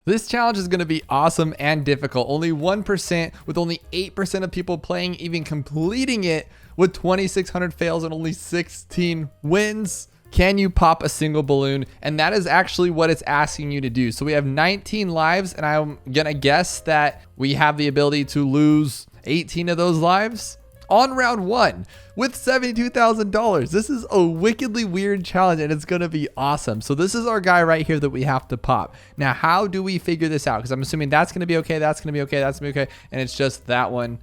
This challenge is going to be awesome and difficult. Only 1%, with only 8% of people playing even completing it, with 2,600 fails and only 16 wins. Can you pop a single balloon? And that is actually what it's asking you to do. So we have 19 lives, and I'm going to guess that we have the ability to lose 18 of those lives on round one with $72,000. This is a wickedly weird challenge, and it's going to be awesome. So this is our guy right here that we have to pop. Now, how do we figure this out? Because I'm assuming that's going to be okay, that's going to be okay, that's going to be okay, and it's just that one.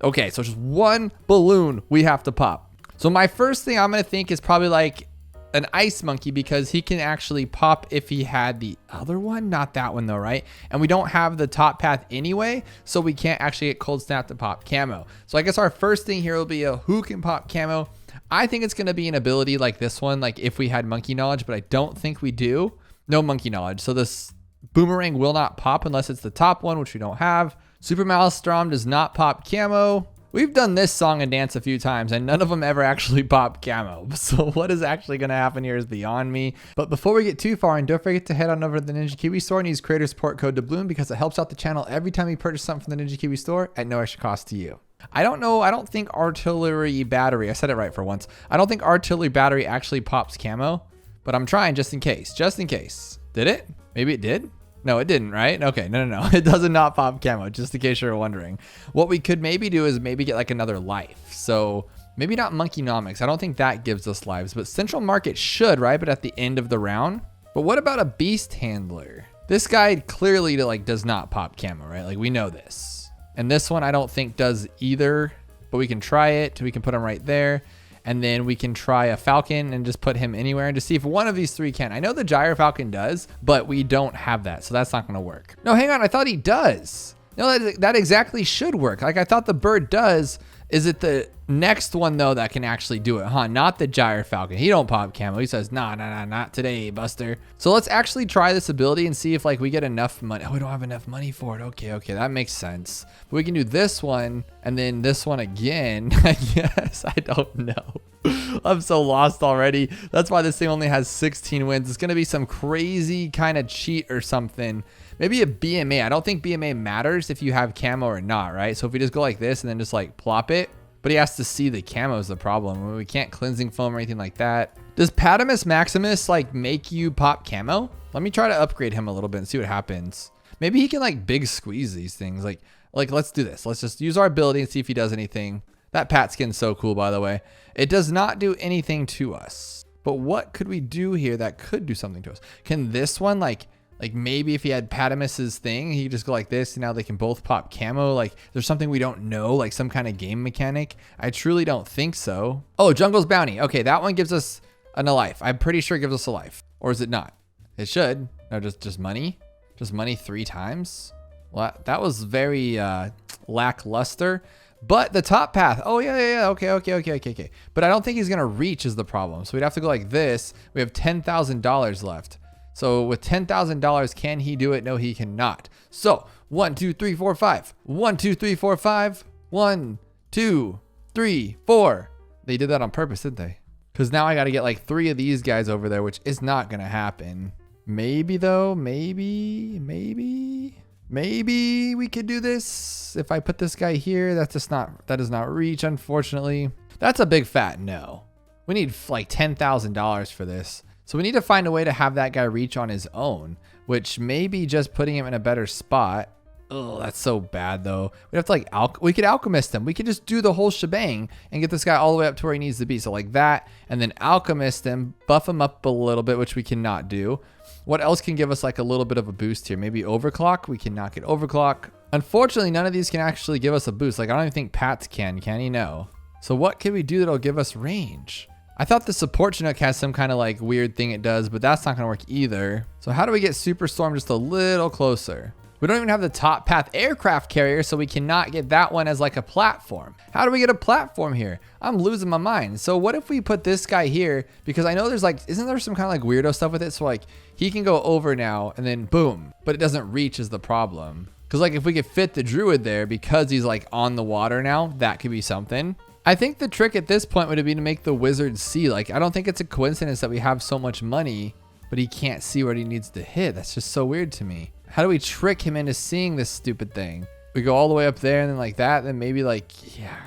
Okay, so just one balloon we have to pop. So my first thing I'm going to think is probably like an ice monkey, because he can actually pop if he had the other one, not that one though, right? And we don't have the top path anyway, so we can't actually get cold snap to pop camo. So I guess our first thing here will be a who can pop camo. I think it's going to be an ability like this one, like if we had monkey knowledge, but I don't think we do. No monkey knowledge, so this boomerang will not pop unless it's the top one, which we don't have. Super Maelstrom does not pop camo. We've done this song and dance a few times, and none of them ever actually pop camo. So what is actually going to happen here is beyond me. But before we get too far, and don't forget to head on over to the Ninja Kiwi store and use creator support code DOBLOON, because it helps out the channel every time you purchase something from the Ninja Kiwi store at no extra cost to you. I don't know. I don't think artillery battery, I said it right for once. I don't think artillery battery actually pops camo, but I'm trying just in case. Just in case. Did it? Maybe it did? No, it didn't, right? Okay, no. It does not pop camo, just in case you're wondering. What we could maybe do is maybe get like another life. So maybe not Monkeynomics. I don't think that gives us lives, but Central Market should, right? But at the end of the round. But what about a Beast Handler? This guy clearly like does not pop camo, right? Like we know this. And this one I don't think does either, but we can try it. We can put him right there. And then we can try a Falcon and just put him anywhere and just see if one of these three can. I know the Gyro Falcon does, but we don't have that, so that's not going to work. No, hang on. I thought he does. No, that exactly should work. Like I thought the bird does. Is it the next one though that can actually do it, huh? Not the Gyro Falcon. He don't pop camo. He says, nah, not today, Buster. So let's actually try this ability and see if like we get enough money. Oh, we don't have enough money for it. Okay, that makes sense. But we can do this one and then this one again. I guess. I don't know. I'm so lost already. That's why this thing only has 16 wins. It's going to be some crazy kind of cheat or something. Maybe a BMA. I don't think BMA matters if you have camo or not, right? So if we just go like this and then just like plop it, but he has to see the camo is the problem. We can't cleansing foam or anything like that. Does Patamus Maximus like make you pop camo? Let me try to upgrade him a little bit and see what happens. Maybe he can like big squeeze these things. Like let's do this. Let's just use our ability and see if he does anything. That Pat skin's so cool, by the way. It does not do anything to us. But what could we do here that could do something to us? Can this one like maybe if he had Patamus's thing, he could just go like this and now they can both pop camo. Like there's something we don't know, like some kind of game mechanic. I truly don't think so. Oh, Jungle's Bounty. Okay, that one gives us a life. I'm pretty sure it gives us a life. Or is it not? It should. No, just money. Just money 3 times. Well, that was very lackluster. But the top path. Oh, yeah. Okay. But I don't think he's going to reach is the problem. So we'd have to go like this. We have $10,000 left. So with $10,000, can he do it? No, he cannot. So 1, 2, 3, 4, 5. 1, 2, 3, 4, 5. 1, 2, 3, 4. They did that on purpose, didn't they? Because now I got to get like 3 of these guys over there, which is not going to happen. Maybe though, maybe we could do this. If I put this guy here, that does not reach, unfortunately. That's a big fat no. We need like $10,000 for this. So we need to find a way to have that guy reach on his own, which may be just putting him in a better spot. Oh, that's so bad though. We have to like, we could alchemist him. We could just do the whole shebang and get this guy all the way up to where he needs to be. So like that, and then alchemist him, buff him up a little bit, which we cannot do. What else can give us like a little bit of a boost here? Maybe overclock. We cannot get overclock. Unfortunately, none of these can actually give us a boost. Like I don't even think Pat's can he? No. So what can we do that'll give us range? I thought the support Chinook has some kind of like weird thing it does, but that's not going to work either. So how do we get Superstorm just a little closer? We don't even have the top path aircraft carrier, so we cannot get that one as like a platform. How do we get a platform here? I'm losing my mind. So what if we put this guy here? Because I know there's like, isn't there some kind of like weirdo stuff with it? So like he can go over now and then boom, but it doesn't reach is the problem. Because like if we could fit the druid there because he's like on the water now, that could be something. I think the trick at this point would be to make the wizard see. Like, I don't think it's a coincidence that we have so much money, but he can't see what he needs to hit. That's just so weird to me. How do we trick him into seeing this stupid thing? We go all the way up there and then like that, then maybe like, yeah,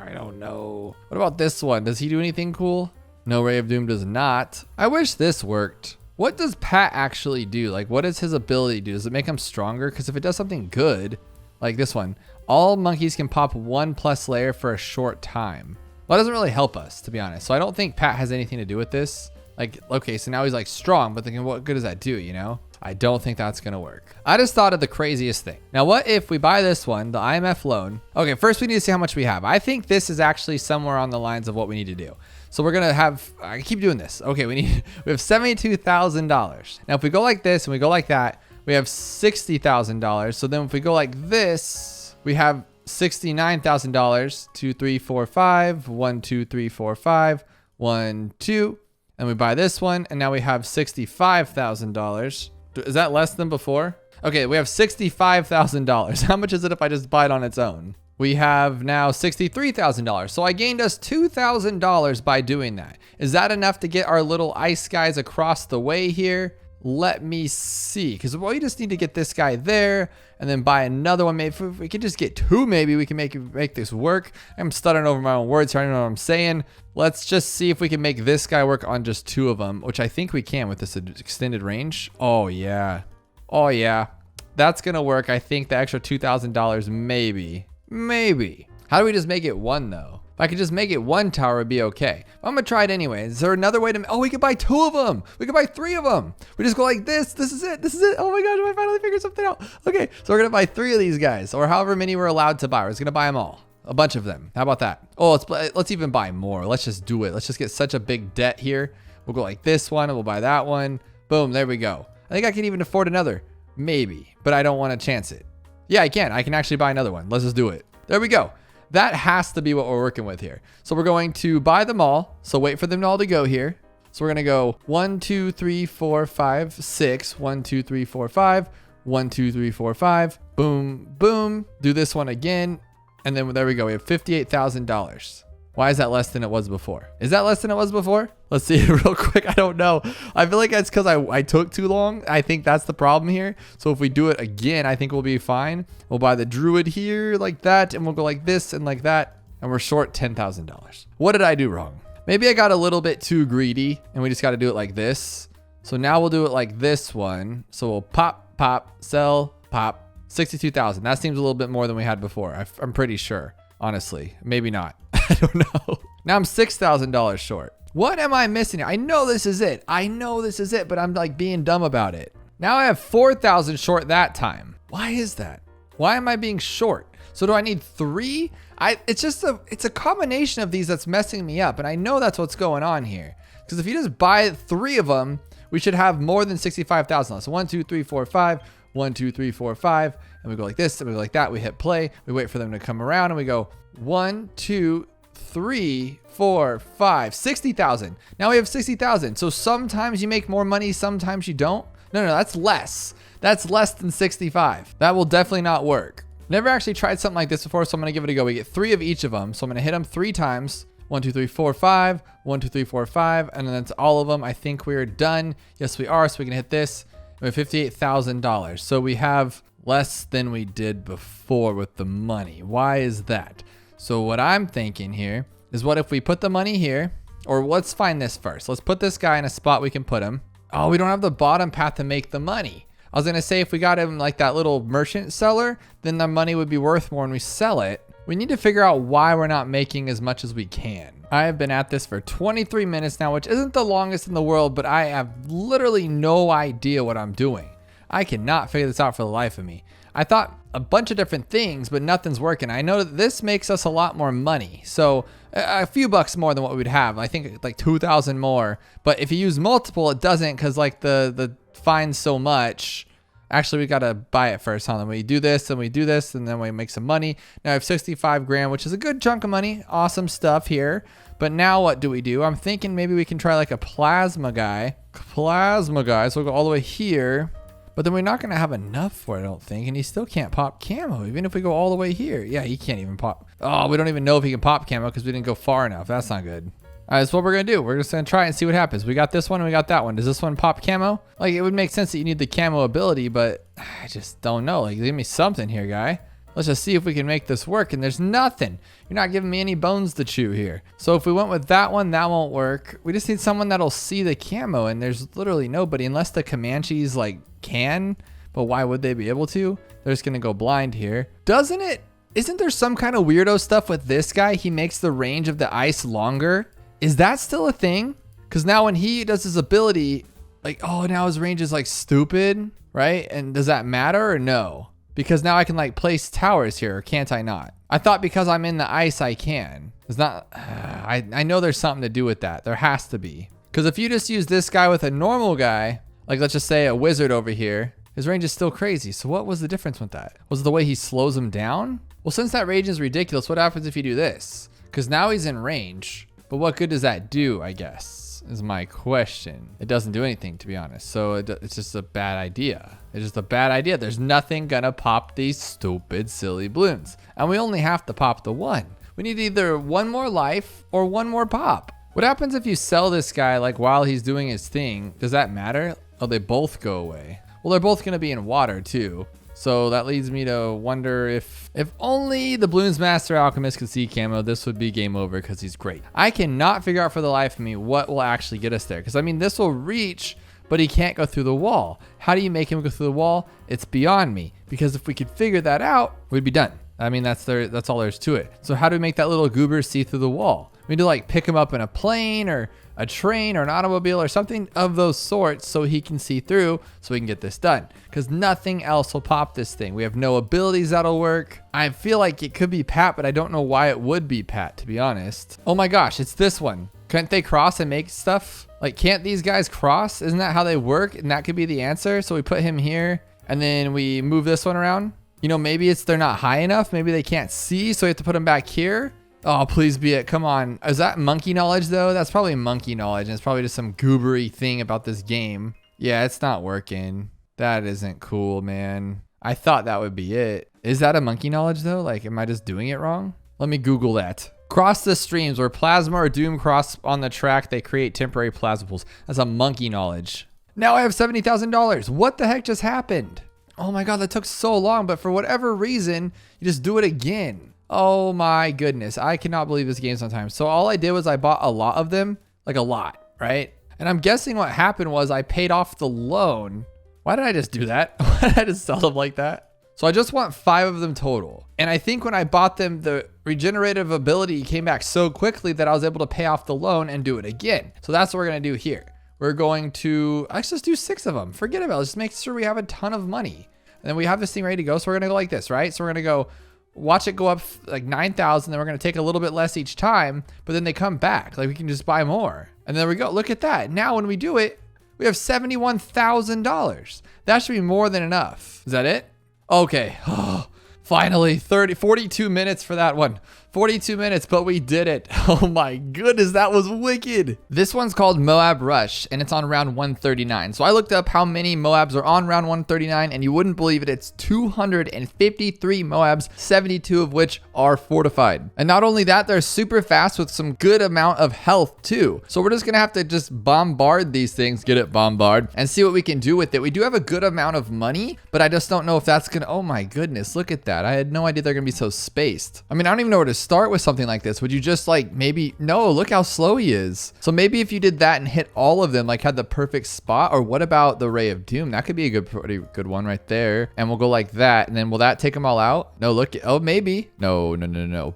I don't know. What about this one? Does he do anything cool? No, Ray of Doom does not. I wish this worked. What does Pat actually do? Like, what does his ability do? Does it make him stronger? Because if it does something good, like this one, all monkeys can pop 1+ layer for a short time. Well, that doesn't really help us, to be honest. So I don't think Pat has anything to do with this. Like, okay, so now he's like strong, but thinking, what good does that do, you know? I don't think that's gonna work. I just thought of the craziest thing. Now, what if we buy this one, the IMF loan? Okay, first we need to see how much we have. I think this is actually somewhere on the lines of what we need to do. So we're gonna have, I keep doing this. Okay, we have $72,000. Now, if we go like this and we go like that, we have $60,000. So then if we go like this, we have $69,000. 2, 3, 4, 5. 1, 2, 3, 4, 5. 1, 2. And we buy this one, and now we have $65,000. Is that less than before? Okay, we have $65,000. How much is it if I just buy it on its own? We have now $63,000. So I gained us $2,000 by doing that. Is that enough to get our little ice guys across the way here? Let me see, because we just need to get this guy there and then buy another one. Maybe if we could just get 2, maybe we can make this work. I'm stuttering over my own words here. I don't know what I'm saying. Let's just see if we can make this guy work on just 2 of them, which I think we can with this extended range. Oh yeah. Oh yeah. That's going to work. I think the extra $2,000, maybe. How do we just make it 1 though? If I could just make it 1 tower, it'd be okay. I'm gonna try it anyway. Is there another way to, oh, we could buy 2 of them. We could buy 3 of them. We just go like this. This is it. Oh my gosh, I finally figured something out. Okay, so we're gonna buy 3 of these guys, or however many we're allowed to buy. We're just gonna buy them all. A bunch of them. How about that? Oh, let's even buy more. Let's just do it. Let's just get such a big debt here. We'll go like this one and we'll buy that one. Boom, there we go. I think I can even afford another. Maybe, but I don't want to chance it. Yeah, I can. I can actually buy another one. Let's just do it. There we go. That has to be what we're working with here. So we're going to buy them all. So wait for them all to go here. So we're going to go 1, 2, 3, 4, 5, 6. 1, 2, 3, 4, 5. 1, 2, 3, 4, 5. Boom, boom. Do this one again. And then there we go. We have $58,000. Why is that less than it was before? Is that less than it was before? Let's see it real quick. I don't know. I feel like that's because I took too long. I think that's the problem here. So if we do it again, I think we'll be fine. We'll buy the druid here like that, and we'll go like this and like that, and we're short $10,000. What did I do wrong? Maybe I got a little bit too greedy, and we just got to do it like this. So now we'll do it like this one. So we'll pop, pop, sell, pop. 62,000. That seems a little bit more than we had before. I'm pretty sure. Honestly, maybe not. I don't know. Now I'm $6,000 short. What am I missing? I know this is it. But I'm like being dumb about it. Now I have 4,000 short that time. Why is that? Why am I being short? So do I need 3? It's a combination of these that's messing me up. And I know that's what's going on here. Because if you just buy 3 of them, we should have more than 65,000. So 1, 2, 3, 4, 5. 1, 2, 3, 4, 5. And we go like this, and we go like that. We hit play. We wait for them to come around, and we go 1, 2, 3, 4, 5. 60,000. Now we have 60,000. So sometimes you make more money, sometimes you don't. No, that's less. That's less than 65. That will definitely not work. Never actually tried something like this before, so I'm gonna give it a go. We get 3 of each of them. So I'm gonna hit them 3 times. 1, 2, 3, 4, 5. 1, 2, 3, 4, 5. And then that's all of them. I think we're done. Yes, we are. So we can hit this. We have $58,000. So we have less than we did before with the money. Why is that? So what I'm thinking here is, what if we put the money here? Or let's find this first. Let's put this guy in a spot we can put him. Oh, we don't have the bottom path to make the money. I was gonna say if we got him like that little merchant seller, then the money would be worth more when we sell it. We need to figure out why we're not making as much as we can. I have been at this for 23 minutes now, which isn't the longest in the world, but I have literally no idea what I'm doing. I cannot figure this out for the life of me. I thought a bunch of different things, but nothing's working. I know that this makes us a lot more money. So a few bucks more than what we'd have. I think like 2,000 more. But if you use multiple, it doesn't, because like the fine's so much. Actually, we got to buy it first, huh? Then we do this and we do this, and then we make some money. Now I have 65 grand, which is a good chunk of money. Awesome stuff here. But now what do? I'm thinking maybe we can try like a plasma guy. So we'll go all the way here. But then we're not going to have enough for it, I don't think. And he still can't pop camo, even if we go all the way here. Yeah, he can't even pop. Oh, we don't even know if he can pop camo because we didn't go far enough. That's not good. All right, that's what we're gonna do. We're just gonna try and see what happens. We got this one and we got that one. Does this one pop camo? Like, it would make sense that you need the camo ability, but I just don't know. Like, give me something here, guy. Let's just see if we can make this work. And there's nothing. You're not giving me any bones to chew here. So if we went with that one, that won't work. We just need someone that'll see the camo, and there's literally nobody unless the Comanches like can, but why would they be able to? They're just gonna go blind here. Doesn't it? Isn't there some kind of weirdo stuff with this guy? He makes the range of the ice longer. Is that still a thing? Because now when he does his ability, like, oh, now his range is like stupid, right? And does that matter or no? Because now I can like place towers here, or can't I not? I thought because I'm in the ice, I can. It's not, I know there's something to do with that. There has to be. Because if you just use this guy with a normal guy, like let's just say a wizard over here, his range is still crazy. So what was the difference with that? Was it the way he slows him down? Well, since that range is ridiculous, what happens if you do this? Because now he's in range. But what good does that do, I guess, is my question. It doesn't do anything, to be honest. So it's just a bad idea. It's just a bad idea. There's nothing gonna pop these stupid, silly balloons. And we only have to pop the one. We need either one more life or one more pop. What happens if you sell this guy like while he's doing his thing? Does that matter? Oh, they both go away. Well, they're both gonna be in water too. So that leads me to wonder if only the Bloons Master Alchemist could see camo, this would be game over because he's great. I cannot figure out for the life of me what will actually get us there. Because I mean, this will reach, but he can't go through the wall. How do you make him go through the wall? It's beyond me. Because if we could figure that out, we'd be done. I mean, that's all there's to it. So how do we make that little goober see through the wall? We need to like pick him up in a plane or a train or an automobile or something of those sorts so he can see through so we can get this done. Because nothing else will pop this thing. We have no abilities that'll work. I feel like it could be Pat, but I don't know why it would be Pat, to be honest. Oh my gosh, it's this one. Couldn't they cross and make stuff? Like, can't these guys cross? Isn't that how they work? And that could be the answer. So we put him here and then we move this one around. You know, maybe it's they're not high enough. Maybe they can't see, so we have to put them back here. Oh, please be it. Come on. Is that monkey knowledge, though? That's probably monkey knowledge, and it's probably just some goobery thing about this game. Yeah, it's not working. That isn't cool, man. I thought that would be it. Is that a monkey knowledge, though? Like, am I just doing it wrong? Let me Google that. Cross the streams where plasma or doom cross on the track. They create temporary plasma pools. That's a monkey knowledge. Now I have $70,000. What the heck just happened? Oh my God, that took so long, but for whatever reason, you just do it again. Oh my goodness. I cannot believe this game sometimes. So all I did was I bought a lot of them, like a lot, right? And I'm guessing what happened was I paid off the loan. Why did I just do that? Why did I just sell them like that? So I just want 5 of them total. And I think when I bought them, the regenerative ability came back so quickly that I was able to pay off the loan and do it again. So that's what we're going to do here. We're going to, let's just do 6 of them. Forget about it. Just make sure we have a ton of money. And then we have this thing ready to go. So we're going to go like this, right? So we're going to go watch it go up like 9,000. Then we're going to take a little bit less each time, but then they come back. Like we can just buy more. And there we go. Look at that. Now when we do it, we have $71,000. That should be more than enough. Is that it? Okay. Oh, finally 42 minutes for that one. 42 minutes, but we did it. Oh my goodness, that was wicked. This one's called Moab Rush, and it's on round 139. So I looked up how many Moabs are on round 139, and you wouldn't believe it. It's 253 Moabs, 72 of which are fortified. And not only that, they're super fast with some good amount of health too. So we're just gonna have to just bombard these things, get it bombard, and see what we can do with it. We do have a good amount of money, but I just don't know if that's gonna, oh my goodness, look at that. I had no idea they're gonna be so spaced. I mean, I don't even know where to start with something like this. Would you just like maybe, no, look how slow he is. So maybe if you did that and hit all of them, like had the perfect spot, or what about the Ray of Doom? That could be a pretty good one right there. And we'll go like that. And then will that take them all out? No, look, oh, maybe. No.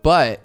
But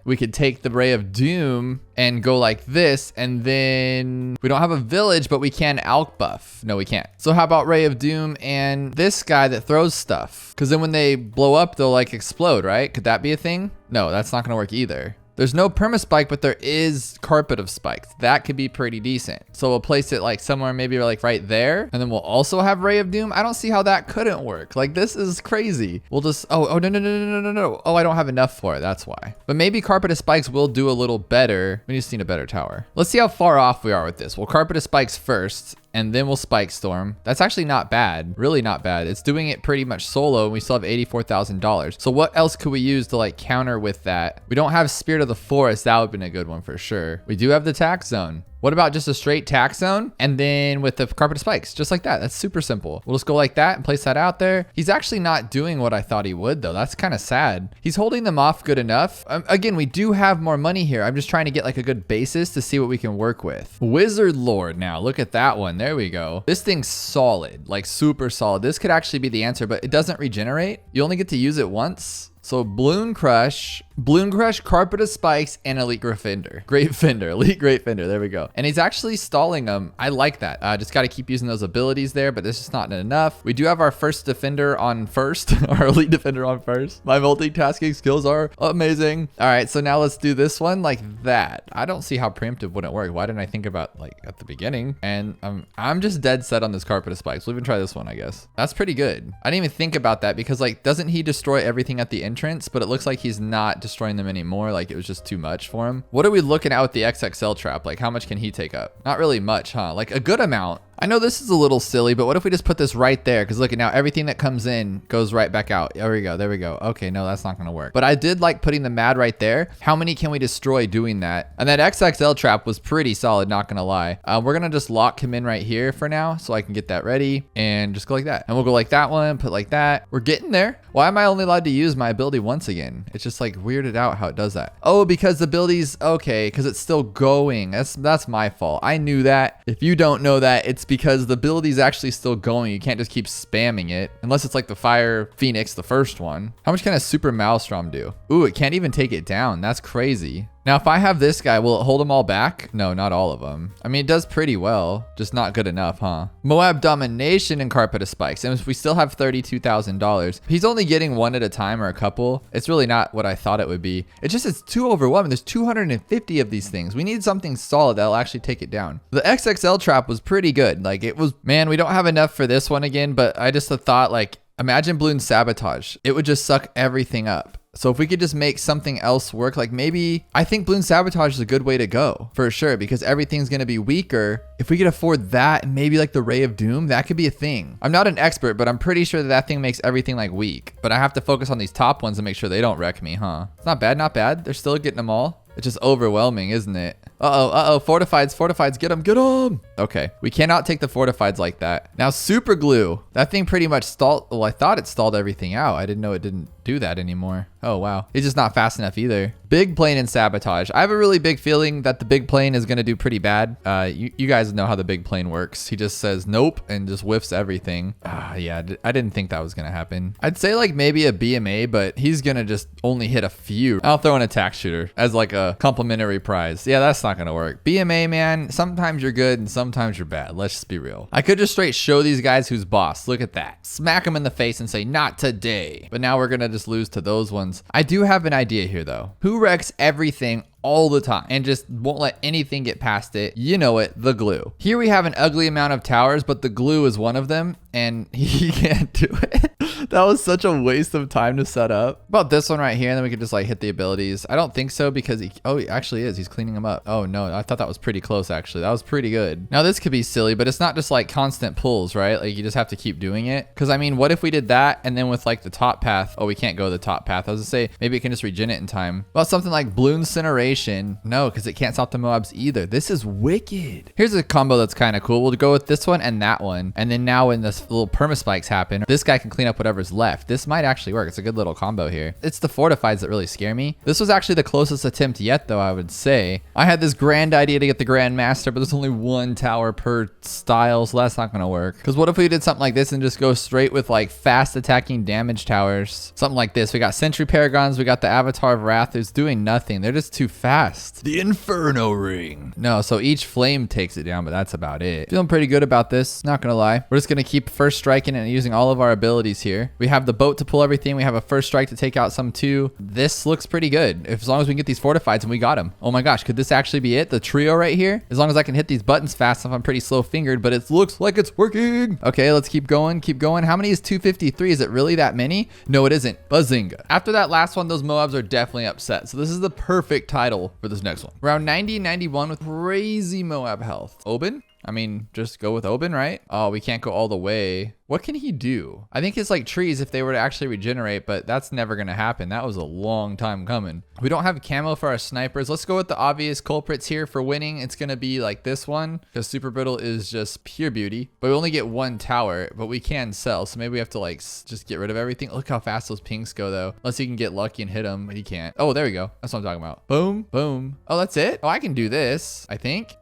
we could take the Ray of Doom and go like this, and then we don't have a village, but we can alk buff. No, we can't. So how about Ray of Doom and this guy that throws stuff? Because then when they blow up, they'll like explode, right? Could that be a thing? No, that's not gonna work either. There's no perma spike, but there is carpet of spikes. That could be pretty decent. So we'll place it like somewhere, maybe like right there. And then we'll also have Ray of Doom. I don't see how that couldn't work. Like this is crazy. We'll just, no. Oh, I don't have enough for it. That's why. But maybe carpet of spikes will do a little better. We just need a better tower. Let's see how far off we are with this. We'll carpet of spikes first. and then we'll Spike Storm. That's actually not bad. Really not bad. It's doing it pretty much solo, and we still have $84,000. So what else could we use to like counter with that? We don't have Spirit of the Forest. That would have been a good one for sure. We do have the Tax Zone. What about just a straight Tax Zone? And then with the Carpet of Spikes, just like that. That's super simple. We'll just go like that and place that out there. He's actually not doing what I thought he would though. That's kind of sad. He's holding them off good enough. Again, we do have more money here. I'm just trying to get like a good basis to see what we can work with. Wizard Lord now, look at that one. There we go. This thing's solid, like super solid. This could actually be the answer, but it doesn't regenerate. You only get to use it once. So Bloon Crush, Carpet of Spikes, and Elite Great Fender. Elite Great Fender, there we go. And he's actually stalling them. I like that. Just got to keep using those abilities there, but this is not enough. We do have our first defender on first, our Elite Defender on first. My multitasking skills are amazing. All right, so now let's do this one like that. I don't see how preemptive wouldn't work. Why didn't I think about like at the beginning? And I'm just dead set on this Carpet of Spikes. We'll even try this one, I guess. That's pretty good. I didn't even think about that because like, doesn't he destroy everything at the entrance? But it looks like he's not destroying them anymore. Like it was just too much for him. What are we looking at with the XXL trap? Like how much can he take up? Not really much, huh? Like a good amount. I know this is a little silly, but what if we just put this right there? Because look at now, everything that comes in goes right back out. There we go. There we go. Okay, no, that's not going to work. But I did like putting the mad right there. How many can we destroy doing that? And that XXL trap was pretty solid, not going to lie. We're going to just lock him in right here for now so I can get that ready and just go like that. And we'll go like that one, put like that. We're getting there. Why am I only allowed to use my ability once again? It's just like weirded out how it does that. Oh, because the ability's okay, because it's still going. That's my fault. I knew that. If you don't know that, it's because the ability is actually still going. You can't just keep spamming it unless it's like the Fire Phoenix, the first one. How much can a Super Maelstrom do? Ooh, it can't even take it down. That's crazy. Now, if I have this guy, will it hold them all back? No, not all of them. I mean, it does pretty well, just not good enough, huh? Moab Domination and Carpet of Spikes. And we still have $32,000. He's only getting one at a time or a couple. It's really not what I thought it would be. It's too overwhelming. There's 250 of these things. We need something solid that'll actually take it down. The XXL trap was pretty good. Like it was, man, we don't have enough for this one again, but I just thought like, imagine Bloon Sabotage. It would just suck everything up. So if we could just make something else work, like maybe, I think Bloon Sabotage is a good way to go for sure, because everything's going to be weaker. If we could afford that and maybe like the Ray of Doom, that could be a thing. I'm not an expert, but I'm pretty sure that thing makes everything like weak, but I have to focus on these top ones and make sure they don't wreck me, huh? It's not bad, not bad. They're still getting them all. It's just overwhelming, isn't it? Fortifieds, get them. Okay, we cannot take the fortifieds like that. Now, super glue. That thing pretty much stalled. Well, I thought it stalled everything out. I didn't know it didn't do that anymore. Oh, wow. It's just not fast enough either. Big plane and sabotage. I have a really big feeling that the big plane is going to do pretty bad. You guys know how the big plane works. He just says nope and just whiffs everything. Yeah, I didn't think that was going to happen. I'd say like maybe a BMA, but he's going to just only hit a few. I'll throw an attack shooter as like a complimentary prize. Yeah, that's not going to work. BMA, man, sometimes you're good and sometimes you're bad. Let's just be real. I could just straight show these guys who's boss. Look at that. Smack them in the face and say, not today. But now we're going to just lose to those ones. I do have an idea here though. Who wrecks everything all the time and just won't let anything get past it? You know it, the glue. Here we have an ugly amount of towers, but the glue is one of them and he can't do it. That was such a waste of time to set up. About this one right here, and then we could just like hit the abilities. I don't think so because he actually is. He's cleaning them up. Oh no, I thought that was pretty close actually. That was pretty good. Now this could be silly, but it's not just like constant pulls, right? Like you just have to keep doing it. Cause I mean, what if we did that and then with like the top path, oh, we can't go the top path. I was gonna say, maybe it can just regen it in time. About something like Bloon Incineration. No, cause it can't stop the Moabs either. This is wicked. Here's a combo that's kind of cool. We'll go with this one and that one. And then now when this little permaspikes happen, this guy can clean up whatever's left. This might actually work. It's a good little combo here. It's the fortifieds that really scare me. This was actually the closest attempt yet though, I would say. I had this grand idea to get the Grand Master, but there's only one tower per style, so that's not gonna work. Cause what if we did something like this and just go straight with like fast attacking damage towers? Something like this. We got Sentry Paragons, we got the Avatar of Wrath who's doing nothing. They're just too fast. The Inferno Ring. No, so each flame takes it down, but that's about it. Feeling pretty good about this, not gonna lie. We're just gonna keep first striking and using all of our abilities here. We have the boat to pull everything. We have a first strike to take out some too. This looks pretty good. As long as we can get these fortifieds and we got them. Oh my gosh, could this actually be it? The trio right here? As long as I can hit these buttons fast enough, I'm pretty slow fingered, but it looks like it's working. Okay, let's keep going, keep going. How many is 253? Is it really that many? No, it isn't. Bazinga. After that last one, those Moabs are definitely upset. So this is the perfect title for this next one. Round 90, 91 with crazy Moab health. Oben? I mean, just go with open, right? Oh, we can't go all the way. What can he do? I think it's like trees if they were to actually regenerate, but that's never going to happen. That was a long time coming. We don't have camo for our snipers. Let's go with the obvious culprits here for winning. It's going to be like this one because super brittle is just pure beauty, but we only get one tower, but we can sell. So maybe we have to like just get rid of everything. Look how fast those pinks go though. Unless he can get lucky and hit them, but he can't. Oh, there we go. That's what I'm talking about. Boom, boom. Oh, that's it. Oh, I can do this, I think.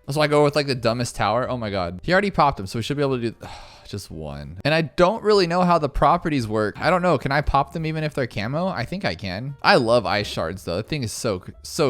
So I go with like the dumbest tower. Oh my God. He already popped him. So we should be able to do just one. And I don't really know how the properties work. I don't know. Can I pop them even if they're camo? I think I can. I love ice shards though. The thing is so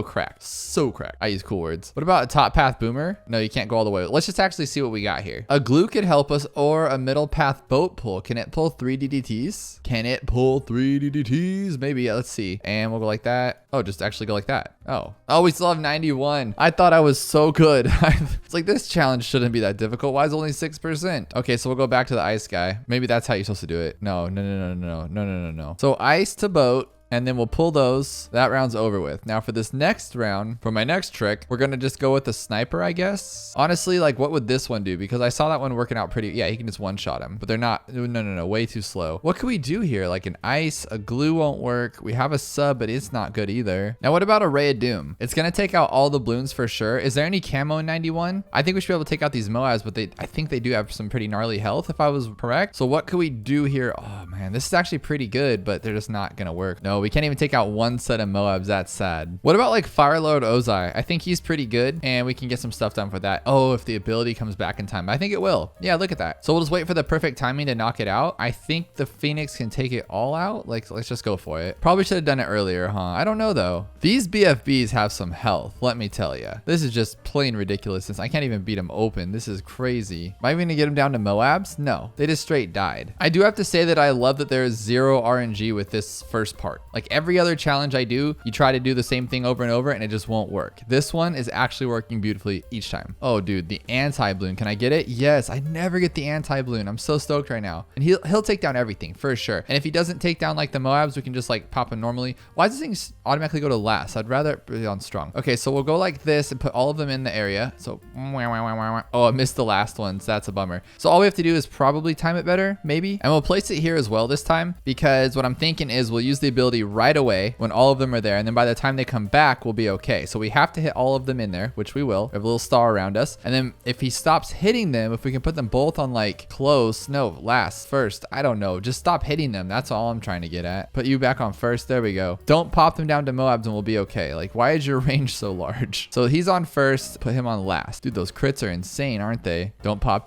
cracked. So cracked. I use cool words. What about a top path boomer? No, you can't go all the way. Let's just actually see what we got here. A glue could help us or a middle path boat pull. Can it pull 3 DDTs? Can it pull 3 DDTs? Maybe. Yeah, let's see. And we'll go like that. Oh, just actually go like that. Oh, we still have 91. I thought I was so good. It's like this challenge shouldn't be that difficult. Why is it only 6%? Okay, so we'll go back to the ice guy. Maybe that's how you're supposed to do it. No. So ice to boat. And then we'll pull those. That round's over with. Now for this next round, for my next trick, we're going to just go with the sniper, I guess. Honestly, like what would this one do? Because I saw that one working out pretty. Yeah, he can just one-shot him. But they're not. No. Way too slow. What can we do here? Like an ice, a glue won't work. We have a sub, but it's not good either. Now what about a ray of doom? It's going to take out all the balloons for sure. Is there any camo in 91? I think we should be able to take out these Moabs, but I think they do have some pretty gnarly health if I was correct. So what could we do here? Oh man, this is actually pretty good, but they're just not going to work. No, we can't even take out one set of Moabs. That's sad. What about like Firelord Ozai? I think he's pretty good and we can get some stuff done for that. Oh, if the ability comes back in time. I think it will. Yeah, look at that. So we'll just wait for the perfect timing to knock it out. I think the Phoenix can take it all out. Like, let's just go for it. Probably should have done it earlier, huh? I don't know though. These BFBs have some health, let me tell you. This is just plain ridiculousness. I can't even beat them open. This is crazy. Am I even gonna get them down to Moabs? No, they just straight died. I do have to say that I love that there is 0 RNG with this first part. Like every other challenge I do, you try to do the same thing over and over and it just won't work. This one is actually working beautifully each time. Oh dude, the anti-balloon. Can I get it? Yes, I never get the anti-balloon. I'm so stoked right now. And he'll take down everything for sure. And if he doesn't take down like the Moabs, we can just like pop him normally. Why does this thing automatically go to last? I'd rather be on strong. Okay, so we'll go like this and put all of them in the area. So, oh, I missed the last ones. That's a bummer. So all we have to do is probably time it better, maybe. And we'll place it here as well this time because what I'm thinking is we'll use the ability right away when all of them are there, and then by the time they come back we'll be okay. So we have to hit all of them in there, which we will. We have a little star around us, and then if he stops hitting them, if we can put them both on like close, no, last, first, I don't know, just stop hitting them. That's all I'm trying to get at. Put you back on first. There we go. Don't pop them down to Moabs and we'll be okay. Like, why is your range so large? So he's on first, put him on last. Dude, those crits are insane, aren't they? Don't pop.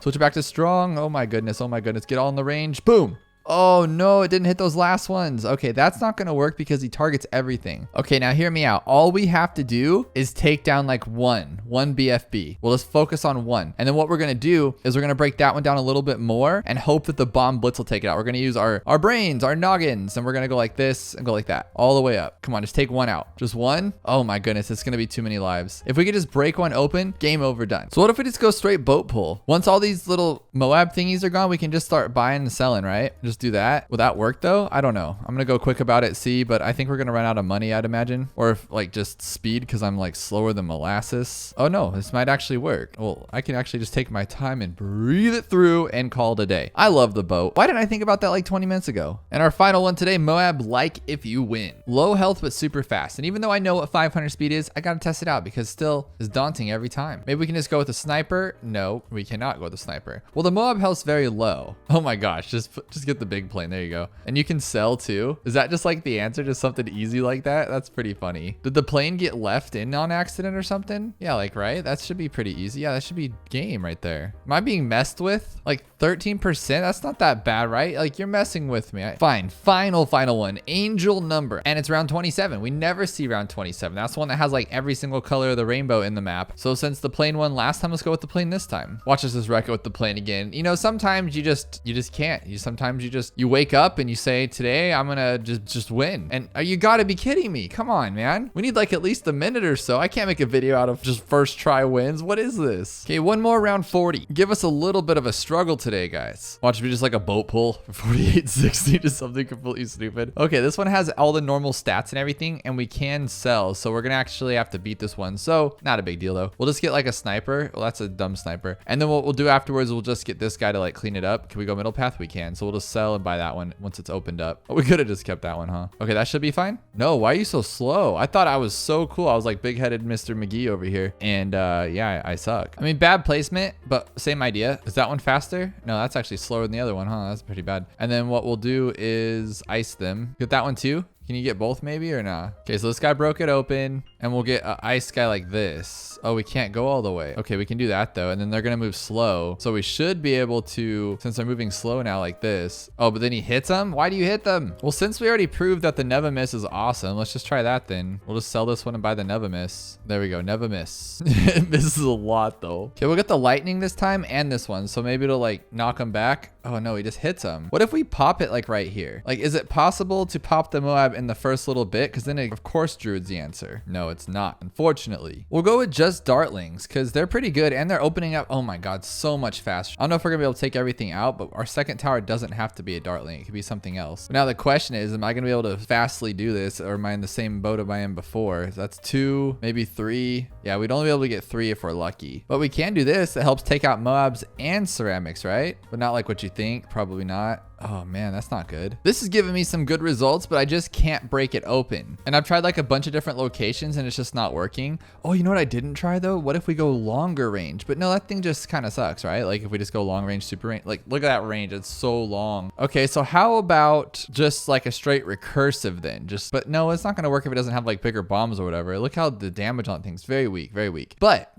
Switch it back to strong. Oh my goodness, get all in the range. Boom. Oh no, it didn't hit those last ones. Okay, that's not gonna work because he targets everything. Okay, now hear me out. All we have to do is take down like one BFB. We'll just focus on one. And then what we're gonna do is we're gonna break that one down a little bit more and hope that the bomb blitz will take it out. We're gonna use our brains, our noggins, and we're gonna go like this and go like that all the way up. Come on, just take one out. Just one. Oh my goodness, it's gonna be too many lives. If we could just break one open, game over, done. So what if we just go straight boat pull? Once all these little Moab thingies are gone, we can just start buying and selling, right? Just do that. Will that work though? I don't know. I'm gonna go quick about it, see, but I think we're gonna run out of money, I'd imagine. Or if like just speed because I'm like slower than molasses. Oh no, this might actually work. Well, I can actually just take my time and breathe it through and call it a day. I love the boat. Why didn't I think about that like 20 minutes ago? And our final one today, Moab like if you win. Low health but super fast. And even though I know what 500 speed is, I gotta test it out because still is daunting every time. Maybe we can just go with a sniper. No, we cannot go with a sniper. Well, the Moab health's very low. Oh my gosh, just get the big plane. There you go. And you can sell too. Is that just like the answer to something easy like that? That's pretty funny. Did the plane get left in on accident or something? Yeah, like, right? That should be pretty easy. Yeah, that should be game right there. Am I being messed with? Like 13%? That's not that bad, right? Like you're messing with me. Fine. Final one. Angel number. And it's round 27. We never see round 27. That's the one that has like every single color of the rainbow in the map. So since the plane won last time, let's go with the plane this time. Watch us just wreck it with the plane again. You know, sometimes you just can't. Sometimes you you wake up and you say, today I'm gonna just win. And you gotta be kidding me. Come on, man. We need like at least a minute or so. I can't make a video out of just first try wins. What is this? Okay, one more round 40. Give us a little bit of a struggle today, guys. Watch me just like a boat pull for 48.60 to something completely stupid. Okay, this one has all the normal stats and everything, and we can sell. So we're gonna actually have to beat this one. So not a big deal though. We'll just get like a sniper. Well, that's a dumb sniper. And then what we'll do afterwards, we'll just get this guy to like clean it up. Can we go middle path? We can. So we'll just sell and buy that one once it's opened up. Oh, we could have just kept that one, huh? Okay, that should be fine. No, why are you so slow? I thought I was so cool. I was like big-headed Mr. McGee over here. And yeah, I suck. I mean, bad placement, but same idea. Is that one faster? No, that's actually slower than the other one, huh? That's pretty bad. And then what we'll do is ice them. Get that one too? Can you get both maybe or not? Okay, so this guy broke it open and we'll get an ice guy like this. Oh, we can't go all the way. Okay, we can do that though. And then they're gonna move slow. So we should be able to, since they're moving slow now like this. Oh, but then he hits them? Why do you hit them? Well, since we already proved that the never miss is awesome, let's just try that then. We'll just sell this one and buy the never miss. There we go, never miss. It misses a lot though. Okay, we'll get the lightning this time and this one. So maybe it'll like knock them back. Oh no, he just hits them. What if we pop it like right here? Like, is it possible to pop the Moab in the first little bit? Because then of course Druid's the answer. No, it's not, unfortunately. We'll go with just Dartlings because they're pretty good and they're opening up, oh my God, so much faster. I don't know if we're gonna be able to take everything out, but our second tower doesn't have to be a Dartling. It could be something else. But now the question is, am I gonna be able to fastly do this, or am I in the same boat as I am before? So that's 2, maybe 3. Yeah, we'd only be able to get 3 if we're lucky. But we can do this. It helps take out Moabs and ceramics, right? But not like what you think. Probably not. Oh man, that's not good. This is giving me some good results, but I just can't break it open. And I've tried like a bunch of different locations and it's just not working. Oh, you know what I didn't try though? What if we go longer range? But no, that thing just kind of sucks, right? Like if we just go long range, super range, like look at that range. It's so long. Okay, so how about just like a straight recursive then? But no, it's not gonna work if it doesn't have like bigger bombs or whatever. Look how the damage on things, very weak, very weak. But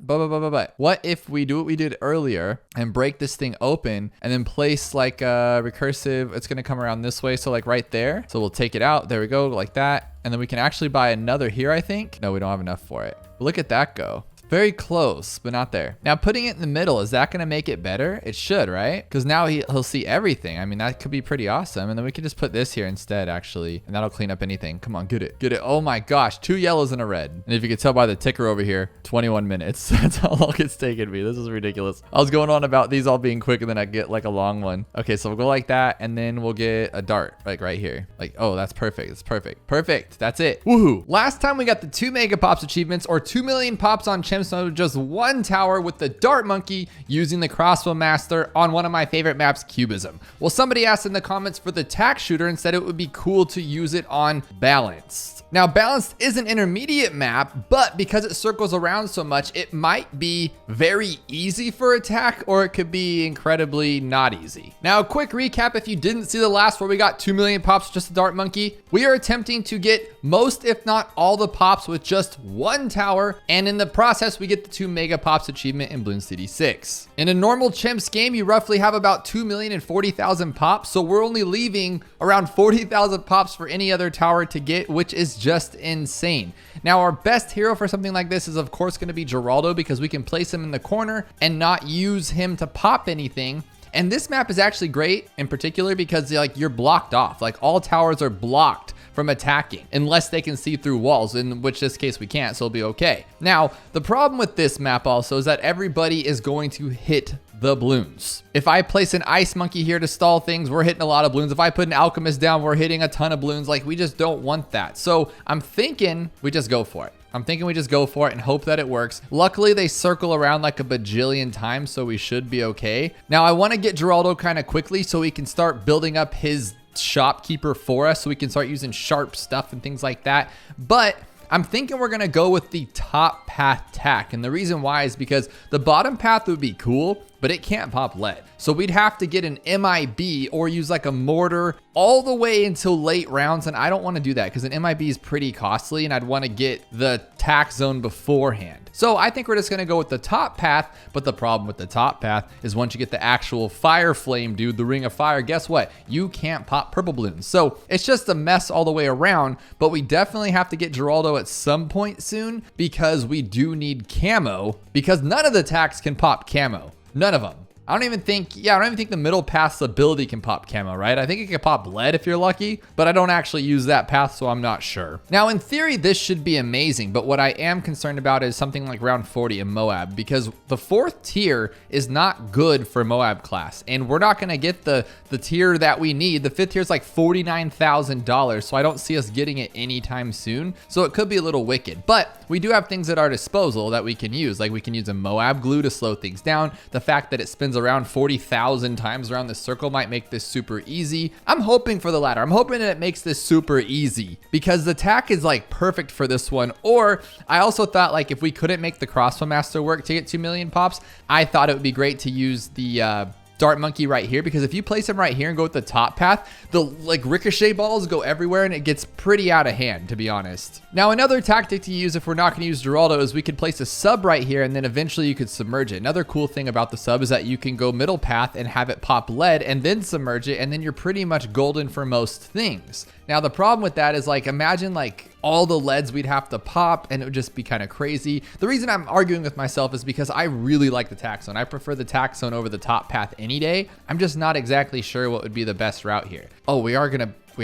what if we do what we did earlier and break this thing open and then place like a recursive, it's going to come around this way. So like right there. So we'll take it out. There we go. Like that. And then we can actually buy another here, I think. No, we don't have enough for it. But look at that go. Very close, but not there. Now putting it in the middle, is that gonna make it better? It should, right? Because now he'll see everything. I mean, that could be pretty awesome. And then we can just put this here instead, actually. And that'll clean up anything. Come on, get it, get it. Oh my gosh, 2 yellows and a red. And if you could tell by the ticker over here, 21 minutes. That's how long it's taken me. This is ridiculous. I was going on about these all being quick and then I get like a long one. Okay, so we'll go like that. And then we'll get a dart, like right here. Like, oh, that's perfect. That's perfect. Perfect. That's it. Woohoo. Last time we got the 2 mega pops achievements, or 2 million pops on chimps mode with just 1 tower with the dart monkey using the crossbow master on one of my favorite maps, Cubism. Well, somebody asked in the comments for the tack shooter and said it would be cool to use it on Balanced. Now, Balanced is an intermediate map, but because it circles around so much, it might be very easy for attack, or it could be incredibly not easy. Now, a quick recap if you didn't see the last where we got 2 million pops with just a dart monkey. We are attempting to get most, if not all, the pops with just 1 tower, and in the process, we get the 2 mega pops achievement in Bloons TD 6. In a normal chimps game, you roughly have about 2,040,000 pops, so we're only leaving around 40,000 pops for any other tower to get, which is just insane. Now, our best hero for something like this is of course going to be Geraldo, because we can place him in the corner and not use him to pop anything. And this map is actually great in particular because like you're blocked off. Like all towers are blocked from attacking unless they can see through walls, in which this case we can't, so it'll be okay. Now, the problem with this map also is that everybody is going to hit the balloons. If I place an ice monkey here to stall things, we're hitting a lot of balloons. If I put an alchemist down, we're hitting a ton of balloons. Like, we just don't want that. So I'm thinking we just go for it. I'm thinking we just go for it and hope that it works. Luckily, they circle around like a bajillion times, so we should be okay. Now, I want to get Geraldo kind of quickly so he can start building up his shopkeeper for us, so we can start using sharp stuff and things like that. But I'm thinking we're gonna go with the top path tack. And the reason why is because the bottom path would be cool, but it can't pop lead. So we'd have to get an MIB or use like a mortar all the way until late rounds. And I don't want to do that because an MIB is pretty costly and I'd want to get the tack zone beforehand. So I think we're just going to go with the top path. But the problem with the top path is once you get the actual fire flame, dude, the ring of fire, guess what? You can't pop purple balloons. So it's just a mess all the way around, but we definitely have to get Geraldo at some point soon because we do need camo, because none of the tacks can pop camo. None of them. I don't even think the middle path's ability can pop camo, right? I think it can pop lead if you're lucky, but I don't actually use that path, so I'm not sure. Now, in theory, this should be amazing, but what I am concerned about is something like round 40 in Moab, because the 4th tier is not good for Moab class, and we're not gonna get the tier that we need. The 5th tier is like $49,000, so I don't see us getting it anytime soon, so it could be a little wicked. But we do have things at our disposal that we can use, like we can use a Moab glue to slow things down. The fact that it spins around 40,000 times around the circle might make this super easy. I'm hoping for the latter. I'm hoping that it makes this super easy because the tack is like perfect for this one. Or I also thought like if we couldn't make the crossbow master work to get 2 million pops, I thought it would be great to use the dart monkey right here, because if you place him right here and go with the top path, the like ricochet balls go everywhere and it gets pretty out of hand, to be honest. Now, another tactic to use if we're not going to use Geraldo is we could place a sub right here and then eventually you could submerge it. Another cool thing about the sub is that you can go middle path and have it pop lead and then submerge it, and then you're pretty much golden for most things. Now, the problem with that is like, imagine like all the leads we'd have to pop and it would just be kind of crazy. The reason I'm arguing with myself is because I really like the tack zone. I prefer the tack zone over the top path any day. I'm just not exactly sure what would be the best route here. Oh, we have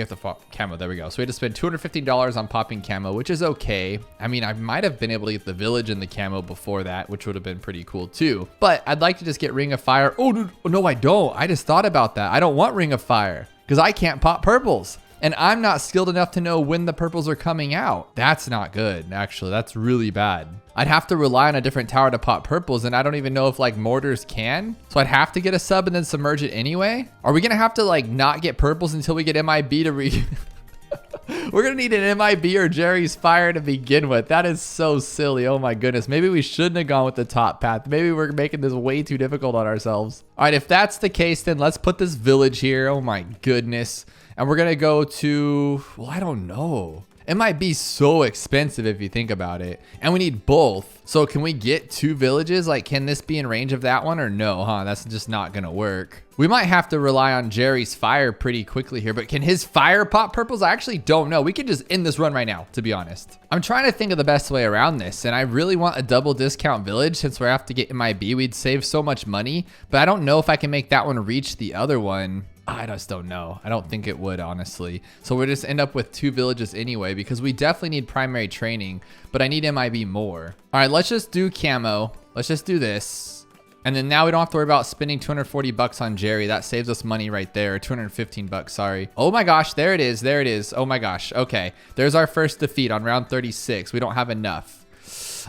to pop camo. There we go. So we had to spend $250 on popping camo, which is okay. I mean, I might have been able to get the village and the camo before that, which would have been pretty cool too. But I'd like to just get Ring of Fire. Oh, dude, no, I don't. I just thought about that. I don't want Ring of Fire because I can't pop purples. And I'm not skilled enough to know when the purples are coming out. That's not good, actually. That's really bad. I'd have to rely on a different tower to pop purples, and I don't even know if like mortars can. So I'd have to get a sub and then submerge it anyway. Are we gonna have to like not get purples until we get MIB to We're gonna need an MIB or Jerry's Fire to begin with. That is so silly. Oh my goodness. Maybe we shouldn't have gone with the top path. Maybe we're making this way too difficult on ourselves. All right, if that's the case, then let's put this village here. Oh my goodness. And we're gonna go to, well, I don't know. It might be so expensive if you think about it. And we need both. So can we get 2 villages? Like, can this be in range of that one or no, huh? That's just not gonna work. We might have to rely on Jerry's Fire pretty quickly here, but can his fire pop purples? I actually don't know. We can just end this run right now, to be honest. I'm trying to think of the best way around this, and I really want a double discount village since we have to get MIB. We'd save so much money, but I don't know if I can make that one reach the other one. I just don't know. I don't think it would, honestly. So we'll just end up with 2 villages anyway, because we definitely need primary training, but I need MIB more. All right, let's just do camo. Let's just do this. And then now we don't have to worry about spending 240 bucks on Jerry. That saves us money right there. 215 bucks, sorry. Oh my gosh, there it is. There it is. Oh my gosh. Okay, there's our first defeat on round 36. We don't have enough.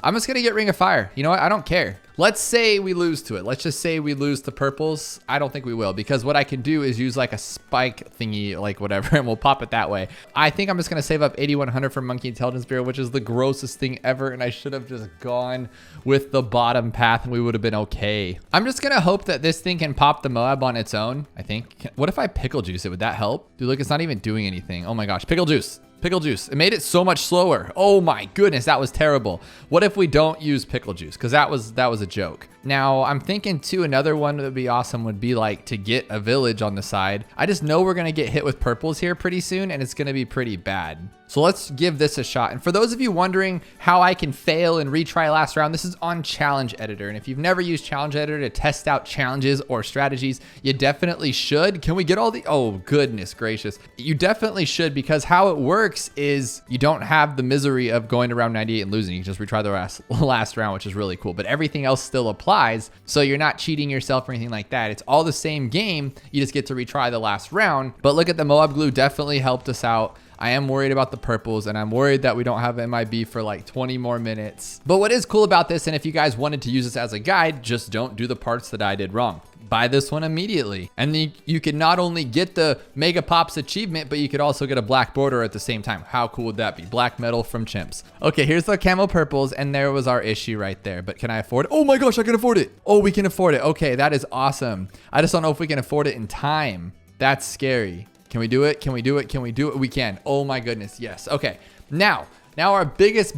I'm just gonna get Ring of Fire. You know what? I don't care. Let's say we lose to it. Let's just say we lose to purples. I don't think we will, because what I can do is use like a spike thingy, like whatever, and we'll pop it that way. I think I'm just gonna save up 8,100 for Monkey Intelligence Bureau, which is the grossest thing ever, and I should have just gone with the bottom path and we would have been okay. I'm just gonna hope that this thing can pop the Moab on its own, I think. What if I pickle juice it? Would that help? Dude, look, it's not even doing anything. Oh my gosh, pickle juice. Pickle juice. It made it so much slower. Oh my goodness, that was terrible. What if we don't use pickle juice? Because that was a joke. Now, I'm thinking too, another one that would be awesome would be like to get a village on the side. I just know we're gonna get hit with purples here pretty soon, and it's gonna be pretty bad. So let's give this a shot. And for those of you wondering how I can fail and retry last round, this is on Challenge Editor. And if you've never used Challenge Editor to test out challenges or strategies, you definitely should. Can we get all the, oh goodness gracious. You definitely should, because how it works is you don't have the misery of going to round 98 and losing. You can just retry the last round, which is really cool. But everything else still applies. So you're not cheating yourself or anything like that. It's all the same game. You just get to retry the last round. But look at the Moab glue definitely helped us out. I am worried about the purples, and I'm worried that we don't have MIB for like 20 more minutes. But what is cool about this, and if you guys wanted to use this as a guide, just don't do the parts that I did wrong. Buy this one immediately. And then you can not only get the Mega Pops achievement, but you could also get a black border at the same time. How cool would that be? Black metal from Chimps. Okay, here's the camo purples, and there was our issue right there. But can I afford it? Oh my gosh, I can afford it. Oh, we can afford it. Okay, that is awesome. I just don't know if we can afford it in time. That's scary. Can we do it? Can we do it? Can we do it? We can. Oh my goodness. Yes. Okay. Now our biggest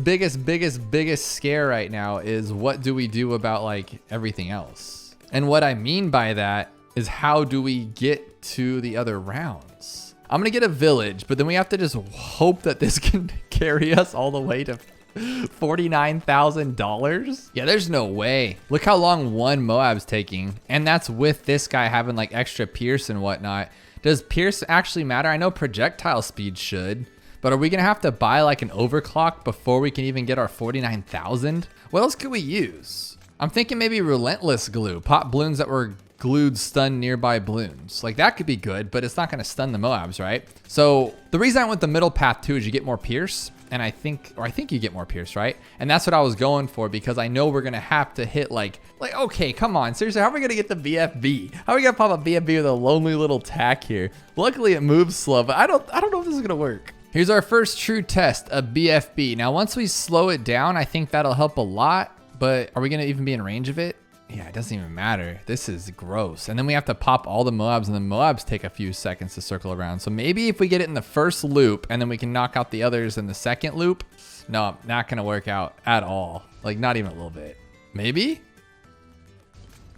scare right now is what do we do about like everything else? And what I mean by that is how do we get to the other rounds? I'm going to get a village, but then we have to just hope that this can carry us all the way to $49,000? Yeah, there's no way. Look how long one Moab's taking. And that's with this guy having like extra Pierce and whatnot. Does Pierce actually matter? I know projectile speed should, but are we gonna have to buy like an overclock before we can even get our 49,000? What else could we use? I'm thinking maybe relentless glue. Pop balloons that were glued stun nearby balloons. Like that could be good, but it's not gonna stun the Moabs, right? So the reason I went the middle path too is you get more Pierce. And I think you get more Pierce, right? And that's what I was going for because I know we're gonna have to hit like, okay, come on, seriously, how are we gonna get the BFB? How are we gonna pop a BFB with a lonely little tack here? Luckily it moves slow, but I don't know if this is gonna work. Here's our first true test, a BFB. Now, once we slow it down, I think that'll help a lot, but are we gonna even be in range of it? Yeah, it doesn't even matter. This is gross. And then we have to pop all the Moabs, and the Moabs take a few seconds to circle around. So maybe if we get it in the first loop and then we can knock out the others in the second loop. No, not gonna work out at all. Like not even a little bit. Maybe?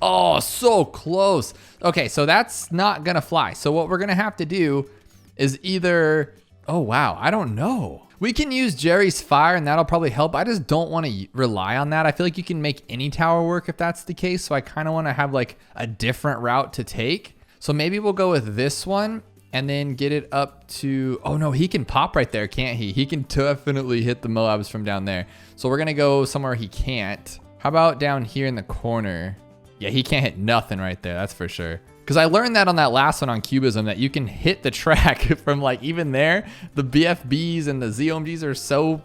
Oh, so close. Okay, so that's not gonna fly. So what we're gonna have to do is either, oh wow, I don't know. We can use Jerry's fire and that'll probably help. I just don't want to rely on that. I feel like you can make any tower work if that's the case. So I kind of want to have like a different route to take. So maybe we'll go with this one and then get it up to, oh no, he can pop right there, can't he? He can definitely hit the Moabs from down there. So we're gonna go somewhere he can't. How about down here in the corner? Yeah, he can't hit nothing right there, that's for sure. Because I learned that on that last one on Cubism that you can hit the track from like even there. The BFBs and the ZOMGs are so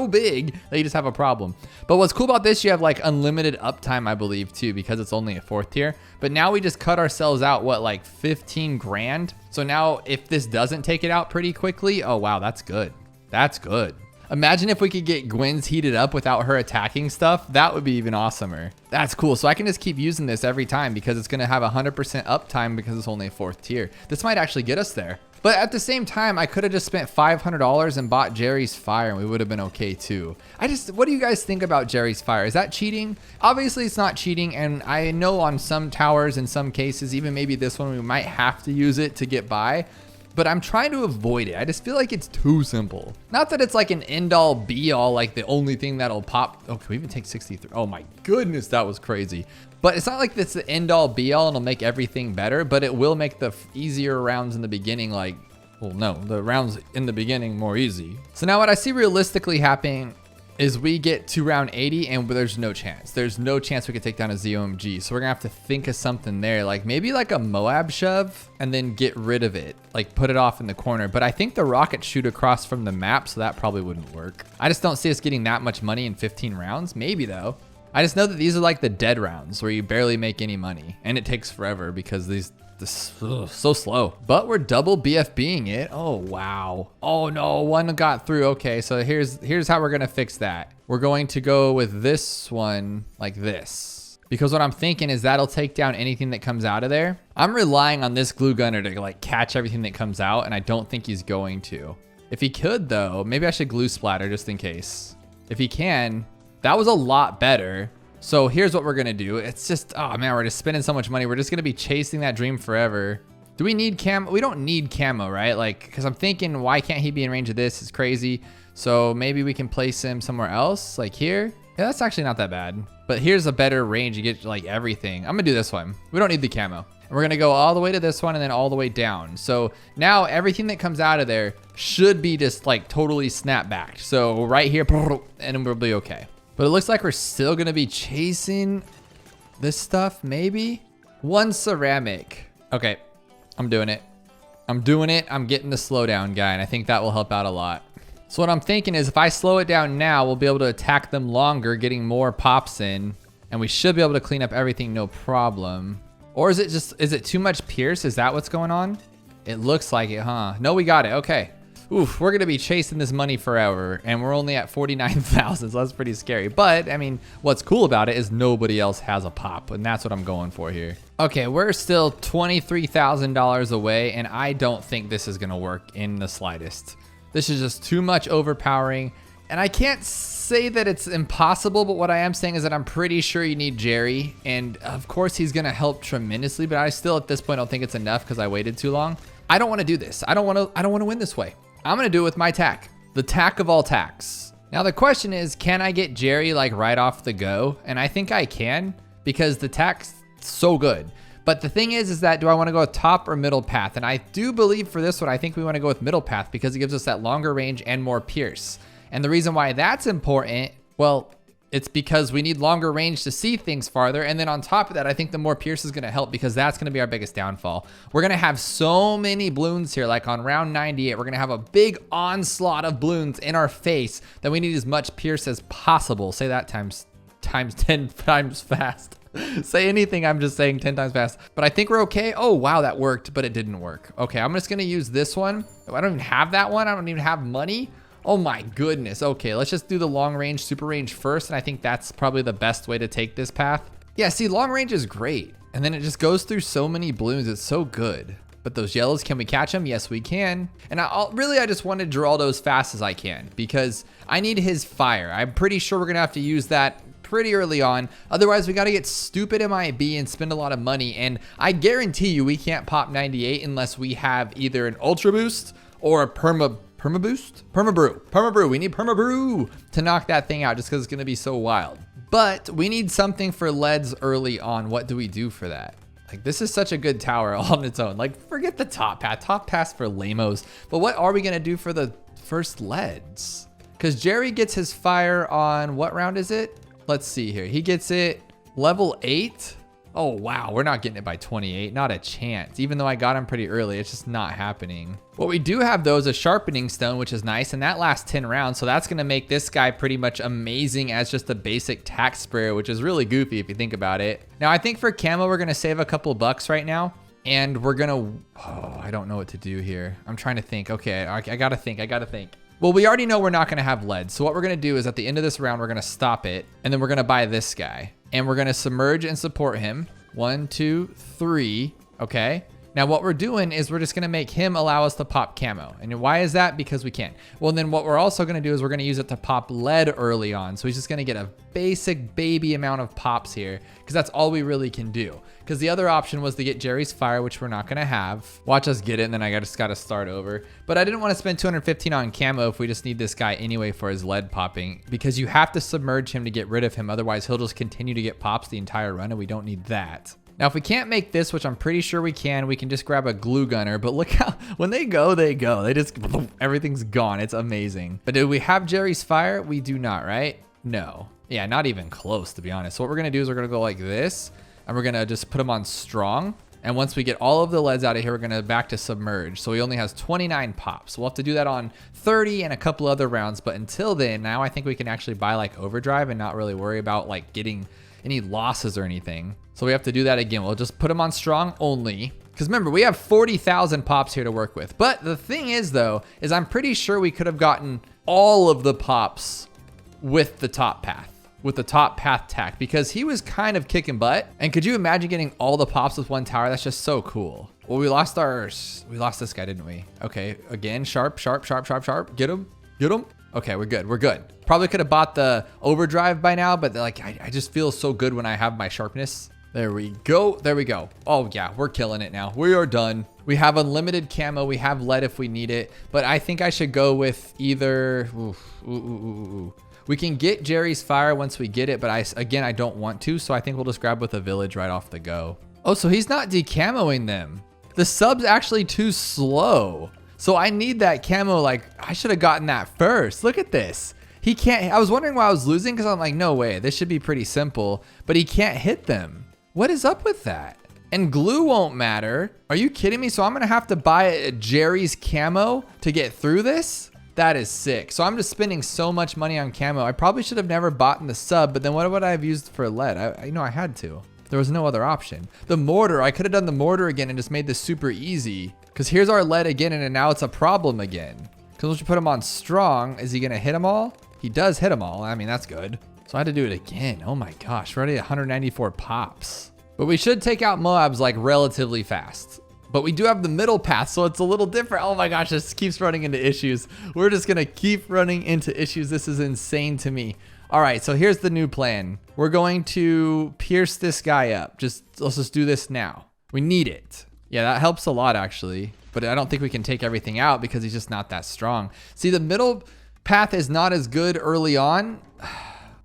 big that you just have a problem. But what's cool about this, you have like unlimited uptime, I believe too, because it's only a 4th tier. But now we just cut ourselves out, what, like 15 grand? So now if this doesn't take it out pretty quickly, oh wow, that's good. That's good. Imagine if we could get Gwen's heated up without her attacking stuff. That would be even awesomer. That's cool. So I can just keep using this every time because it's going to have 100% uptime because it's only a 4th tier. This might actually get us there. But at the same time, I could have just spent $500 and bought Jerry's fire and we would have been okay too. What do you guys think about Jerry's fire? Is that cheating? Obviously it's not cheating. And I know on some towers, in some cases, even maybe this one, we might have to use it to get by. But I'm trying to avoid it. I just feel like it's too simple. Not that it's like an end all be all, like the only thing that'll pop. Oh, can we even take 63? Oh my goodness, that was crazy. But it's not like it's the end all be all and it'll make everything better, but it will make the easier rounds in the beginning like, well, no, the rounds in the beginning more easy. So now what I see realistically happening is we get to round 80 and there's no chance. There's no chance we could take down a ZOMG. So we're gonna have to think of something there, like maybe like a Moab shove and then get rid of it, like put it off in the corner. But I think the rockets shoot across from the map, so that probably wouldn't work. I just don't see us getting that much money in 15 rounds. Maybe though. I just know that these are like the dead rounds where you barely make any money and it takes forever because so slow. But we're double BFBing it. Oh wow. Oh no, one got through. Okay, so here's how we're gonna fix that. We're going to go with this one like this, because what I'm thinking is that'll take down anything that comes out of there. I'm relying on this glue gunner to like catch everything that comes out, and I don't think he's going to. If he could though, maybe I should glue splatter just in case. If he can, that was a lot better. So here's what we're gonna do. It's just, oh man, we're just spending so much money. We're just gonna be chasing that dream forever. Do we need camo? We don't need camo, right? Like, because I'm thinking, why can't he be in range of this? It's crazy. So maybe we can place him somewhere else, like here. Yeah, that's actually not that bad. But here's a better range. You get like everything. I'm gonna do this one. We don't need the camo. And we're gonna go all the way to this one and then all the way down. So now everything that comes out of there should be just like totally snap back. So right here, and we'll be okay. But it looks like we're still gonna be chasing this stuff, maybe? One ceramic. Okay, I'm doing it. I'm doing it. I'm getting the slowdown guy, and I think that will help out a lot. So what I'm thinking is if I slow it down now, we'll be able to attack them longer, getting more pops in, and we should be able to clean up everything no problem. Or is it too much Pierce? Is that what's going on? It looks like it, huh? No, we got it, okay. Oof, we're gonna be chasing this money forever, and we're only at 49,000, so that's pretty scary. But I mean, what's cool about it is nobody else has a pop, and that's what I'm going for here. Okay, we're still $23,000 away, and I don't think this is gonna work in the slightest. This is just too much overpowering, and I can't say that it's impossible, but what I am saying is that I'm pretty sure you need Jerry, and of course he's gonna help tremendously, but I still at this point don't think it's enough because I waited too long. I don't want to do this. I don't want to win this way. I'm gonna do it with my tack. The tack of all tacks. Now the question is, can I get Jerry like right off the go? And I think I can because the tac's so good. But the thing is that do I want to go with top or middle path? And I do believe for this one, I think we want to go with middle path because it gives us that longer range and more pierce. And the reason why that's important, well, it's because we need longer range to see things farther. And then on top of that, I think the more pierce is going to help because that's going to be our biggest downfall. We're going to have so many bloons here, like on round 98, we're going to have a big onslaught of bloons in our face that we need as much pierce as possible. Say that times 10 times fast. Say anything, I'm just saying 10 times fast. But I think we're okay. Oh, wow, that worked, but it didn't work. Okay, I'm just going to use this one. I don't even have that one. I don't even have money. Oh my goodness. Okay, let's just do the long range, super range first. And I think that's probably the best way to take this path. Yeah, see, long range is great. And then it just goes through so many bloons. It's so good. But those yellows, can we catch them? Yes, we can. And I just want to draw those fast as I can because I need his fire. I'm pretty sure we're going to have to use that pretty early on. Otherwise, we got to get stupid MIB and spend a lot of money. And I guarantee you we can't pop 98 unless we have either an ultra boost or a perma brew. We need perma brew to knock that thing out just because it's going to be so wild. But we need something for leads early on. What do we do for that? Like, this is such a good tower on its own. Like, forget the top path. Top pass for lamos. But what are we going to do for the first leads? Because Jerry gets his fire on, what round is it? Let's see here. He gets it level 8. Oh, wow. We're not getting it by 28. Not a chance. Even though I got him pretty early, it's just not happening. What we do have, though, is a sharpening stone, which is nice. And that lasts 10 rounds. So that's going to make this guy pretty much amazing as just a basic tack sprayer, which is really goofy if you think about it. Now, I think for camo, we're going to save a couple bucks right now. And we're going to... Oh, I don't know what to do here. I'm trying to think. Okay, I got to think. Well, we already know we're not going to have lead. So what we're going to do is at the end of this round, we're going to stop it. And then we're going to buy this guy. And we're going to submerge and support him. 1, 2, 3. Okay. Now what we're doing is we're just going to make him allow us to pop camo. And why is that? Because we can. Well, then what we're also going to do is we're going to use it to pop lead early on. So he's just going to get a basic baby amount of pops here because that's all we really can do. Because the other option was to get Jerry's fire, which we're not going to have. Watch us get it, and then I just got to start over. But I didn't want to spend 215 on camo if we just need this guy anyway for his lead popping. Because you have to submerge him to get rid of him. Otherwise, he'll just continue to get pops the entire run, and we don't need that. Now, if we can't make this, which I'm pretty sure we can just grab a glue gunner. But look how, when they go. They just, everything's gone. It's amazing. But do we have Jerry's fire? We do not, right? No. Yeah, not even close, to be honest. So what we're going to do is we're going to go like this. And we're going to just put him on strong. And once we get all of the leads out of here, we're going to back to submerge. So he only has 29 pops. We'll have to do that on 30 and a couple other rounds. But until then, now I think we can actually buy like overdrive and not really worry about like getting any losses or anything. So we have to do that again. We'll just put him on strong only. Because remember, we have 40,000 pops here to work with. But the thing is, though, is I'm pretty sure we could have gotten all of the pops with the top path. With the top path tack, because he was kind of kicking butt. And could you imagine getting all the pops with one tower? That's just so cool. Well, we lost this guy, didn't we? Okay, again, sharp. Get him. Okay, we're good. Probably could have bought the overdrive by now, but like, I just feel so good when I have my sharpness. There we go. Oh yeah, we're killing it now. We are done. We have unlimited camo. We have lead if we need it, but I think I should go with either, we can get Jerry's fire once we get it, but I don't want to, so I think we'll just grab with a village right off the go. Oh, so he's not decamoing them. The sub's actually too slow. So I need that camo, like, I should have gotten that first. Look at this. He can't, I was wondering why I was losing, because I'm like, no way, this should be pretty simple, but he can't hit them. What is up with that? And glue won't matter. Are you kidding me? So I'm gonna have to buy a Jerry's camo to get through this? That is sick. So I'm just spending so much money on camo. I probably should have never bought in the sub, but then what would I have used for lead? I had to. There was no other option. The mortar, I could have done the mortar again and just made this super easy. Because here's our lead again, and now it's a problem again. Because once you put him on strong, is he gonna hit them all? He does hit them all. I mean, that's good. So I had to do it again. Oh my gosh, we're already at 194 pops. But we should take out Moabs like relatively fast. But we do have the middle path, so it's a little different. Oh my gosh, this keeps running into issues. We're just gonna keep running into issues. This is insane to me. All right, so here's the new plan. We're going to pierce this guy up. Let's just do this now. We need it. Yeah, that helps a lot actually. But I don't think we can take everything out because he's just not that strong. See, the middle path is not as good early on,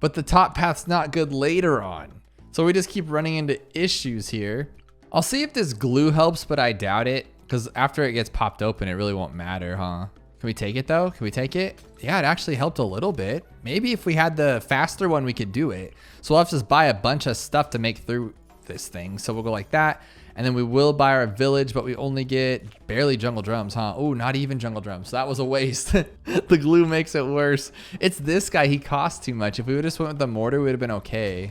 but the top path's not good later on. So we just keep running into issues here. I'll see if this glue helps, but I doubt it, because after it gets popped open, it really won't matter, huh? Can we take it though? Can we take it? Yeah, it actually helped a little bit. Maybe if we had the faster one, we could do it. So we'll have to just buy a bunch of stuff to make through this thing. So we'll go like that. And then we will buy our village, but we only get barely jungle drums, huh? Oh, not even jungle drums. That was a waste. The glue makes it worse. It's this guy, he costs too much. If we would just went with the mortar, we would have been okay.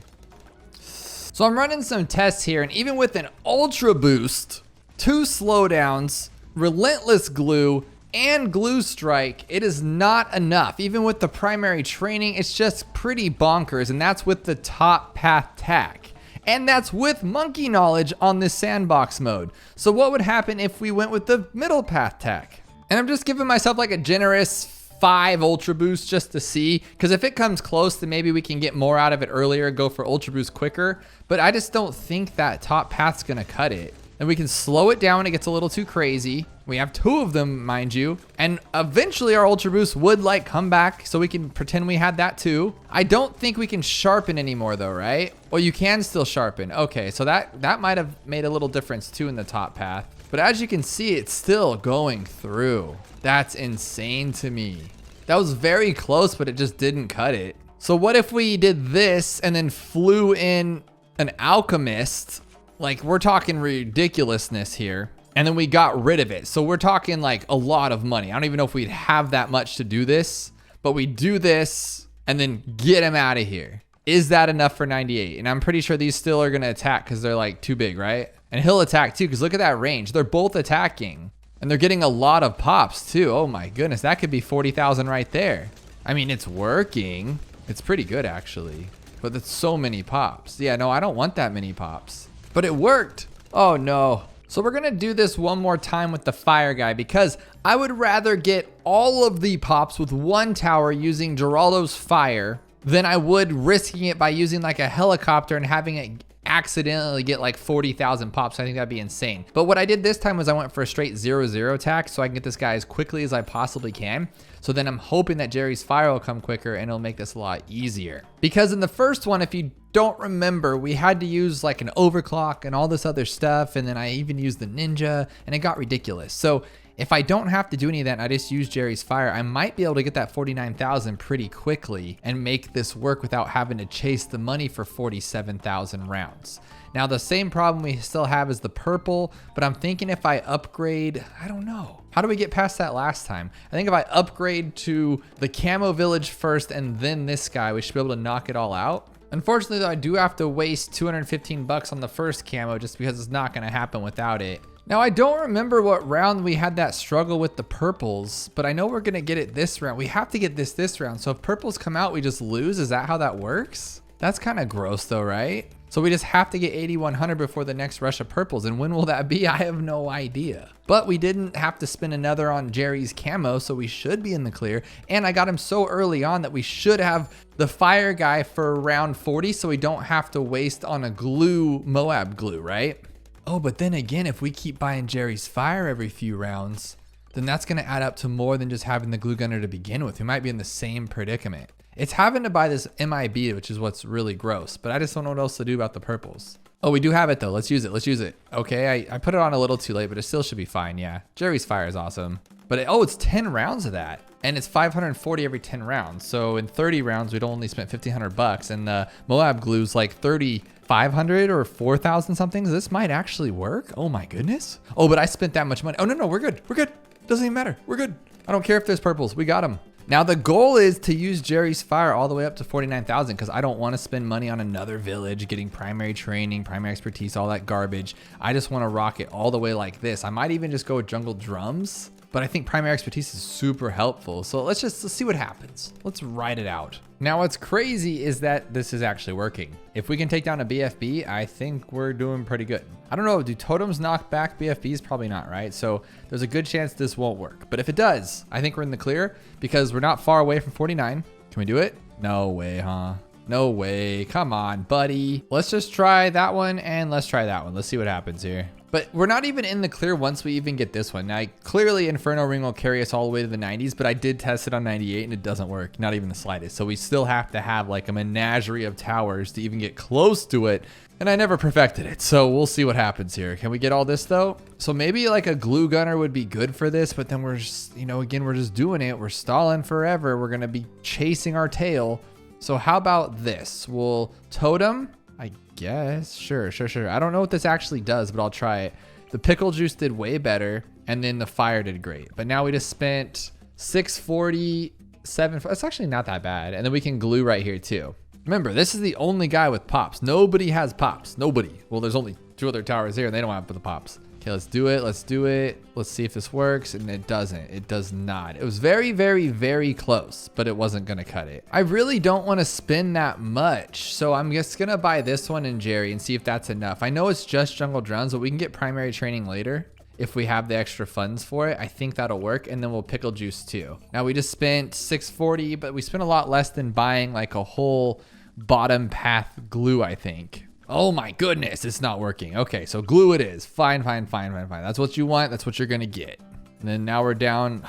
So I'm running some tests here, and even with an ultra boost, 2 slowdowns, relentless glue, and glue strike, it is not enough. Even with the primary training, it's just pretty bonkers, and that's with the top path tack. And that's with monkey knowledge on this sandbox mode. So what would happen if we went with the middle path tack? And I'm just giving myself like a generous 5 ultra boosts just to see, because if it comes close, then maybe we can get more out of it earlier, go for ultra boost quicker. But I just don't think that top path's gonna cut it. And we can slow it down when it gets a little too crazy. We have 2 of them, mind you. And eventually our ultra boost would like come back, so we can pretend we had that too. I don't think we can sharpen anymore though, right? Well, you can still sharpen. Okay, so that might have made a little difference too in the top path. But as you can see, it's still going through. That's insane to me. That was very close, but it just didn't cut it. So what if we did this and then flew in an alchemist? Like, we're talking ridiculousness here. And then we got rid of it. So we're talking like a lot of money. I don't even know if we'd have that much to do this, but we do this and then get him out of here. Is that enough for 98? And I'm pretty sure these still are gonna attack because they're like too big, right? And he'll attack too, because look at that range. They're both attacking and they're getting a lot of pops too. Oh my goodness, that could be 40,000 right there. I mean, it's working. It's pretty good actually, but it's so many pops. Yeah, no, I don't want that many pops. But it worked. Oh no. So we're gonna do this one more time with the fire guy, because I would rather get all of the pops with 1 tower using Geraldo's fire than I would risking it by using like a helicopter and having it accidentally get like 40,000 pops. I think that'd be insane. But what I did this time was I went for a straight 0-0 attack so I can get this guy as quickly as I possibly can. So then I'm hoping that Jerry's fire will come quicker and it'll make this a lot easier. Because in the first one, if you don't remember, we had to use like an overclock and all this other stuff. And then I even used the ninja and it got ridiculous. So if I don't have to do any of that and I just use Jerry's fire, I might be able to get that 49,000 pretty quickly and make this work without having to chase the money for 47,000 rounds. Now the same problem we still have is the purple, but I'm thinking if I upgrade, I don't know. How do we get past that last time? I think if I upgrade to the camo village first and then this guy, we should be able to knock it all out. Unfortunately though, I do have to waste 215 bucks on the first camo just because it's not gonna happen without it. Now, I don't remember what round we had that struggle with the purples, but I know we're gonna get it this round. We have to get this round. So if purples come out, we just lose. Is that how that works? That's kind of gross though, right? So we just have to get 8,100 before the next rush of purples. And when will that be? I have no idea. But we didn't have to spend another on Jerry's camo, so we should be in the clear. And I got him so early on that we should have the fire guy for round 40, so we don't have to waste on a glue, Moab glue, right? Oh, but then again, if we keep buying Jerry's fire every few rounds, then that's gonna add up to more than just having the glue gunner to begin with. We might be in the same predicament. It's having to buy this MIB, which is what's really gross, but I just don't know what else to do about the purples. Oh, we do have it though. Let's use it. Let's use it. Okay, I put it on a little too late, but it still should be fine. Yeah, Jerry's fire is awesome. But it's 10 rounds of that. And it's 540 every 10 rounds. So in 30 rounds, we'd only spent 1,500 bucks. And the Moab glue's like 3,500 or 4,000 something. So this might actually work. Oh my goodness. Oh, but I spent that much money. Oh, no, we're good. We're good. Doesn't even matter. We're good. I don't care if there's purples. We got them. Now the goal is to use Jerry's fire all the way up to 49,000 because I don't want to spend money on another village, getting primary training, primary expertise, all that garbage. I just want to rock it all the way like this. I might even just go with jungle drums, but I think primary expertise is super helpful. So let's see what happens. Let's ride it out. Now what's crazy is that this is actually working. If we can take down a BFB, I think we're doing pretty good. I don't know, do totems knock back BFBs? Probably not, right? So there's a good chance this won't work. But if it does, I think we're in the clear because we're not far away from 49. Can we do it? No way, huh? No way. Come on, buddy. Let's just try that one and let's try that one. Let's see what happens here. But we're not even in the clear once we even get this one. Now, clearly Inferno Ring will carry us all the way to the 90s, but I did test it on 98 and it doesn't work, not even the slightest. So we still have to have like a menagerie of towers to even get close to it. And I never perfected it, so we'll see what happens here. Can we get all this though? So maybe like a glue gunner would be good for this, but then we're just, you know, again, we're just doing it. We're stalling forever. We're gonna be chasing our tail. So how about this? We'll totem, I guess. Sure. I don't know what this actually does, but I'll try it. The pickle juice did way better, and then the fire did great. But now we just spent 647. It's actually not that bad. And then we can glue right here too. Remember, this is the only guy with pops. Nobody has pops. Nobody. Well, there's only 2 other towers here, and they don't have the pops. Okay, let's do it. Let's see if this works. And it doesn't. It does not. It was very, very, very close, but it wasn't going to cut it. I really don't want to spend that much. So I'm just going to buy this one in Jerry and see if that's enough. I know it's just jungle drums, but we can get primary training later. If we have the extra funds for it, I think that'll work. And then we'll pickle juice too. Now we just spent 640, but we spent a lot less than buying like a whole bottom path glue, I think. Oh my goodness, it's not working. Okay, so glue it is. Fine. That's what you want. That's what you're gonna get. And then now we're down.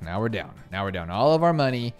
Now we're down all of our money.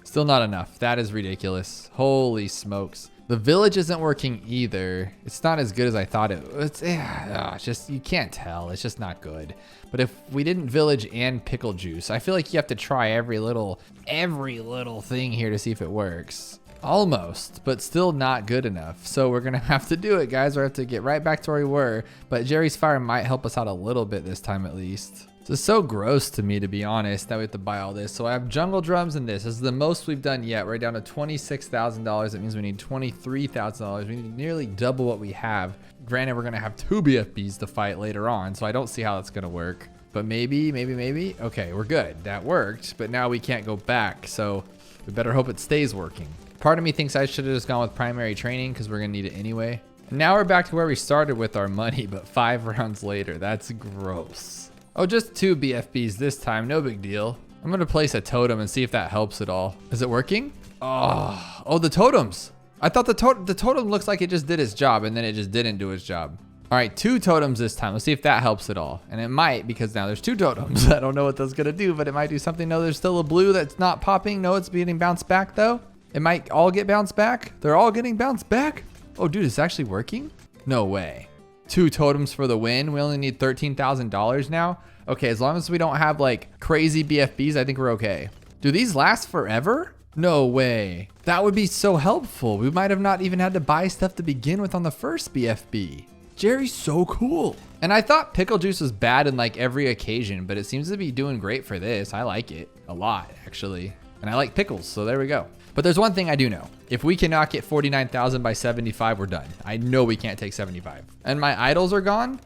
Still not enough. That is ridiculous. Holy smokes. The village isn't working either. It's not as good as I thought it was. It's just, you can't tell. It's just not good. But if we didn't village and pickle juice, I feel like you have to try every little thing here to see if it works. Almost, but still not good enough. So we're gonna have to do it, guys. We're gonna have to get right back to where we were, but Jerry's fire might help us out a little bit this time at least. It's so gross to me, to be honest, that we have to buy all this. So I have jungle drums and this is the most we've done yet. We're down to $26,000. That means we need $23,000. We need nearly double what we have. Granted, we're gonna have 2 BFBs to fight later on, so I don't see how that's gonna work. But maybe. Okay, we're good. That worked, but now we can't go back, so we better hope it stays working. Part of me thinks I should have just gone with primary training because we're gonna need it anyway. And now we're back to where we started with our money, but 5 rounds later. That's gross. Oh, just 2 BFBs this time, no big deal. I'm gonna place a totem and see if that helps at all. Is it working? Oh, the totems. I thought the totem looks like it just did its job and then it just didn't do its job. All right, 2 totems this time. Let's see if that helps at all. And it might, because now there's 2 totems. I don't know what that's gonna do, but it might do something. No, there's still a blue that's not popping. No, it's getting bounced back though. It might all get bounced back. They're all getting bounced back. Oh, dude, it's actually working? No way. 2 totems for the win. We only need $13,000 now. Okay, as long as we don't have like crazy BFBs, I think we're okay. Do these last forever? No way. That would be so helpful. We might have not even had to buy stuff to begin with on the first BFB. Jerry's so cool. And I thought pickle juice was bad in like every occasion, but it seems to be doing great for this. I like it a lot, actually. And I like pickles, so there we go. But there's one thing I do know. If we cannot get 49,000 by 75, we're done. I know we can't take 75. And my idols are gone?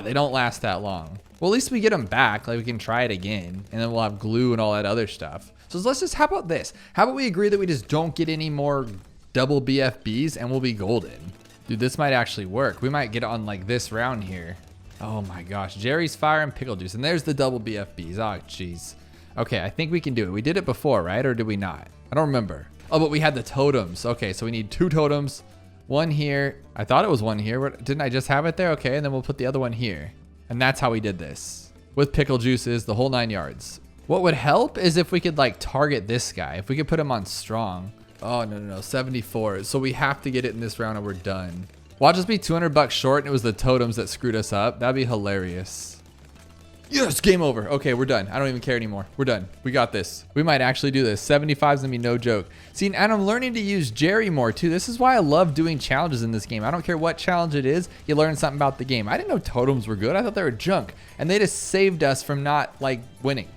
They don't last that long. Well, at least we get them back. Like we can try it again and then we'll have glue and all that other stuff. So let's just, how about this? How about we agree that we just don't get any more double BFBs and we'll be golden? Dude, this might actually work. We might get on like this round here. Oh my gosh, Jerry's fire and pickle juice. And there's the double BFBs. Oh, jeez. Okay, I think we can do it. We did it before, right? Or did we not? I don't remember. Oh, but we had the totems. Okay, so we need 2 totems. 1 here. I thought it was 1 here. Didn't I just have it there? Okay, and then we'll put the other one here. And that's how we did this. With pickle juices, the whole 9 yards. What would help is if we could like target this guy. If we could put him on strong. Oh, no. 74. So we have to get it in this round or we're done. Well, I'll just be $200 short and it was the totems that screwed us up. That'd be hilarious. Yes, game over. Okay, we're done. I don't even care anymore. We're done. We got this. We might actually do this. 75's gonna be no joke. See, and I'm learning to use Jerry more too. This is why I love doing challenges in this game. I don't care what challenge it is. You learn something about the game. I didn't know totems were good. I thought they were junk. And they just saved us from not like winning.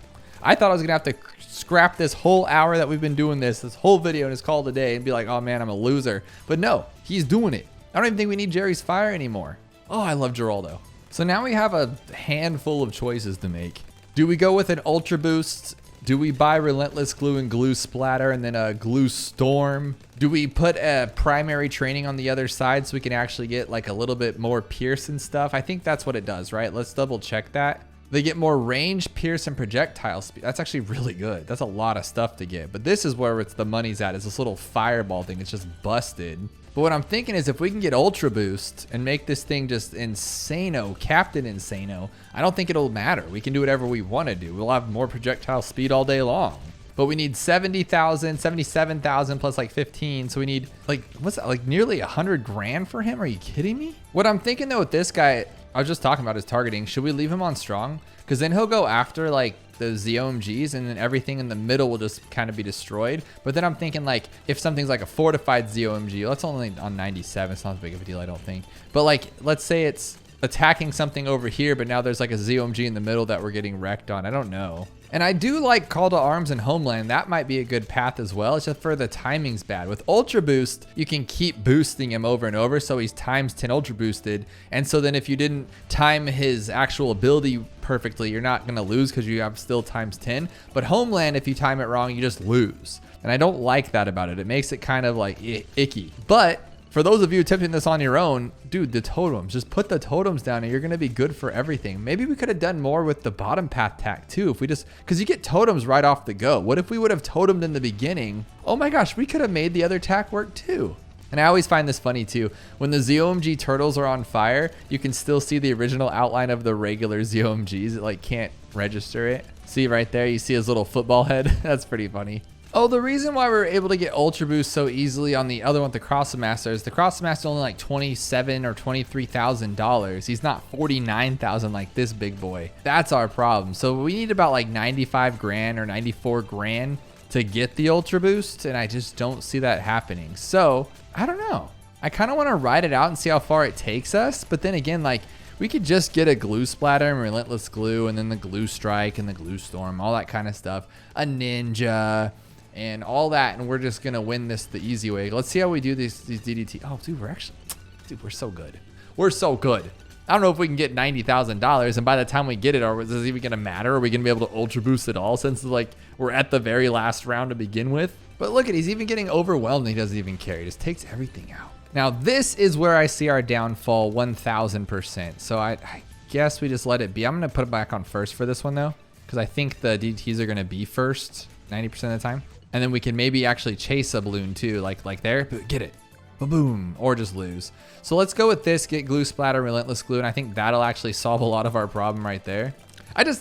I thought I was gonna have to scrap this whole hour that we've been doing this whole video and it's called a day and be like, oh man, I'm a loser. But no, he's doing it. I don't even think we need Jerry's fire anymore. Oh, I love Geraldo. So now we have a handful of choices to make. Do we go with an ultra boost? Do we buy relentless glue and glue splatter and then a glue storm? Do we put a primary training on the other side so we can actually get like a little bit more pierce and stuff? I think that's what it does, right? Let's double check that. They get more range, pierce, and projectile speed. That's actually really good. That's a lot of stuff to get. But this is where it's the money's at, is this little fireball thing. It's just busted. But what I'm thinking is if we can get Ultra Boost and make this thing just insano, Captain Insano, I don't think it'll matter. We can do whatever we want to do. We'll have more projectile speed all day long. But we need 70,000, 77,000 plus like 15. So we need like, what's that? Like nearly 100 grand for him? Are you kidding me? What I'm thinking though with this guy, I was just talking about his targeting. Should we leave him on strong? Because then he'll go after like the ZOMGs and then everything in the middle will just kind of be destroyed. But then I'm thinking like if something's like a fortified ZOMG, that's only on 97. It's not as big of a deal, I don't think. But like, let's say it's attacking something over here, but now there's like a ZOMG in the middle that we're getting wrecked on. I don't know. And I do like Call to Arms and Homeland. That might be a good path as well. It's just for the timing's bad. With Ultra Boost, you can keep boosting him over and over. So he's times 10 Ultra Boosted. And so then if you didn't time his actual ability perfectly, you're not going to lose because you have still times 10. But Homeland, if you time it wrong, you just lose. And I don't like that about it. It makes it kind of like icky. But for those of you attempting this on your own, dude, the totems, just put the totems down and you're going to be good for everything. Maybe we could have done more with the bottom path tack too. If we just, because you get totems right off the go. What if we would have totemed in the beginning? Oh my gosh, we could have made the other tack work too. And I always find this funny too. When the ZOMG turtles are on fire, you can still see the original outline of the regular ZOMGs. It like can't register it. See right there, you see his little football head. That's pretty funny. Oh, the reason why we were able to get Ultra Boost so easily on the other one, the Cross Master, is the Cross Master only like $27,000 or $23,000. He's not 49,000 like this big boy. That's our problem. So we need about like 95 grand or 94 grand to get the Ultra Boost, and I just don't see that happening. So I don't know. I kind of want to ride it out and see how far it takes us. But then again, like we could just get a Glue Splatter and Relentless Glue, and then the Glue Strike and the Glue Storm, all that kind of stuff. A Ninja and all that, and we're just gonna win this the easy way. Let's see how we do these DDT. Oh, dude, we're so good. We're so good. I don't know if we can get $90,000, and by the time we get it, or is this even gonna matter? Are we gonna be able to Ultra Boost it all since like we're at the very last round to begin with? But look at, he's even getting overwhelmed and he doesn't even care. He just takes everything out. Now this is where I see our downfall 1000%. So I guess we just let it be. I'm gonna put it back on first for this one though, because I think the DDTs are gonna be first 90% of the time. And then we can maybe actually chase a balloon too, like there, get it, boom, or just lose. So let's go with this, get Glue Splatter, Relentless Glue, and I think that'll actually solve a lot of our problem right there.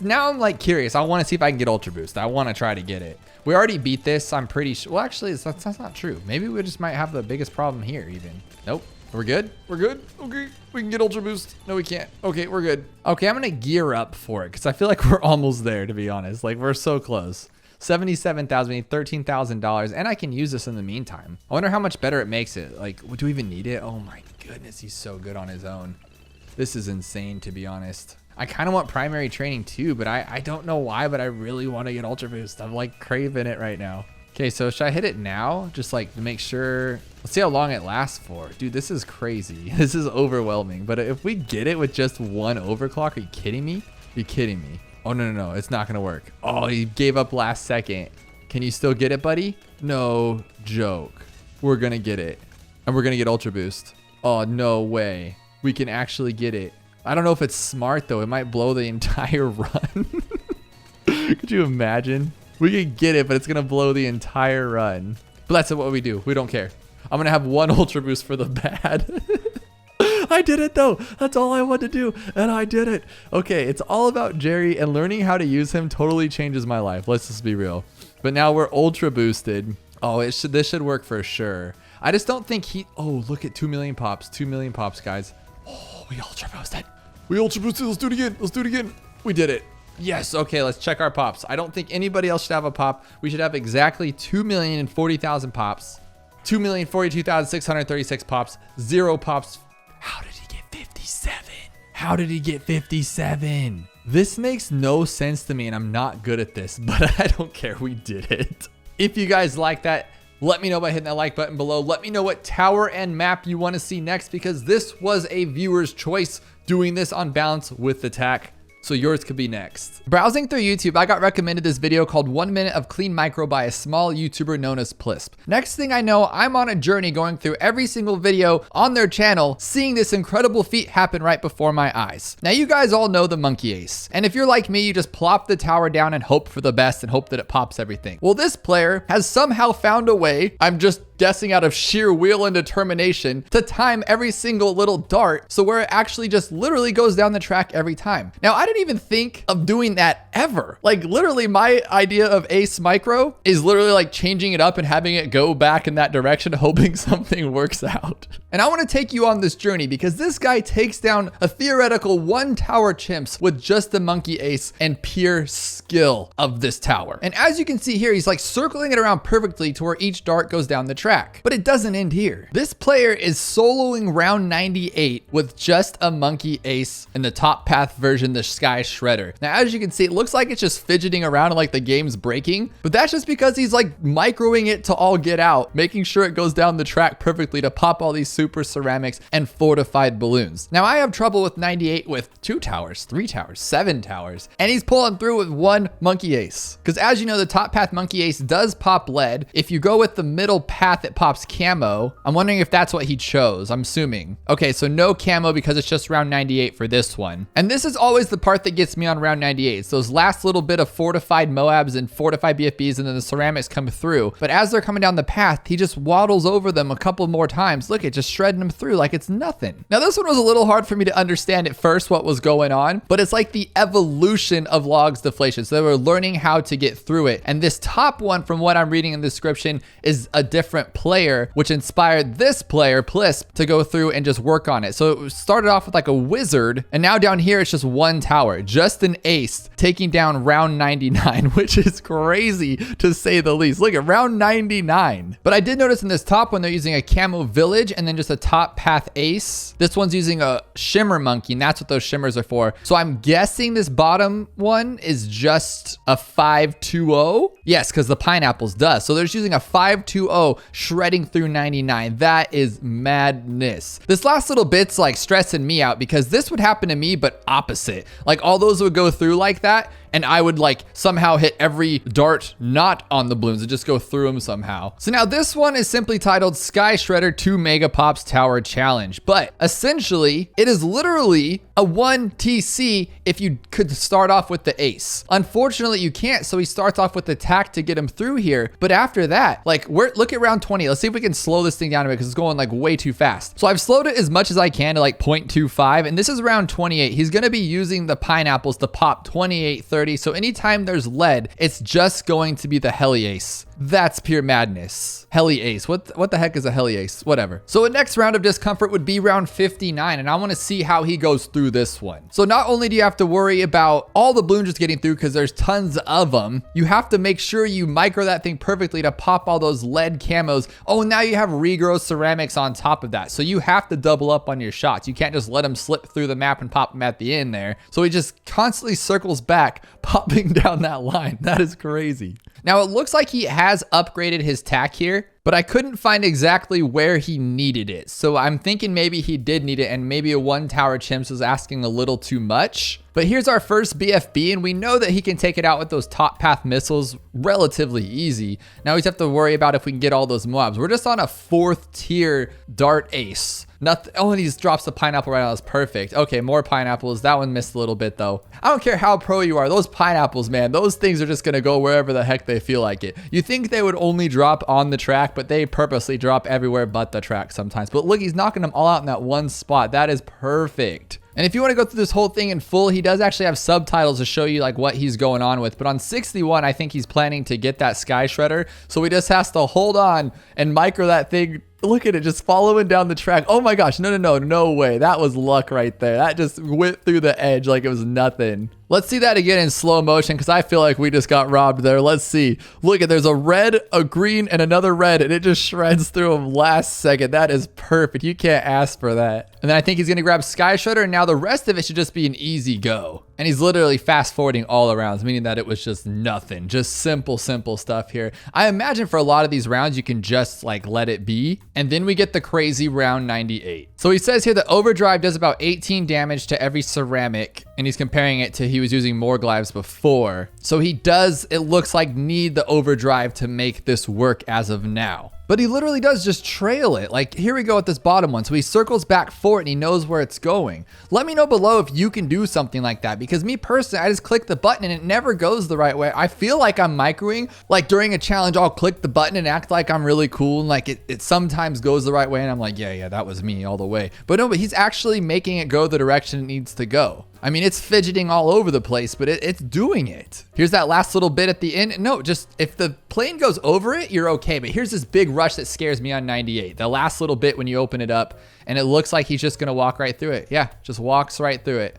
Now I'm like curious. I want to see if I can get Ultra Boost. I want to try to get it. We already beat this, I'm pretty sure. Well, actually, that's not true. Maybe we just might have the biggest problem here even. Nope. We're good? We're good? Okay, we can get Ultra Boost. No, we can't. Okay, we're good. Okay, I'm gonna gear up for it because I feel like we're almost there, to be honest. Like, we're so close. 77,000, we need $13,000, and I can use this in the meantime. I wonder how much better it makes it. Like, do we even need it? Oh my goodness, he's so good on his own. This is insane, to be honest. I kind of want primary training too, but I don't know why, but I really want to get Ultra Boost. I'm like craving it right now. Okay, so should I hit it now? Just like to make sure. Let's see how long it lasts for. Dude, this is crazy. This is overwhelming. But if we get it with just one overclock, are you kidding me? You're kidding me. Oh, no. It's not going to work. Oh, he gave up last second. Can you still get it, buddy? No joke. We're going to get it. And we're going to get Ultra Boost. Oh, no way. We can actually get it. I don't know if it's smart, though. It might blow the entire run. Could you imagine? We could get it, but it's going to blow the entire run. But that's what we do. We don't care. I'm going to have one Ultra Boost for the bad. I did it though. That's all I wanted to do. And I did it. Okay. It's all about Jerry, and learning how to use him totally changes my life. Let's just be real. But now we're Ultra Boosted. Oh, this should work for sure. I just don't think oh, look at 2 million pops. 2 million pops, guys. Oh, we Ultra Boosted. We Ultra Boosted. Let's do it again. Let's do it again. We did it. Yes. Okay. Let's check our pops. I don't think anybody else should have a pop. We should have exactly 2,040,000 pops. 2,042,636 pops. 0 pops. How did he get 57? How did he get 57? This makes no sense to me, and I'm not good at this, but I don't care. We did it. If you guys like that, let me know by hitting that like button below. Let me know what tower and map you want to see next, because this was a viewer's choice, doing this on balance with the tack. So yours could be next. Browsing through YouTube, I got recommended this video called 1 Minute of Clean Micro by a small YouTuber known as Plisp. Next thing I know, I'm on a journey going through every single video on their channel, seeing this incredible feat happen right before my eyes. Now you guys all know the monkey ace. And if you're like me, you just plop the tower down and hope for the best and hope that it pops everything. Well, this player has somehow found a way, I'm just guessing out of sheer will and determination, to time every single little dart so where it actually just literally goes down the track every time. Now, I didn't even think of doing that ever. Like literally my idea of ace micro is literally like changing it up and having it go back in that direction, hoping something works out. And I want to take you on this journey because this guy takes down a theoretical 1 tower chimps with just the monkey ace and pure skill of this tower. And as you can see here, he's like circling it around perfectly to where each dart goes down the track. But it doesn't end here. This player is soloing round 98 with just a monkey ace in the top path version, the Sky Shredder. Now, as you can see, it looks like it's just fidgeting around and like the game's breaking, but that's just because he's like microing it to all get out, making sure it goes down the track perfectly to pop all these super ceramics and fortified balloons. Now, I have trouble with 98 with 2 towers, 3 towers, 7 towers, and he's pulling through with 1 monkey ace. Because as you know, the top path monkey ace does pop lead. If you go with the middle path, it pops camo. I'm wondering if that's what he chose. I'm assuming. Okay, so no camo because it's just round 98 for this one. And this is always the part that gets me on round 98. It's those last little bit of fortified Moabs and fortified BFBs, and then the ceramics come through. But as they're coming down the path, he just waddles over them a couple more times. Look, it just shredding them through like it's nothing. Now, this one was a little hard for me to understand at first what was going on, but it's like the evolution of logs deflation. So they were learning how to get through it. And this top one, from what I'm reading in the description, is a different player, which inspired this player, Plisp, to go through and just work on it. So it started off with like a wizard, and now down here it's just 1 tower, just an ace, taking down round 99, which is crazy to say the least. Look at round 99. But I did notice in this top one, they're using a camo village and then just a top path ace. This one's using a shimmer monkey, and that's what those shimmers are for. So I'm guessing this bottom one is just a 5-2-0. Yes, because the pineapples does. So they're just using a 5-2-0 shredding through 99. That is madness. This last little bit's like stressing me out because this would happen to me, but opposite. Like all those would go through like that, and I would like somehow hit every dart not on the balloons and just go through them somehow. So now this one is simply titled Sky Shredder 2 Mega Pops Tower Challenge, but essentially it is literally a 1 TC if you could start off with the ace. Unfortunately, you can't, so he starts off with the tack to get him through here. But after that, like look at round 20. Let's see if we can slow this thing down a bit because it's going like way too fast. So I've slowed it as much as I can to like 0.25, and this is round 28. He's gonna be using the pineapples to pop 28, 30. So anytime there's lead, it's just going to be the heli ace. That's pure madness. Heli ace. What the heck is a heli ace? Whatever. So the next round of discomfort would be round 59, and I want to see how he goes through this one. So not only do you have to worry about all the balloons just getting through because there's tons of them, you have to make sure you micro that thing perfectly to pop all those lead camos. Oh, now you have regrow ceramics on top of that. So you have to double up on your shots. You can't just let them slip through the map and pop them at the end there. So he just constantly circles back, popping down that line. That is crazy. Now it looks like he has upgraded his tack here, but I couldn't find exactly where he needed it. So I'm thinking maybe he did need it, and maybe a 1 tower chimps was asking a little too much. But here's our first BFB, and we know that he can take it out with those top path missiles relatively easy. Now we just have to worry about if we can get all those Moabs. We're just on a 4th tier dart ace. Nothing. Oh, and he just drops the pineapple right now. That's perfect. Okay, more pineapples. That one missed a little bit though. I don't care how pro you are. Those pineapples, man, those things are just going to go wherever the heck they feel like it. You think they would only drop on the track, but they purposely drop everywhere but the track sometimes. But look, he's knocking them all out in that one spot. That is perfect. And if you want to go through this whole thing in full, he does actually have subtitles to show you like what he's going on with. But on 61, I think he's planning to get that Sky Shredder. So he just has to hold on and micro that thing. Look at it, just following down the track. Oh my gosh, no way. That was luck right there. That just went through the edge like it was nothing. Let's see that again in slow motion because I feel like we just got robbed there. Let's see. Look at, there's a red, a green, and another red, and it just shreds through them last second. That is perfect. You can't ask for that. And then I think he's going to grab Sky Shredder, and now the rest of it should just be an easy go. And he's literally fast forwarding all arounds, meaning that it was just nothing. Just simple stuff here. I imagine for a lot of these rounds, you can just like let it be. And then we get the crazy round 98. So he says here that overdrive does about 18 damage to every ceramic, and he's comparing it to he was using more glaives before. So he does, it looks like, need the overdrive to make this work as of now. But he literally does just trail it. Like, here we go with this bottom one. So he circles back for it and he knows where it's going. Let me know below if you can do something like that, because me personally, I just click the button and it never goes the right way. I feel like I'm microing. Like during a challenge, I'll click the button and act like I'm really cool, and like it sometimes goes the right way, and I'm like, yeah, that was me all the way. But no, but he's actually making it go the direction it needs to go. I mean, it's fidgeting all over the place, but it's doing it. Here's that last little bit at the end. No, just if the plane goes over it, you're okay. But here's this big rush that scares me on 98. The last little bit when you open it up and it looks like he's just gonna walk right through it. Yeah, just walks right through it.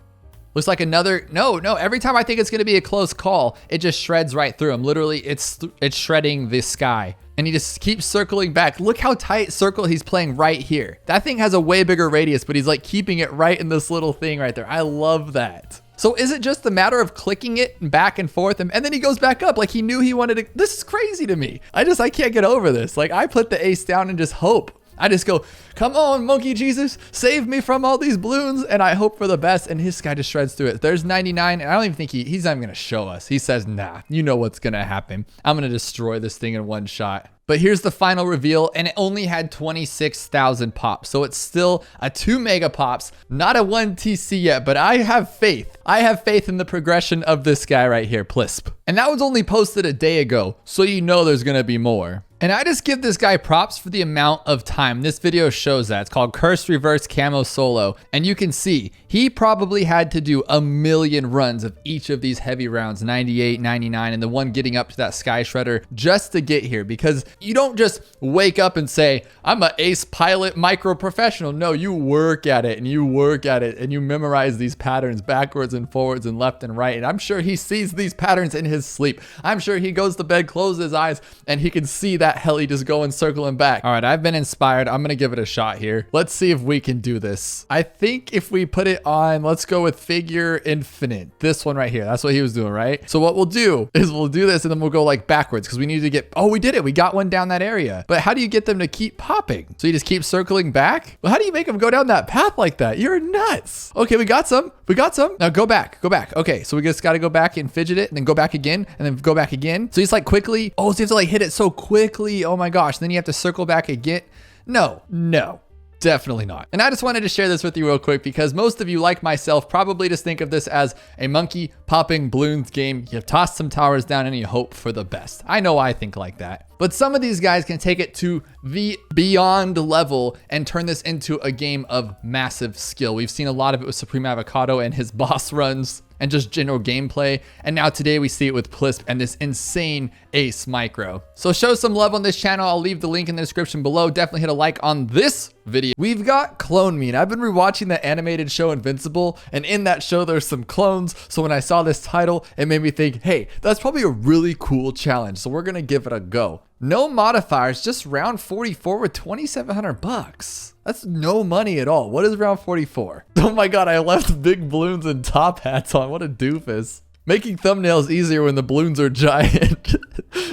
Looks like another, no, every time I think it's gonna be a close call, it just shreds right through him. Literally, it's shredding the sky. And he just keeps circling back. Look how tight circle he's playing right here. That thing has a way bigger radius, but he's like keeping it right in this little thing right there. I love that. So is it just a matter of clicking it back and forth, and then he goes back up like he knew he wanted to? This is crazy to me. I can't get over this. Like, I put the ace down and just hope. I just go, come on, monkey Jesus, save me from all these balloons. And I hope for the best. And his guy just shreds through it. There's 99. And I don't even think he's not even going to show us. He says, nah, you know what's going to happen. I'm going to destroy this thing in one shot. But here's the final reveal, and it only had 26,000 pops. So it's still a 2 mega pops, not a 1 TC yet, but I have faith. I have faith in the progression of this guy right here, Plisp. And that was only posted a day ago, so you know there's gonna be more. And I just give this guy props for the amount of time. This video shows that. It's called Curse Reverse Camo Solo. And you can see he probably had to do a million runs of each of these heavy rounds, 98, 99, and the one getting up to that Sky Shredder just to get here. Because you don't just wake up and say, I'm an ace pilot micro professional. No, you work at it and you work at it and you memorize these patterns backwards and forwards and left and right. And I'm sure he sees these patterns in his sleep. I'm sure he goes to bed, closes his eyes, and he can see that heli just going circling back. All right, I've been inspired. I'm gonna give it a shot here. Let's see if we can do this. I think if we put it on, let's go with figure infinite. This one right here. That's what he was doing, right? So what we'll do is we'll do this and then we'll go like backwards because we need to get, oh, we did it. We got one down that area. But how do you get them to keep popping? So you just keep circling back? Well, how do you make them go down that path like that? You're nuts. Okay, we got some. We got some. Now go back. Go back. Okay, so we just got to go back and fidget it and then go back again and then go back again. So he's like quickly. Oh, so you have to like hit it so quickly. Oh my gosh. Then you have to circle back again. No. Definitely not. And I just wanted to share this with you real quick because most of you, like myself, probably just think of this as a monkey popping balloons game. You toss some towers down and you hope for the best. I know I think like that. But some of these guys can take it to the beyond level and turn this into a game of massive skill. We've seen a lot of it with Supreme Avocado and his boss runs and just general gameplay. And now today we see it with Plisp and this insane ace micro. So show some love on this channel. I'll leave the link in the description below. Definitely hit a like on this video. We've got Clone Me, and I've been rewatching the animated show Invincible, and in that show there's some clones. So when I saw this title, it made me think, hey, that's probably a really cool challenge. So we're gonna give it a go. No modifiers, just round 44 with 2,700 bucks. That's no money at all. What is round 44? Oh my God, I left big balloons and top hats on. What a doofus. Making thumbnails easier when the balloons are giant.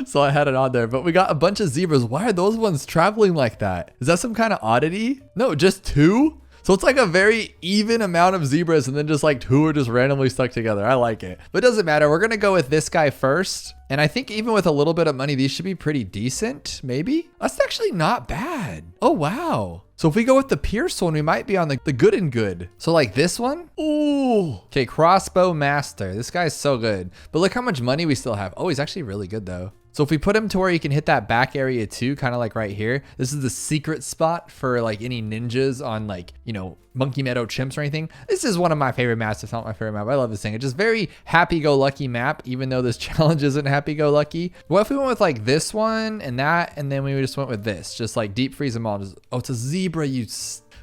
So I had it on there, but we got a bunch of zebras. Why are those ones traveling like that? Is that some kind of oddity? No, just 2? So it's like a very even amount of zebras and then just like 2 are just randomly stuck together. I like it, but it doesn't matter. We're gonna go with this guy first. And I think even with a little bit of money, these should be pretty decent, maybe? That's actually not bad. Oh, wow. So if we go with the Pierce one, we might be on the good and good. So like this one? Ooh. Okay, Crossbow Master. This guy's so good. But look how much money we still have. Oh, he's actually really good though. So if we put him to where he can hit that back area too, kind of like right here, this is the secret spot for like any ninjas on like, you know, Monkey Meadow chimps or anything. This is one of my favorite maps, if not my favorite map. I love this thing. It's just very happy-go-lucky map, even though this challenge isn't happy-go-lucky. What if we went with like this one and that, and then we just went with this, just like deep freeze them all. Just, oh, it's a zebra,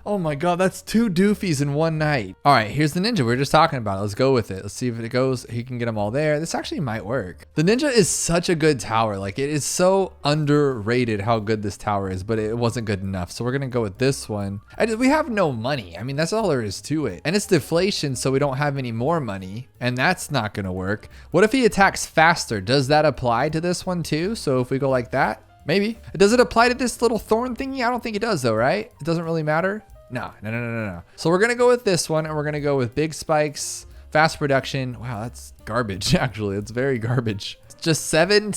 oh my God, that's 2 doofies in one night. All right, here's the ninja we were just talking about. Let's go with it. Let's see if it goes. He can get them all there. This actually might work. The ninja is such a good tower. Like, it is so underrated how good this tower is, but it wasn't good enough. So we're gonna go with this one. We have no money. I mean, that's all there is to it. And it's deflation, so we don't have any more money, and that's not gonna work. What if he attacks faster? Does that apply to this one too? So if we go like that, maybe. Does it apply to this little thorn thingy? I don't think it does though, right? It doesn't really matter. No. So we're gonna go with this one, and we're gonna go with big spikes, fast production. Wow, that's garbage. Actually, it's very garbage. Just seven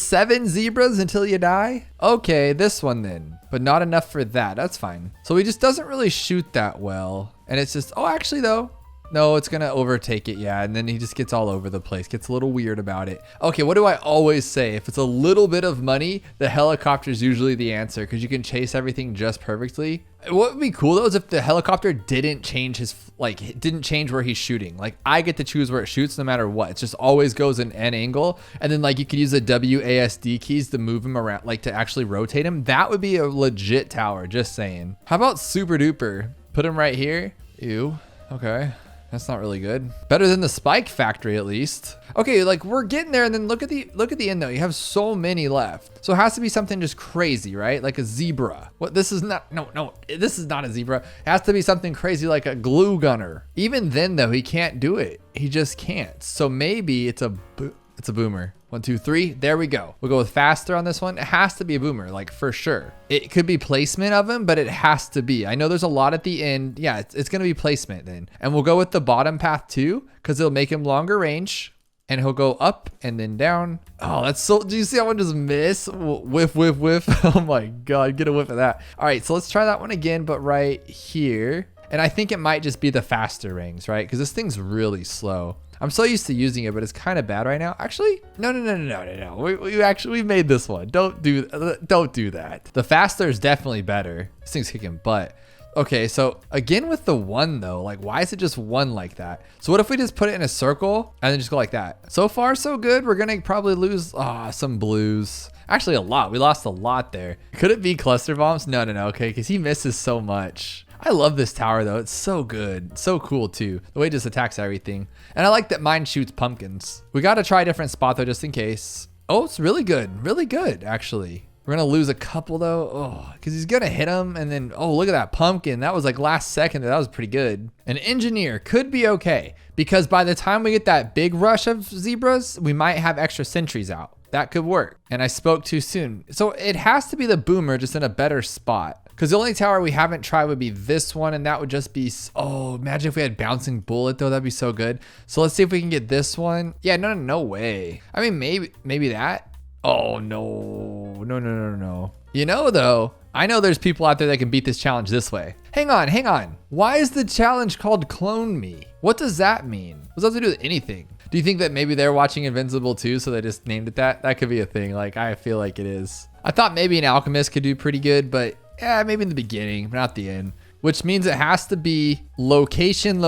zebras until you die. Okay, this one then, but not enough for that. That's fine. So he just doesn't really shoot that well, and it's just, oh, actually though. No, it's gonna overtake it, yeah, and then he just gets all over the place, gets a little weird about it. Okay, what do I always say? If it's a little bit of money, the helicopter is usually the answer because you can chase everything just perfectly. What would be cool though is if the helicopter didn't change didn't change where he's shooting. Like I get to choose where it shoots no matter what. It just always goes in an angle, and then like you could use the WASD keys to move him around, like to actually rotate him. That would be a legit tower, just saying. How about super duper? Put him right here. Ew, okay. That's not really good. Better than the spike factory, at least. Okay, like we're getting there, and then look at the end though. You have so many left. So it has to be something just crazy, right? Like a zebra. What, this is not, no, this is not a zebra. It has to be something crazy like a glue gunner. Even then though, he can't do it. He just can't. So maybe it's a boomer. 1, 2, 3. There we go. We'll go with faster on this one. It has to be a boomer, like for sure. It could be placement of him, but it has to be. I know there's a lot at the end. Yeah, it's going to be placement then. And we'll go with the bottom path too, because it'll make him longer range. And he'll go up and then down. Oh, that's so, do you see how one just miss? Whiff. Oh my God, get a whiff of that. All right, so let's try that one again, but right here. And I think it might just be the faster rings, right? Because this thing's really slow. I'm so used to using it, but it's kind of bad right now. Actually, no. We made this one. Don't do that. The faster is definitely better. This thing's kicking butt. Okay, so again with the 1 though, like why is it just 1 like that? So what if we just put it in a circle and then just go like that? So far so good. We're gonna probably lose some blues. Actually a lot. We lost a lot there. Could it be cluster bombs? No. Okay, because he misses so much. I love this tower though. It's so good. So cool too. The way it just attacks everything. And I like that mine shoots pumpkins. We got to try a different spot though, just in case. Oh, it's really good. Really good, actually. We're going to lose a couple though. Oh, because he's going to hit him. And then, oh, look at that pumpkin. That was like last second. That was pretty good. An engineer could be okay. Because by the time we get that big rush of zebras, we might have extra sentries out. That could work. And I spoke too soon. So it has to be the boomer, just in a better spot. Because the only tower we haven't tried would be this one, and that would just be, oh, imagine if we had bouncing bullet though, that'd be so good. So let's see if we can get this one. Yeah, no way. I mean, maybe that. Oh, no. You know though, I know there's people out there that can beat this challenge this way. Hang on. Why is the challenge called Clone Me? What does that mean? What does that have to do with anything? Do you think that maybe they're watching Invincible too, so they just named it that? That could be a thing. Like, I feel like it is. I thought maybe an alchemist could do pretty good, but yeah, maybe in the beginning, but not the end. Which means it has to be location.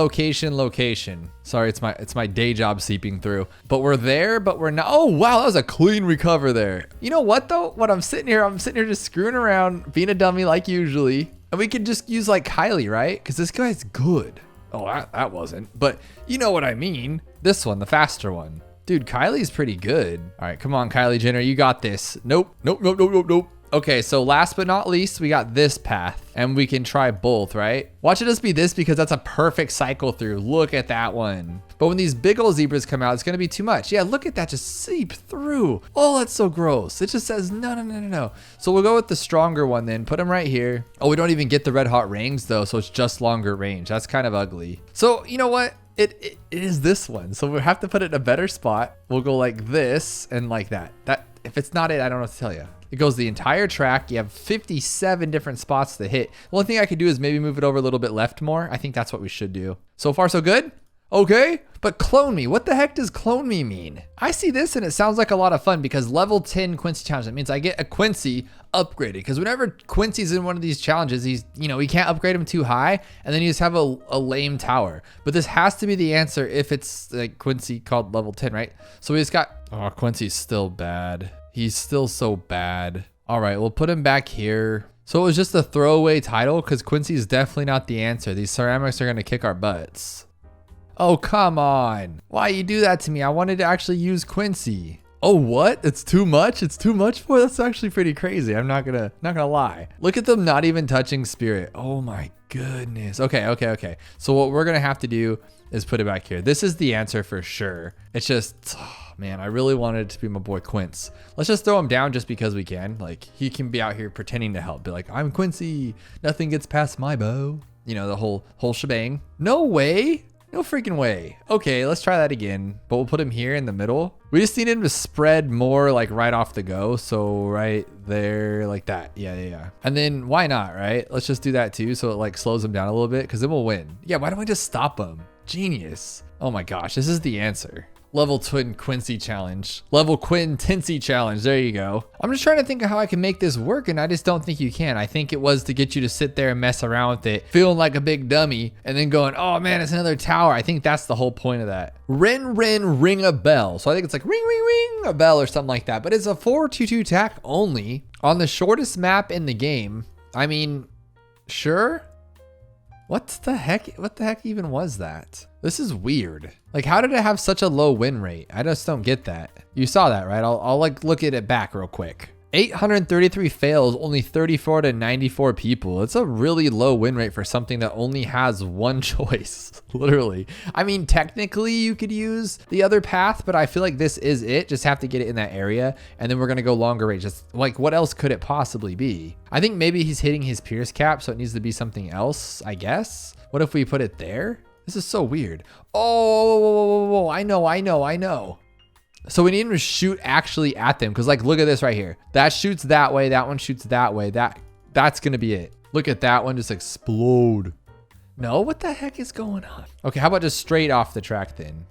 Sorry, it's my day job seeping through. But we're there, but we're not. Oh wow, that was a clean recover there. You know what though? When I'm sitting here just screwing around, being a dummy like usually. And we could just use like Kylie, right? Because this guy's good. Oh, that wasn't. But you know what I mean. This one, the faster one. Dude, Kylie's pretty good. All right, come on, Kylie Jenner, you got this. Nope. Okay, so last but not least, we got this path, and we can try both, right? Watch it just be this because that's a perfect cycle through. Look at that one. But when these big old zebras come out, it's gonna be too much. Yeah, look at that just seep through. Oh, that's so gross. It just says no. So we'll go with the stronger one then. Put them right here. Oh, we don't even get the red hot rings though, so it's just longer range. That's kind of ugly. So you know what? It is this one. So we have to put it in a better spot. We'll go like this and like that. If it's not it, I don't know what to tell you. It goes the entire track. You have 57 different spots to hit. The only thing I could do is maybe move it over a little bit left more. I think that's what we should do. So far, so good? Okay. But Clone Me, what the heck does Clone Me mean? I see this and it sounds like a lot of fun because level 10 Quincy challenge, that means I get a Quincy upgraded. Because whenever Quincy's in one of these challenges, he can't upgrade him too high and then you just have a lame tower. But this has to be the answer if it's like Quincy called level 10, right? So we just got, oh, Quincy's still bad. He's still so bad. All right, we'll put him back here. So it was just a throwaway title because Quincy's definitely not the answer. These ceramics are gonna kick our butts. Oh, come on. Why you do that to me? I wanted to actually use Quincy. Oh, what? It's too much? It's too much for? That's actually pretty crazy. I'm not gonna lie. Look at them not even touching Spirit. Oh my goodness. Okay. So what we're gonna have to do is put it back here. This is the answer for sure. It's just, oh, man, I really wanted it to be my boy Quince. Let's just throw him down just because we can. Like, he can be out here pretending to help. Be like, I'm Quincy. Nothing gets past my bow. you know, the whole shebang. No way. No freaking way. Okay, let's try that again. But we'll put him here in the middle. We just need him to spread more like right off the go. So right there like that. Yeah. And then why not, right? Let's just do that too. So it like slows him down a little bit because then we'll win. Yeah, why don't we just stop him? Genius. Oh my gosh, this is the answer. Level Twin Quincy challenge. Level Quinn Tinsy challenge. There you go. I'm just trying to think of how I can make this work, and I just don't think you can. I think it was to get you to sit there and mess around with it, feeling like a big dummy, and then going, oh man, it's another tower. I think that's the whole point of that. Rin, ring a bell. So I think it's like ring, a bell or something like that. But it's a 422 tack only on the shortest map in the game. I mean, sure. What the heck even was that? This is weird. Like, how did it have such a low win rate? I just don't get that. You saw that, right? I'll like look at it back real quick. 833 fails, only 34 to 94 people. It's a really low win rate for something that only has one choice, literally. I mean, technically you could use the other path, but I feel like this is it. Just have to get it in that area, and then we're gonna go longer range. Just like, what else could it possibly be? I think maybe he's hitting his pierce cap, so it needs to be something else, I guess. What if we put it there? This is so weird. Oh, I know. So we need him to shoot actually at them, because like, look at this right here. That shoots that way. That one shoots that way. That's going to be it. Look at that one just explode. No, what the heck is going on? Okay, how about just straight off the track then?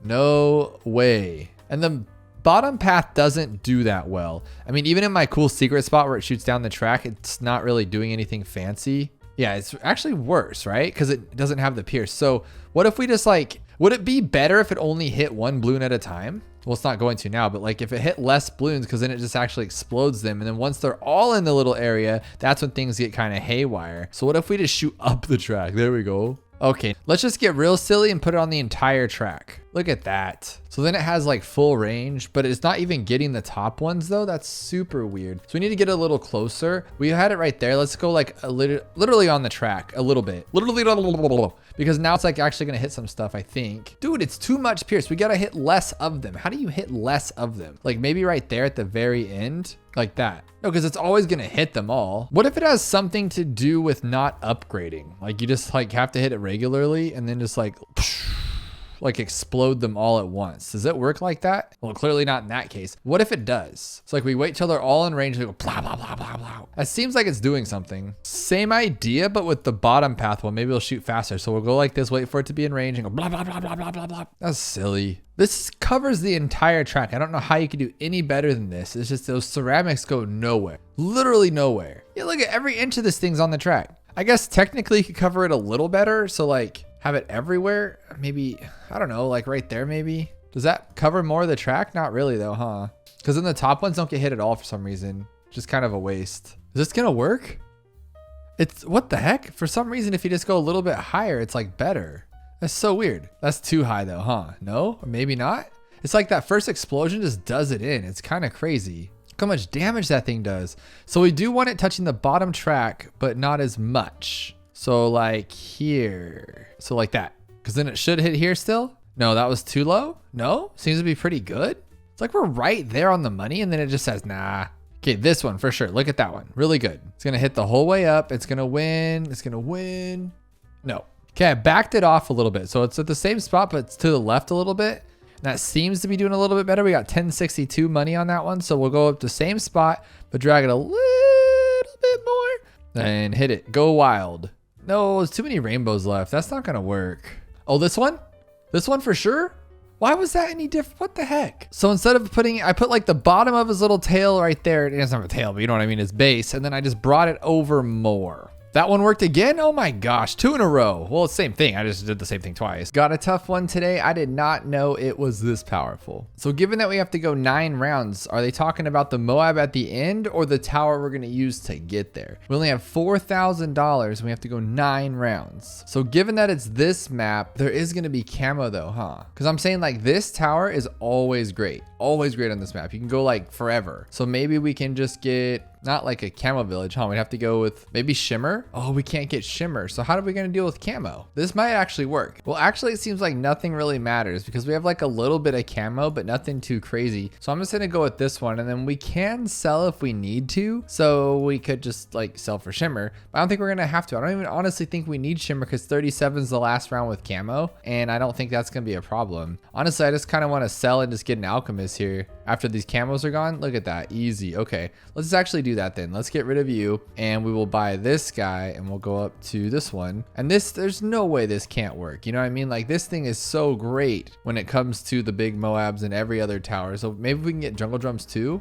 No way. And the bottom path doesn't do that well. I mean, even in my cool secret spot where it shoots down the track, it's not really doing anything fancy. Yeah, it's actually worse, right? Because it doesn't have the pierce. So what if we just like, would it be better if it only hit one bloon at a time? Well, it's not going to now, but like if it hit less bloons, because then it just actually explodes them. And then once they're all in the little area, that's when things get kind of haywire. So what if we just shoot up the track? There we go. Okay, let's just get real silly and put it on the entire track. Look at that. So then it has like full range, but it's not even getting the top ones though. That's super weird. So we need to get a little closer. We had it right there. Let's go like literally on the track a little bit. Because now it's like actually gonna hit some stuff, I think. Dude, it's too much pierce. We gotta hit less of them. How do you hit less of them? Like maybe right there at the very end, like that. No, because it's always gonna hit them all. What if it has something to do with not upgrading? Like you just like have to hit it regularly and then just like explode them all at once. Does it work like that? Well, clearly not in that case. What if it does? It's like we wait till they're all in range and we go blah, blah, blah, blah, blah. That seems like it's doing something. Same idea, but with the bottom path. Well, maybe it'll shoot faster. So we'll go like this, wait for it to be in range and go blah, blah, blah, blah, blah, blah, blah. That's silly. This covers the entire track. I don't know how you could do any better than this. It's just those ceramics go nowhere. Literally nowhere. Yeah, look at every inch of this thing's on the track. I guess technically you could cover it a little better. So like, have it everywhere? Maybe, I don't know, like right there maybe? Does that cover more of the track? Not really though, huh? Because then the top ones don't get hit at all for some reason. Just kind of a waste. Is this gonna work? It's, what the heck? For some reason, if you just go a little bit higher, it's like better. That's so weird. That's too high though, huh? No, or maybe not? It's like that first explosion just does it in. It's kind of crazy. Look how much damage that thing does. So we do want it touching the bottom track, but not as much. So like here, so like that, because then it should hit here still. No, that was too low. No, seems to be pretty good. It's like we're right there on the money, and then it just says, nah. Okay, this one for sure. Look at that one, really good. It's gonna hit the whole way up. It's gonna win. It's gonna win. No. Okay, I backed it off a little bit. So it's at the same spot, but it's to the left a little bit. And that seems to be doing a little bit better. We got 1062 money on that one. So we'll go up the same spot, but drag it a little bit more and hit it. Go wild. No, there's too many rainbows left. That's not gonna work. Oh, this one? This one for sure? Why was that any different? What the heck? So instead of putting, I put like the bottom of his little tail right there. It doesn't have a tail, but you know what I mean, his base. And then I just brought it over more. That one worked again? Oh my gosh, 2 in a row. Well, it's the same thing. I just did the same thing twice. Got a tough one today. I did not know it was this powerful. So given that we have to go 9 rounds, are they talking about the Moab at the end or the tower we're gonna use to get there? We only have $4,000 and we have to go 9 rounds. So given that it's this map, there is gonna be camo though, huh? Because I'm saying like this tower is always great. Always great on this map. You can go like forever. So maybe we can just get, not like a camo village, huh? We'd have to go with maybe shimmer. shimmer? Oh, we can't get shimmer. So how are we going to deal with camo? This might actually work. Well, actually, it seems like nothing really matters because we have like a little bit of camo, but nothing too crazy. So I'm just going to go with this one, and then we can sell if we need to. So we could just like sell for shimmer, but I don't think we're going to have to. I don't even honestly think we need shimmer because 37 is the last round with camo, and I don't think that's going to be a problem. Honestly, I just kind of want to sell and just get an alchemist here after these camos are gone. Look at that, easy. Okay, let's actually do that then. Let's get rid of you, and we will buy this guy, and we'll go up to this one. And this, there's no way this can't work. You know what I mean? Like, this thing is so great when it comes to the big Moabs and every other tower. So maybe we can get jungle drums too.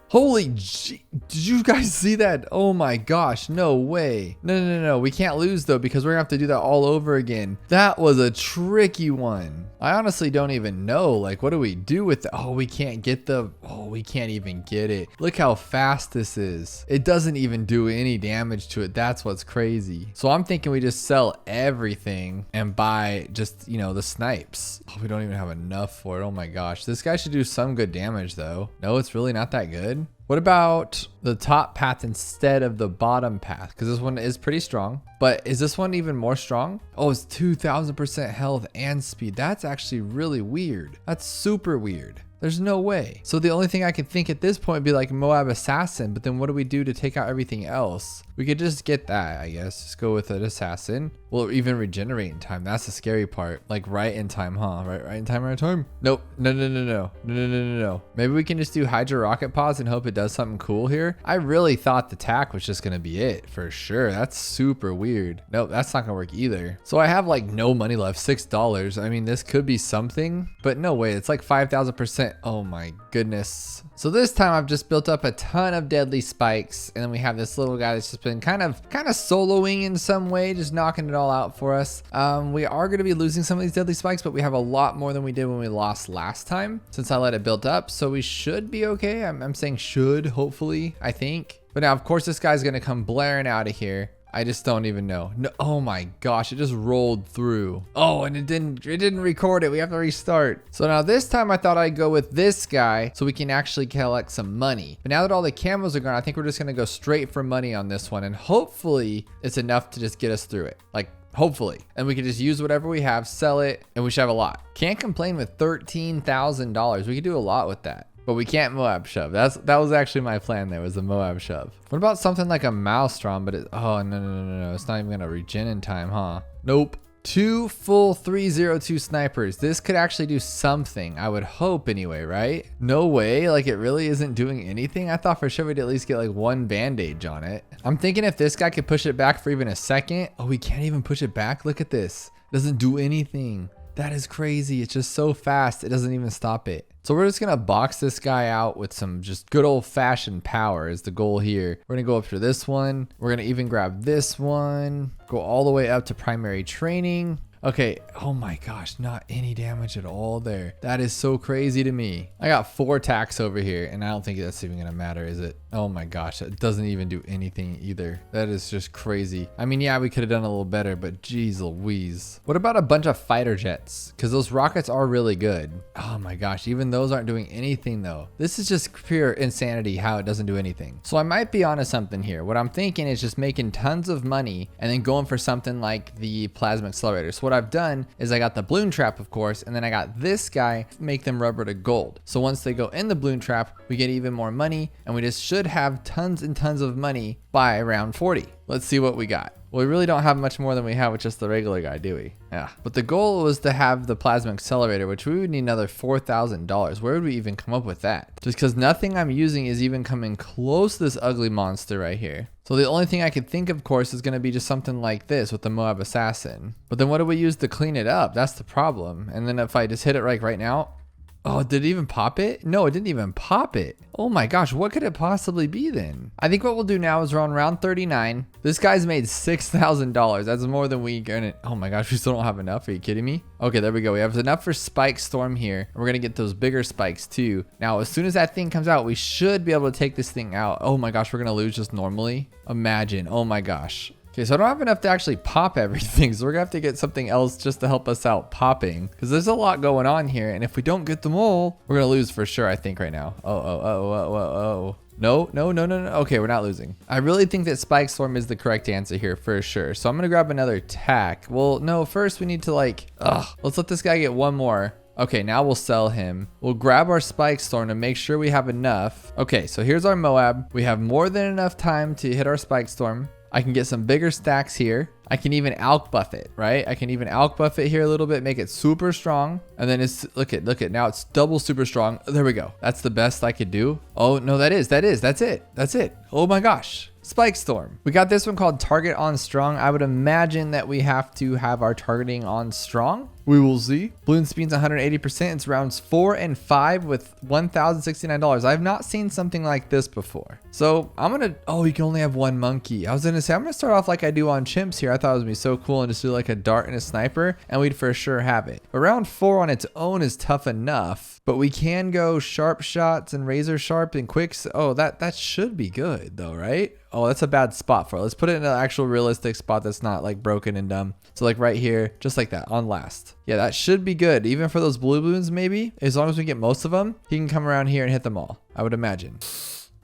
Holy G, did you guys see that? Oh my gosh, no way. No. We can't lose though because we're gonna have to do that all over again. That was a tricky one. I honestly don't even know. Like, what do we do with the, oh, we can't get the, oh, we can't even get it. Look how fast this is. It doesn't even do any damage to it. That's what's crazy. So I'm thinking we just sell everything and buy just, you know, the snipes. Oh, we don't even have enough for it. Oh my gosh. This guy should do some good damage though. No, it's really not that good. What about the top path instead of the bottom path? Because this one is pretty strong, but is this one even more strong? Oh, it's 2000% health and speed. That's actually really weird. That's super weird. There's no way. So the only thing I could think at this point would be like Moab Assassin, but then what do we do to take out everything else? We could just get that, I guess. Just go with an Assassin. Will even regenerate in time. That's the scary part. Like right in time, huh? Right in time, right in time? Nope. No. Maybe we can just do Hydra Rocket Pause and hope it does something cool here. I really thought the tack was just gonna be it for sure. That's super weird. Nope, that's not gonna work either. So I have like no money left, $6. I mean, this could be something, but no way. It's like 5,000%. Oh my goodness. So this time I've just built up a ton of deadly spikes, and then we have this little guy that's just been kind of soloing in some way, just knocking it all out for us. We are going to be losing some of these deadly spikes, but we have a lot more than we did when we lost last time since I let it build up. So we should be okay. I'm saying should, hopefully, I think. But now, of course, this guy's going to come blaring out of here. I just don't even know. No, oh my gosh, it just rolled through. Oh, and it didn't record it. We have to restart. So now this time I thought I'd go with this guy so we can actually collect some money. But now that all the camos are gone, I think we're just gonna go straight for money on this one. And hopefully it's enough to just get us through it. Like, hopefully. And we can just use whatever we have, sell it, and we should have a lot. Can't complain with $13,000. We could do a lot with that. But we can't Moab shove. That was actually my plan there, was a Moab shove. What about something like a Maelstrom, but oh, no. It's not even gonna regen in time, huh? Nope. 2 full 302 snipers. This could actually do something, I would hope anyway, right? No way, like it really isn't doing anything? I thought for sure we'd at least get like 1 bandage on it. I'm thinking if this guy could push it back for even a second. Oh, we can't even push it back? Look at this. It doesn't do anything. That is crazy. It's just so fast. It doesn't even stop it. So we're just going to box this guy out with some just good old fashioned power is the goal here. We're going to go up to this one. We're going to even grab this one, go all the way up to primary training. Okay, oh my gosh, not any damage at all there. That is so crazy to me. I got 4 attacks over here, and I don't think that's even gonna matter, is it? Oh my gosh, it doesn't even do anything either. That is just crazy. I mean, yeah, we could have done a little better, but geez Louise. What about a bunch of fighter jets? Because those rockets are really good. Oh my gosh, even those aren't doing anything though. This is just pure insanity how it doesn't do anything. So I might be onto something here. What I'm thinking is just making tons of money and then going for something like the plasma accelerator. So what I've done is I got the balloon trap, of course, and then I got this guy, make them rubber to gold. So once they go in the balloon trap, we get even more money, and we just should have tons and tons of money by round 40. Let's see what we got. Well, we really don't have much more than we have with just the regular guy, do we? Yeah. But the goal was to have the plasma accelerator, which we would need another $4,000. Where would we even come up with that? Just because nothing I'm using is even coming close to this ugly monster right here. So the only thing I could think of course, is going to be just something like this with the Moab Assassin. But then what do we use to clean it up? That's the problem. And then if I just hit it right now, oh, did it even pop it? No, it didn't even pop it. Oh my gosh, what could it possibly be then? I think what we'll do now is we're on round 39. This guy's made $6,000. That's more than we earned. Oh my gosh, we still don't have enough. Are you kidding me? Okay, there we go. We have enough for Spike Storm here. We're gonna get those bigger spikes too. Now, as soon as that thing comes out, we should be able to take this thing out. Oh my gosh, we're gonna lose just normally. Imagine, oh my gosh. Okay, so I don't have enough to actually pop everything, so we're gonna have to get something else just to help us out popping, because there's a lot going on here, and if we don't get them all, we're gonna lose for sure, I think, right now. Oh. No, no, no, no, no. Okay, we're not losing. I really think that Spike Storm is the correct answer here for sure. So I'm gonna grab another tack. Well, no, first we need to let's let this guy get one more. Okay, now we'll sell him. We'll grab our Spike Storm to make sure we have enough. Okay, so here's our Moab. We have more than enough time to hit our Spike Storm. I can get some bigger stacks here. I can even alch buff it, right? I can even alch buff it here a little bit, make it super strong. And then look at, now it's double super strong. There we go. That's the best I could do. Oh, no, that's it. Oh my gosh. Spike Storm. We got this one called Target on Strong. I would imagine that we have to have our targeting on Strong. We will see. Bloon speed's 180%. It's rounds 4 and 5 with $1,069. I've not seen something like this before. So I'm gonna, oh, you can only have one monkey. I was gonna say, I'm gonna start off like I do on chimps here. I thought it would be so cool and just do like a dart and a sniper and we'd for sure have it. But round 4 on its own is tough enough, but we can go sharp shots and razor sharp and quicks. Oh, that should be good though, right? Oh, that's a bad spot for it. Let's put it in an actual realistic spot that's not like broken and dumb. So like right here, just like that on last. Yeah, that should be good. Even for those blue balloons, maybe. As long as we get most of them, he can come around here and hit them all, I would imagine.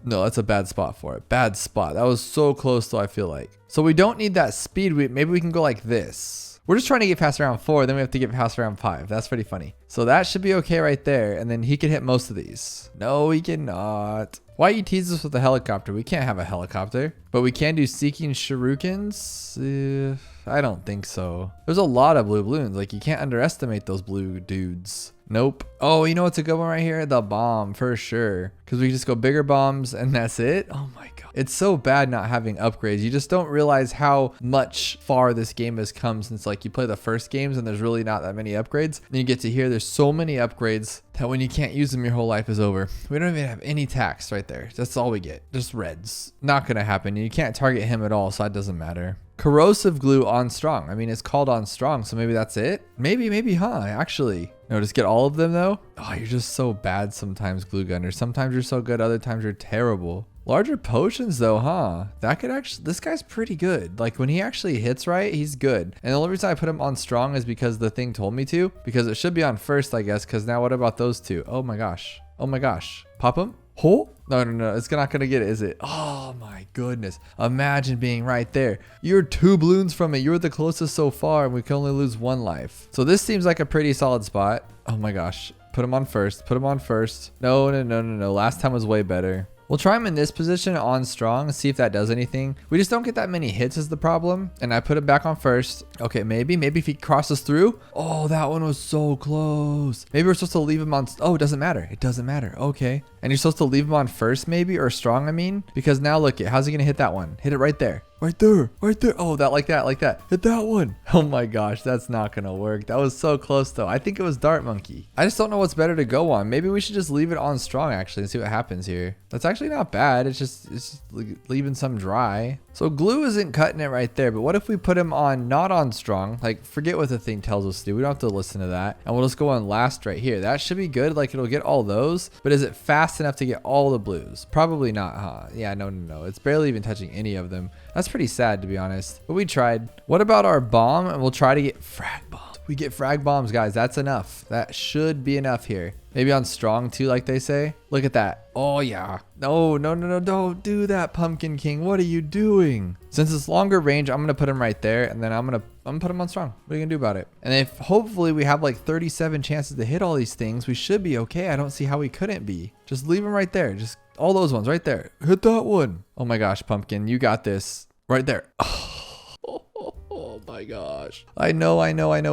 No, that's a bad spot for it. Bad spot. That was so close though, I feel like. So we don't need that speed. Maybe we can go like this. We're just trying to get past round 4, then we have to get past round 5. That's pretty funny. So that should be okay right there. And then he can hit most of these. No, he cannot. Why you tease us with a helicopter? We can't have a helicopter. But we can do Seeking Shurikens. I don't think so. There's a lot of blue balloons. Like, you can't underestimate those blue dudes. Nope. Oh, you know what's a good one right here? The bomb, for sure. Because we just go bigger bombs and that's it. Oh my god. It's so bad not having upgrades. You just don't realize how much far this game has come since like you play the first games and there's really not that many upgrades. And you get to hear there's so many upgrades that when you can't use them, your whole life is over. We don't even have any tax right there. That's all we get. Just reds. Not gonna happen. You can't target him at all, so that doesn't matter. Corrosive glue on strong. I mean, it's called on strong, so maybe that's it. Maybe, huh? Actually. No, just get all of them though. Oh, you're just so bad sometimes, glue gunner. Sometimes you're so good, other times you're terrible. Larger potions though, huh? That could actually, this guy's pretty good. Like when he actually hits right, he's good. And the only reason I put him on strong is because the thing told me to, because it should be on first, I guess. Cause now what about those two? Oh my gosh. Oh my gosh. Pop him? Oh, no. It's not gonna get it, is it? Oh my goodness. Imagine being right there. You're 2 balloons from it. You're the closest so far and we can only lose 1 life. So this seems like a pretty solid spot. Oh my gosh. Put him on first. Put him on first. No. Last time was way better. We'll try him in this position on strong, see if that does anything. We just don't get that many hits is the problem. And I put him back on first. Okay, maybe if he crosses through. Oh, that one was so close. Maybe we're supposed to leave him on, oh, it doesn't matter. It doesn't matter. Okay. And you're supposed to leave him on first maybe, or strong, I mean. Because now look, how's he gonna hit that one? Hit it right there. Right there. Oh, that like that. Hit that one. Oh my gosh, that's not gonna work. That was so close though. I think it was Dart Monkey. I just don't know what's better to go on. Maybe we should just leave it on strong actually and see what happens here. That's actually not bad. It's just leaving some dry. So glue isn't cutting it right there, but what if we put him on not on strong? Like forget what the thing tells us to do. We don't have to listen to that. And we'll just go on last right here. That should be good. Like it'll get all those, but is it fast enough to get all the blues? Probably not, huh? Yeah, no. It's barely even touching any of them. That's pretty sad to be honest, but we tried. What about our bomb? And we'll try to get frag bombs. We get frag bombs, guys. That's enough. That should be enough here. Maybe on strong too, like they say. Look at that. Oh yeah. No. Don't do that, Pumpkin King. What are you doing? Since it's longer range, I'm gonna put him right there, and then I'm gonna put him on strong. What are you gonna do about it? And if hopefully we have like 37 chances to hit all these things, we should be okay. I don't see how we couldn't be. Just leave him right there. Just all those ones right there. Hit that one. Oh my gosh, Pumpkin, you got this. Right there. Oh my gosh. I know.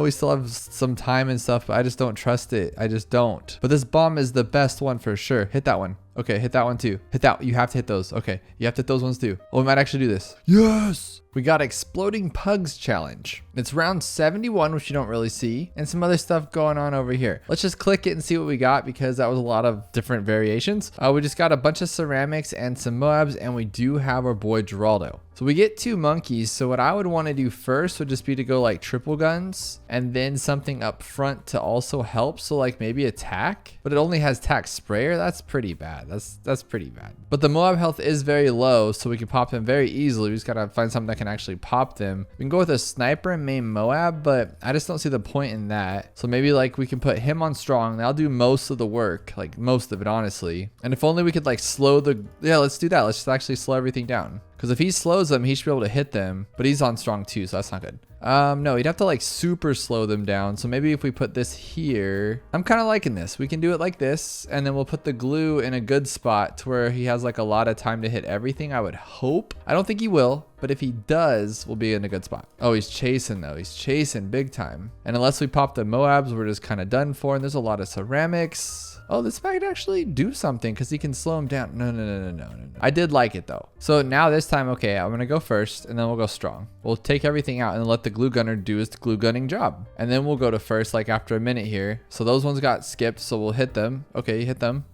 We still have some time and stuff, but I just don't trust it. I just don't. But this bomb is the best one for sure. Hit that one. Okay, hit that one too. Hit that. You have to hit those. Okay, you have to hit those ones too. Oh, we might actually do this. Yes. We got Exploding Pugs Challenge. It's round 71, which you don't really see, and some other stuff going on over here. Let's just click it and see what we got because that was a lot of different variations. We just got a bunch of ceramics and some Moabs, and we do have our boy Geraldo. So we get 2 monkeys. So what I would want to do first would just be to go like triple guns and then something up front to also help. So like maybe attack, but it only has tack sprayer. That's pretty bad. bad. That's pretty bad. But the Moab health is very low, so we can pop them very easily. We just gotta find something that can actually pop them. We can go with a sniper and main Moab, but I just don't see the point in that. So maybe like we can put him on strong. That'll do most of the work, like most of it, honestly. And if only we could like slow the, yeah, let's do that. Let's just actually slow everything down. Because if he slows them, he should be able to hit them, but he's on strong too, so that's not good. No, he'd have to like super slow them down. So maybe if we put this here, I'm kind of liking this. We can do it like this, and then we'll put the glue in a good spot to where he has like a lot of time to hit everything, I would hope. I don't think he will, but if he does, we'll be in a good spot. Oh, he's chasing though. He's chasing big time. And unless we pop the Moabs, we're just kind of done for. And there's a lot of ceramics. Oh, this might actually do something because he can slow him down. No. I did like it though. So now this time, okay, I'm gonna go first and then we'll go strong. We'll take everything out and let the glue gunner do his glue gunning job. And then we'll go to first like after a minute here. So those ones got skipped, so we'll hit them. Okay, hit them.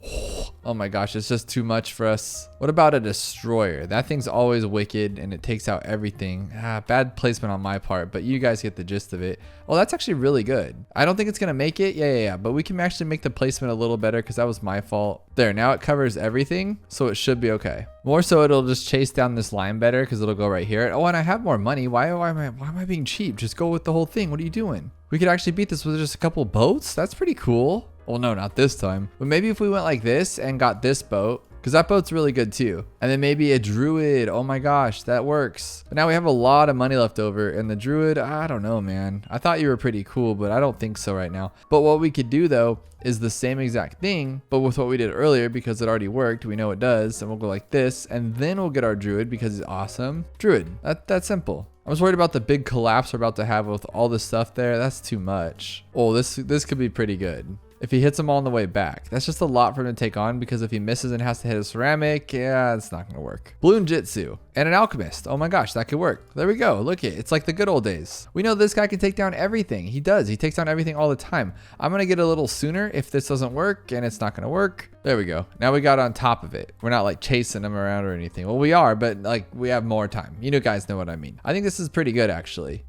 Oh my gosh, it's just too much for us. What about a destroyer? That thing's always wicked and it takes out everything. Bad placement on my part, but you guys get the gist of it. Oh, that's actually really good. I don't think it's gonna make it. Yeah. But we can actually make the placement a little better because that was my fault. There, now it covers everything, so it should be okay. More so, it'll just chase down this line better because it'll go right here. Oh, and I have more money. Why am I being cheap? Just go with the whole thing. What are you doing? We could actually beat this with just a couple boats. That's pretty cool. Well, no, not this time. But maybe if we went like this and got this boat, because that boat's really good too. And then maybe a druid. Oh my gosh, that works. But now we have a lot of money left over. And the druid, I don't know, man. I thought you were pretty cool, but I don't think so right now. But what we could do though is the same exact thing, but with what we did earlier because it already worked. We know it does. And we'll go like this. And then we'll get our druid because he's awesome. Druid, that's simple. I was worried about the big collapse we're about to have with all this stuff there. That's too much. Oh, this could be pretty good. If he hits them all on the way back. That's just a lot for him to take on because if he misses and has to hit a ceramic, yeah, it's not gonna work. Bloon Jitsu and an alchemist. Oh my gosh, that could work. There we go. Look it. It's like the good old days. We know this guy can take down everything. He does. He takes down everything all the time. I'm gonna get a little sooner if this doesn't work, and it's not gonna work. There we go. Now we got on top of it. We're not like chasing him around or anything. Well, we are, but like we have more time. You know, guys know what I mean. I think this is pretty good actually.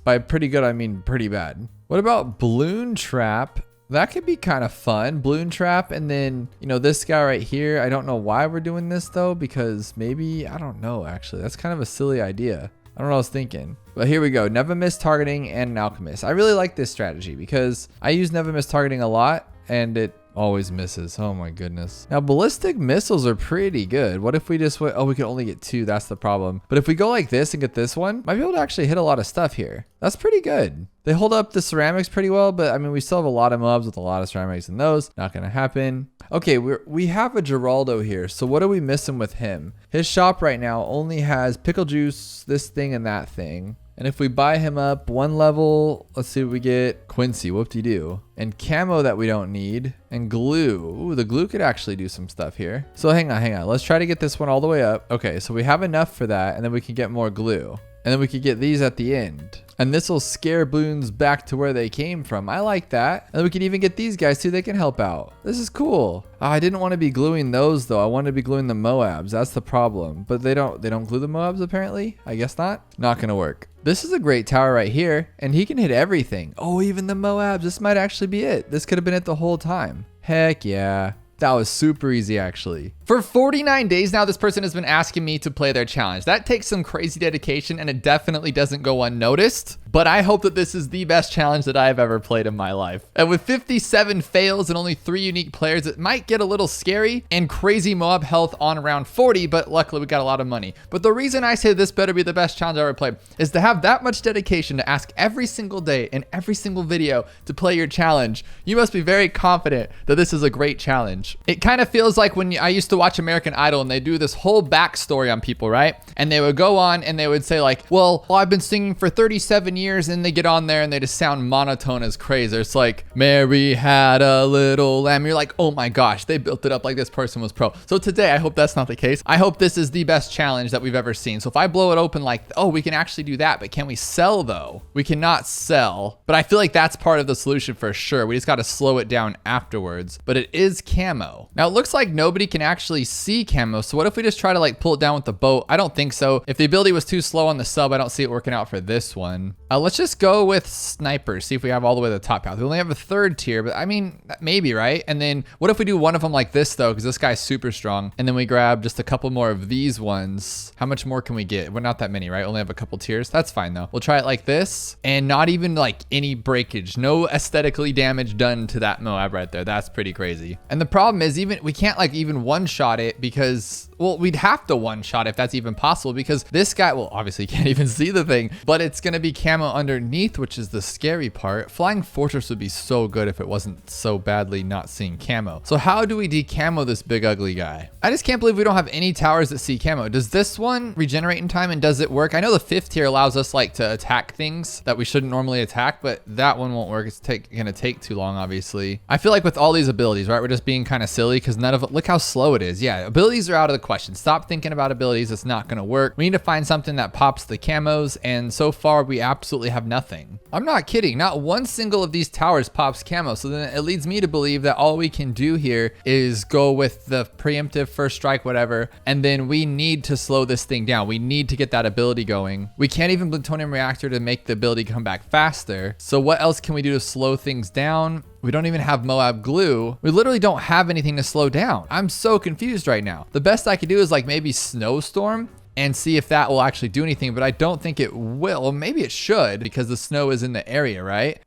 By pretty good, I mean pretty bad. What about Bloon Trap? That could be kind of fun. Bloon Trap, and then, you know, this guy right here. I don't know why we're doing this though, because maybe, I don't know actually. That's kind of a silly idea. I don't know what I was thinking. But here we go. Never miss targeting and an alchemist. I really like this strategy because I use never miss targeting a lot and it always misses. Oh my goodness. Now ballistic missiles are pretty good. What if we just went, oh, we can only get 2. That's the problem. But if we go like this and get this one, might be able to actually hit a lot of stuff here. That's pretty good. They hold up the ceramics pretty well, but I mean, we still have a lot of mobs with a lot of ceramics in those. Not gonna happen. Okay, we have a Geraldo here. So what are we missing with him? His shop right now only has pickle juice, this thing and that thing. And if we buy him up 1 level, let's see what we get. Quincy, whoop-de-doo. And camo that we don't need. And glue. Ooh, the glue could actually do some stuff here. So hang on. Let's try to get this one all the way up. Okay, so we have enough for that, and then we can get more glue. And then we could get these at the end. And this will scare balloons back to where they came from. I like that. And then we can even get these guys too. They can help out. This is cool. Oh, I didn't want to be gluing those though. I wanted to be gluing the Moabs. That's the problem. But they don't glue the Moabs apparently. I guess not. Not gonna work. This is a great tower right here. And he can hit everything. Oh, even the Moabs. This might actually be it. This could have been it the whole time. Heck yeah. That was super easy actually. For 49 days now, this person has been asking me to play their challenge. That takes some crazy dedication and it definitely doesn't go unnoticed, but I hope that this is the best challenge that I've ever played in my life. And with 57 fails and only 3 unique players, it might get a little scary and crazy Moab health on around 40, but luckily we got a lot of money. But the reason I say this better be the best challenge I ever played is to have that much dedication to ask every single day in every single video to play your challenge. You must be very confident that this is a great challenge. It kind of feels like when I used to watch American Idol and they do this whole backstory on people, right? And they would go on and they would say like, well, I've been singing for 37 years, and they get on there and they just sound monotone as crazy. It's like, Mary had a little lamb. You're like, oh my gosh, they built it up like this person was pro. So today, I hope that's not the case. I hope this is the best challenge that we've ever seen. So if I blow it open like, oh, we can actually do that, but can we sell though? We cannot sell, but I feel like that's part of the solution for sure. We just got to slow it down afterwards, but it is camo. Now it looks like nobody can actually actually see camo. So what if we just try to like pull it down with the boat? I don't think so. If the ability was too slow on the sub, I don't see it working out for this one. Let's just go with snipers. See if we have all the way to the top path. We only have a 3rd tier, but I mean, maybe, right? And then what if we do one of them like this though? Because this guy's super strong. And then we grab just a couple more of these ones. How much more can we get? We're not that many, right? Only have a couple tiers. That's fine though. We'll try it like this and not even like any breakage. No aesthetically damage done to that Moab right there. That's pretty crazy. And the problem is we can't like even one-shot it because, well, we'd have to one-shot if that's even possible because this guy, well, obviously can't even see the thing, but it's going to be camo underneath, which is the scary part. Flying Fortress would be so good if it wasn't so badly not seeing camo. So how do we decamo this big ugly guy? I just can't believe we don't have any towers that see camo. Does this one regenerate in time and does it work? I know the 5th tier allows us like to attack things that we shouldn't normally attack, but that one won't work. It's gonna take too long, obviously. I feel like with all these abilities, right, we're just being kind of silly because none of it, look how slow it is. Yeah, abilities are out of the question. Stop thinking about abilities. It's not gonna work. We need to find something that pops the camos, and so far we absolutely have nothing. I'm not kidding. Not one single of these towers pops camo. So then it leads me to believe that all we can do here is go with the preemptive first strike, whatever, and then we need to slow this thing down. We need to get that ability going. We can't even plutonium reactor to make the ability come back faster. So what else can we do to slow things down? We don't even have Moab glue. We literally don't have anything to slow down. I'm so confused right now. The best I could do is like maybe snowstorm and see if that will actually do anything, but I don't think it will. Well, maybe it should because the snow is in the area, right?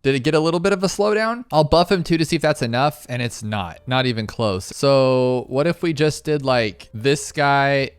Did it get a little bit of a slowdown? I'll buff him too to see if that's enough, and it's not even close. So what if we just did like this guy?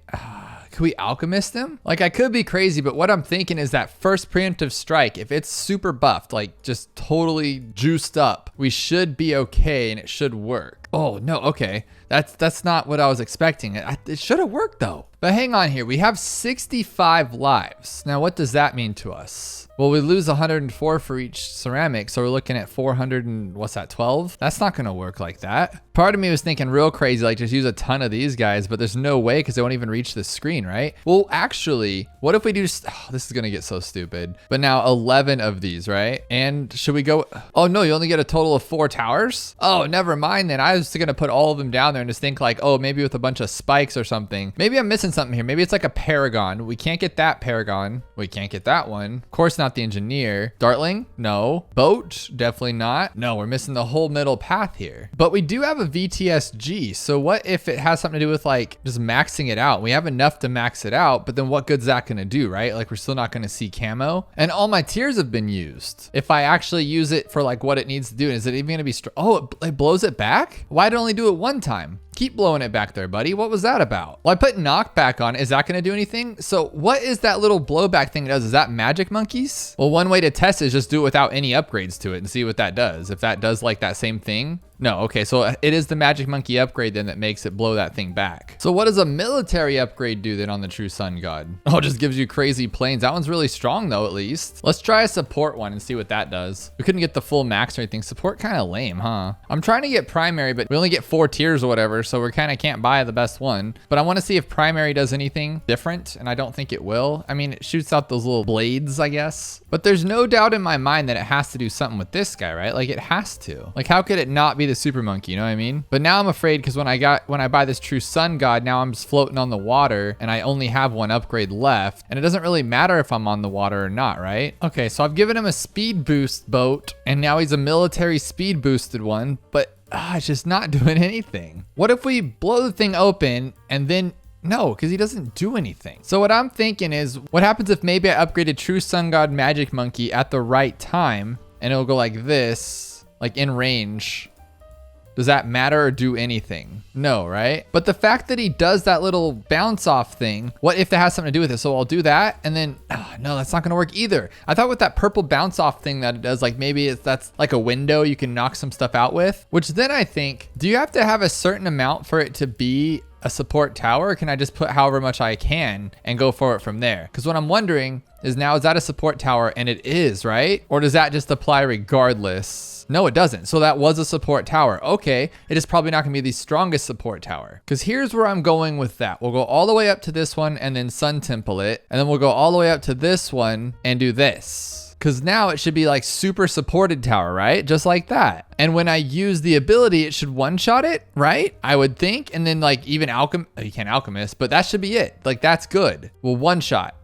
Could we alchemist him? Like, I could be crazy, but what I'm thinking is that first preemptive strike, if it's super buffed, like just totally juiced up, we should be okay and it should work. Oh no, okay. That's not what I was expecting. It should have worked though. But hang on here, we have 65 lives. Now what does that mean to us? Well, we lose 104 for each ceramic, so we're looking at 400 and what's that, 12? That's not gonna work like that. Part of me was thinking real crazy, like just use a ton of these guys, but there's no way because they won't even reach the screen, right? Well, actually, what if we do, this is gonna get so stupid, but now 11 of these, right? And should we go, oh no, you only get a total of 4 towers? Oh, never mind then. I was gonna put all of them down there and just think like, oh, maybe with a bunch of spikes or something. Maybe I'm missing something here. Maybe it's like a paragon. We can't get that paragon. We can't get that one. Of course not the engineer. Dartling? No. Boat? Definitely not. No, we're missing the whole middle path here. But we do have a VTSG. So what if it has something to do with like just maxing it out? We have enough to max it out, but then what good's that gonna do, right? Like we're still not gonna see camo. And all my tiers have been used. If I actually use it for like what it needs to do, is it even gonna be oh, it blows it back? Why'd it only do it one time? Keep blowing it back there, buddy. What was that about? Well, I put knockback on. Is that going to do anything? So what is that little blowback thing it does? Is that magic monkeys? Well, one way to test it is just do it without any upgrades to it and see what that does. If that does like that same thing. No, okay, so it is the magic monkey upgrade then that makes it blow that thing back. So what does a military upgrade do then on the true sun god? Oh, it just gives you crazy planes. That one's really strong though, at least. Let's try a support one and see what that does. We couldn't get the full max or anything. Support kind of lame, huh? I'm trying to get primary, but we only get 4 tiers or whatever, so we kind of can't buy the best one. But I want to see if primary does anything different, and I don't think it will. I mean, it shoots out those little blades, I guess. But there's no doubt in my mind that it has to do something with this guy, right? Like it has to. Like how could it not be the super monkey, you know what I mean? But now I'm afraid because when I buy this true sun god, now I'm just floating on the water and I only have 1 upgrade left, and it doesn't really matter if I'm on the water or not, right? Okay, so I've given him a speed boost boat and now he's a military speed boosted one, but it's just not doing anything. What if we blow the thing open and then no, because he doesn't do anything. So what I'm thinking is, what happens if maybe I upgraded True Sun God Magic Monkey at the right time and it'll go like this, like in range. Does that matter or do anything? No, right? But the fact that he does that little bounce off thing, what if that has something to do with it? So I'll do that and then, no, that's not gonna work either. I thought with that purple bounce off thing that it does, like maybe that's like a window you can knock some stuff out with, which then I think, do you have to have a certain amount for it to be a support tower, or can I just put however much I can and go for it from there? Because what I'm wondering is now, is that a support tower? And it is, right? Or does that just apply regardless? No, it doesn't. So that was a support tower. Okay, it is probably not gonna be the strongest support tower. Because here's where I'm going with that. We'll go all the way up to this one and then Sun Temple it. And then we'll go all the way up to this one and do this. because now it should be like super supported tower, right? Just like that. And when I use the ability, it should one-shot it, right? I would think. And then like even you can't alchemist, but that should be it. Like that's good. Well, one-shot.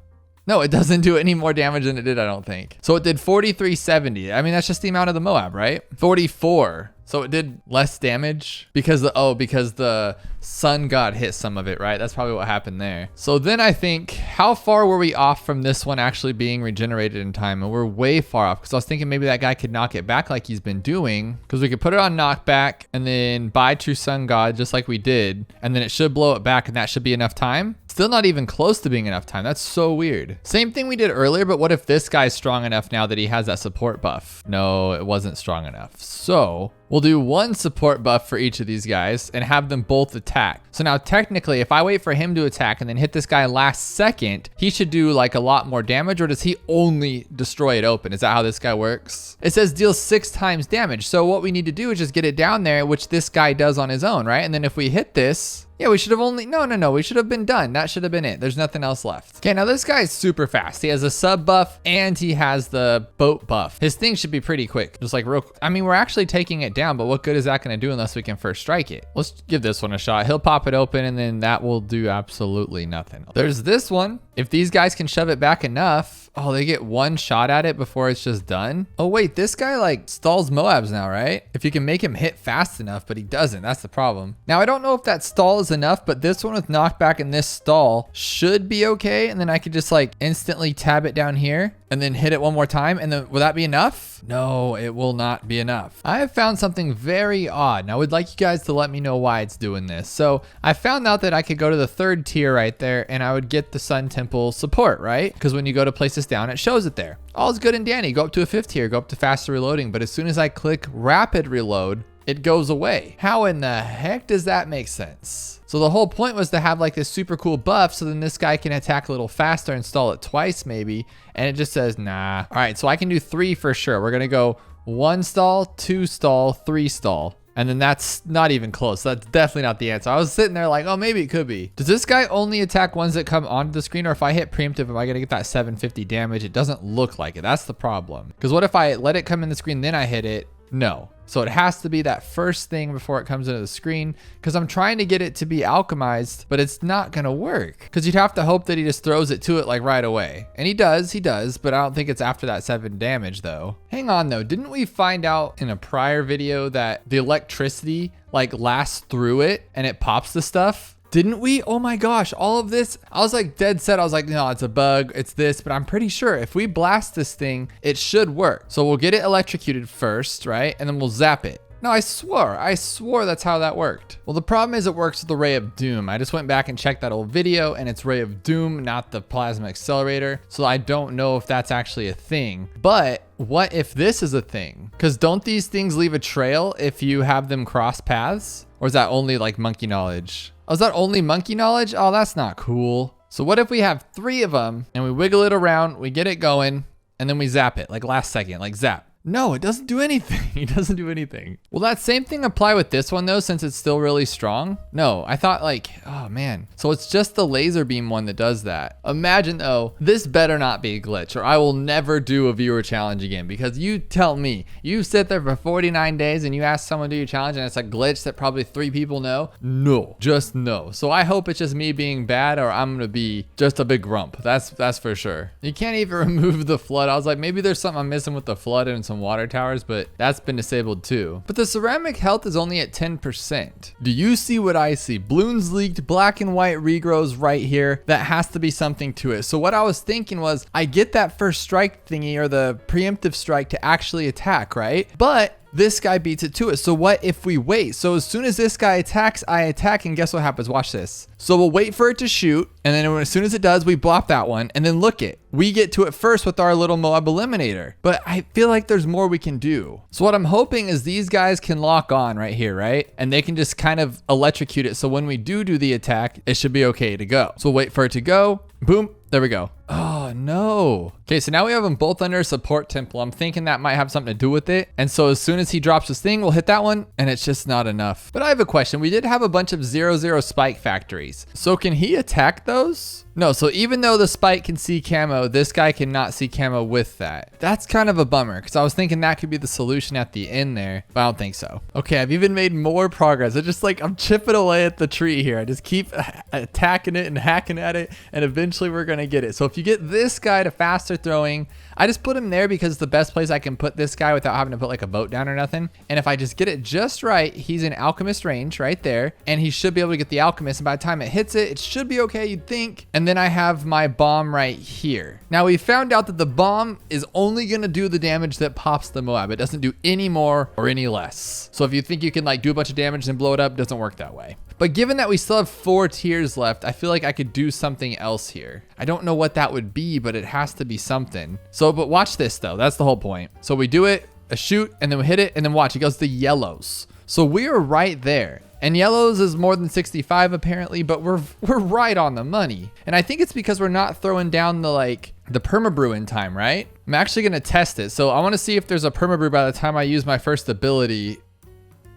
No, it doesn't do any more damage than it did, I don't think. So it did 4370. I mean, that's just the amount of the Moab, right? 44. So it did less damage because the sun god hit some of it, right? That's probably what happened there. So then I think, how far were we off from this one actually being regenerated in time? And we're way far off, because I was thinking maybe that guy could knock it back like he's been doing, because we could put it on knockback and then buy true sun god just like we did, and then it should blow it back, and that should be enough time. Still not even close to being enough time. That's so weird. Same thing we did earlier, but what if this guy's strong enough now that he has that support buff? No, it wasn't strong enough. So we'll do one support buff for each of these guys and have them both attack. So now technically, if I wait for him to attack and then hit this guy last second, he should do like a lot more damage, or does he only destroy it open? Is that how this guy works? It says deal 6 times damage. So what we need to do is just get it down there, which this guy does on his own, right? And then if we hit this, yeah, we should have only, no, we should have been done. That should have been it. There's nothing else left. Okay, now this guy is super fast. He has a sub buff and he has the boat buff. His thing should be pretty quick. Just like real quick. I mean, we're actually taking it down, but what good is that gonna do unless we can first strike it? Let's give this one a shot. He'll pop it open and then that will do absolutely nothing. There's this one. If these guys can shove it back enough, oh, they get one shot at it before it's just done. Oh wait, this guy like stalls Moabs now, right? If you can make him hit fast enough, but he doesn't, that's the problem. Now I don't know if that stall is enough, but this one with knockback and this stall should be okay. And then I could just like instantly tab it down here and then hit it one more time. And then will that be enough? No, it will not be enough. I have found something very odd. Now I would like you guys to let me know why it's doing this. So I found out that I could go to the 3rd tier right there and I would get the Sun Temple support, right? Because when you go to place this down, it shows it there. All's good and dandy. Go up to a 5th tier, go up to faster reloading. But as soon as I click rapid reload, it goes away. How in the heck does that make sense? So the whole point was to have like this super cool buff, so then this guy can attack a little faster, install it twice maybe, and it just says nah. All right, so I can do 3 for sure. We're gonna go 1 stall, 2 stall, 3 stall. And then that's not even close. That's definitely not the answer. I was sitting there like, oh, maybe it could be. Does this guy only attack ones that come onto the screen? Or if I hit preemptive, am I gonna get that 750 damage? It doesn't look like it. That's the problem. Because what if I let it come in the screen, then I hit it? No. So it has to be that first thing before it comes into the screen, because I'm trying to get it to be alchemized, but it's not gonna work, because you'd have to hope that he just throws it to it like right away. And he does, but I don't think it's after that 7 damage though. Hang on though, didn't we find out in a prior video that the electricity like lasts through it and it pops the stuff? Didn't we? Oh my gosh, all of this. I was like dead set. I was like, no, it's a bug, it's this, but I'm pretty sure if we blast this thing, it should work. So we'll get it electrocuted first, right? And then we'll zap it. No, I swore that's how that worked. Well, the problem is it works with the Ray of Doom. I just went back and checked that old video and it's Ray of Doom, not the plasma accelerator. So I don't know if that's actually a thing, but what if this is a thing? Because don't these things leave a trail if you have them cross paths? Or is that only like monkey knowledge? Oh, is that only monkey knowledge? Oh, that's not cool. So what if we have 3 of them and we wiggle it around, we get it going, and then we zap it like last second, like zap. No, it doesn't do anything. It doesn't do anything. Will that same thing apply with this one though, since it's still really strong? No, I thought like, oh man. So it's just the laser beam one that does that. Imagine though, this better not be a glitch or I will never do a viewer challenge again, because you tell me, you sit there for 49 days and you ask someone to do your challenge and it's a glitch that probably 3 people know. No, just no. So I hope it's just me being bad or I'm gonna be just a big grump. That's for sure. You can't even remove the flood. I was like, maybe there's something I'm missing with the flood and some water towers, but that's been disabled too. But the ceramic health is only at 10%. Do you see what I see? Bloons leaked, black and white regrows right here. That has to be something to it. So what I was thinking was I get that first strike thingy or the preemptive strike to actually attack, right? But this guy beats it to it. So what if we wait? So as soon as this guy attacks, I attack, and guess what happens? Watch this. So we'll wait for it to shoot, and then as soon as it does, we blop that one, and then look it. We get to it first with our little Moab eliminator. But I feel like there's more we can do. So what I'm hoping is these guys can lock on right here, right? And they can just kind of electrocute it. So when we do the attack, it should be okay to go. So we'll wait for it to go. Boom. There we go. Oh, Oh, no. Okay, so now we have them both under a support temple. I'm thinking that might have something to do with it. And so as soon as he drops his thing, we'll hit that one, and it's just not enough. But I have a question. We did have a bunch of 0-0 spike factories. So can he attack those? No, so even though the spike can see camo, this guy cannot see camo with that. That's kind of a bummer, because I was thinking that could be the solution at the end there, but I don't think so. Okay, I've even made more progress. It's just like I'm chipping away at the tree here. I just keep attacking it and hacking at it, and eventually we're going to get it. So if you get this guy to faster throwing, I just put him there because it's the best place I can put this guy without having to put like a boat down or nothing. And if I just get it just right, he's in alchemist range right there, and he should be able to get the alchemist. And by the time it hits it, it should be okay, you'd think. And then I have my bomb right here. Now we found out that the bomb is only going to do the damage that pops the Moab. It doesn't do any more or any less. So if you think you can like do a bunch of damage and blow it up, it doesn't work that way. But given that we still have 4 tiers left, I feel like I could do something else here. I don't know what that would be, but it has to be something. So, but watch this though. That's the whole point. So we do it, a shoot, and then we hit it, and then watch, it goes to yellows. So we are right there. And yellows is more than 65 apparently, but we're right on the money. And I think it's because we're not throwing down the permabrew in time, right? I'm actually gonna test it. So I wanna see if there's a permabrew by the time I use my first ability.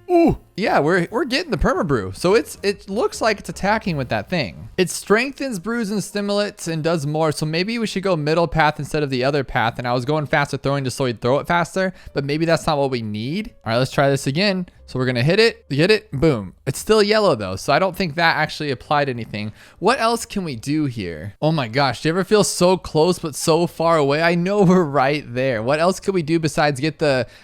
Ooh, yeah, we're getting the permabrew. So it looks like it's attacking with that thing. It strengthens brews and stimulates and does more. So maybe we should go middle path instead of the other path. And I was going faster throwing just so he'd throw it faster, but maybe that's not what we need. All right, let's try this again. So we're gonna hit it, boom. It's still yellow though, so I don't think that actually applied anything. What else can we do here? Oh my gosh, do you ever feel so close but so far away? I know we're right there. What else could we do besides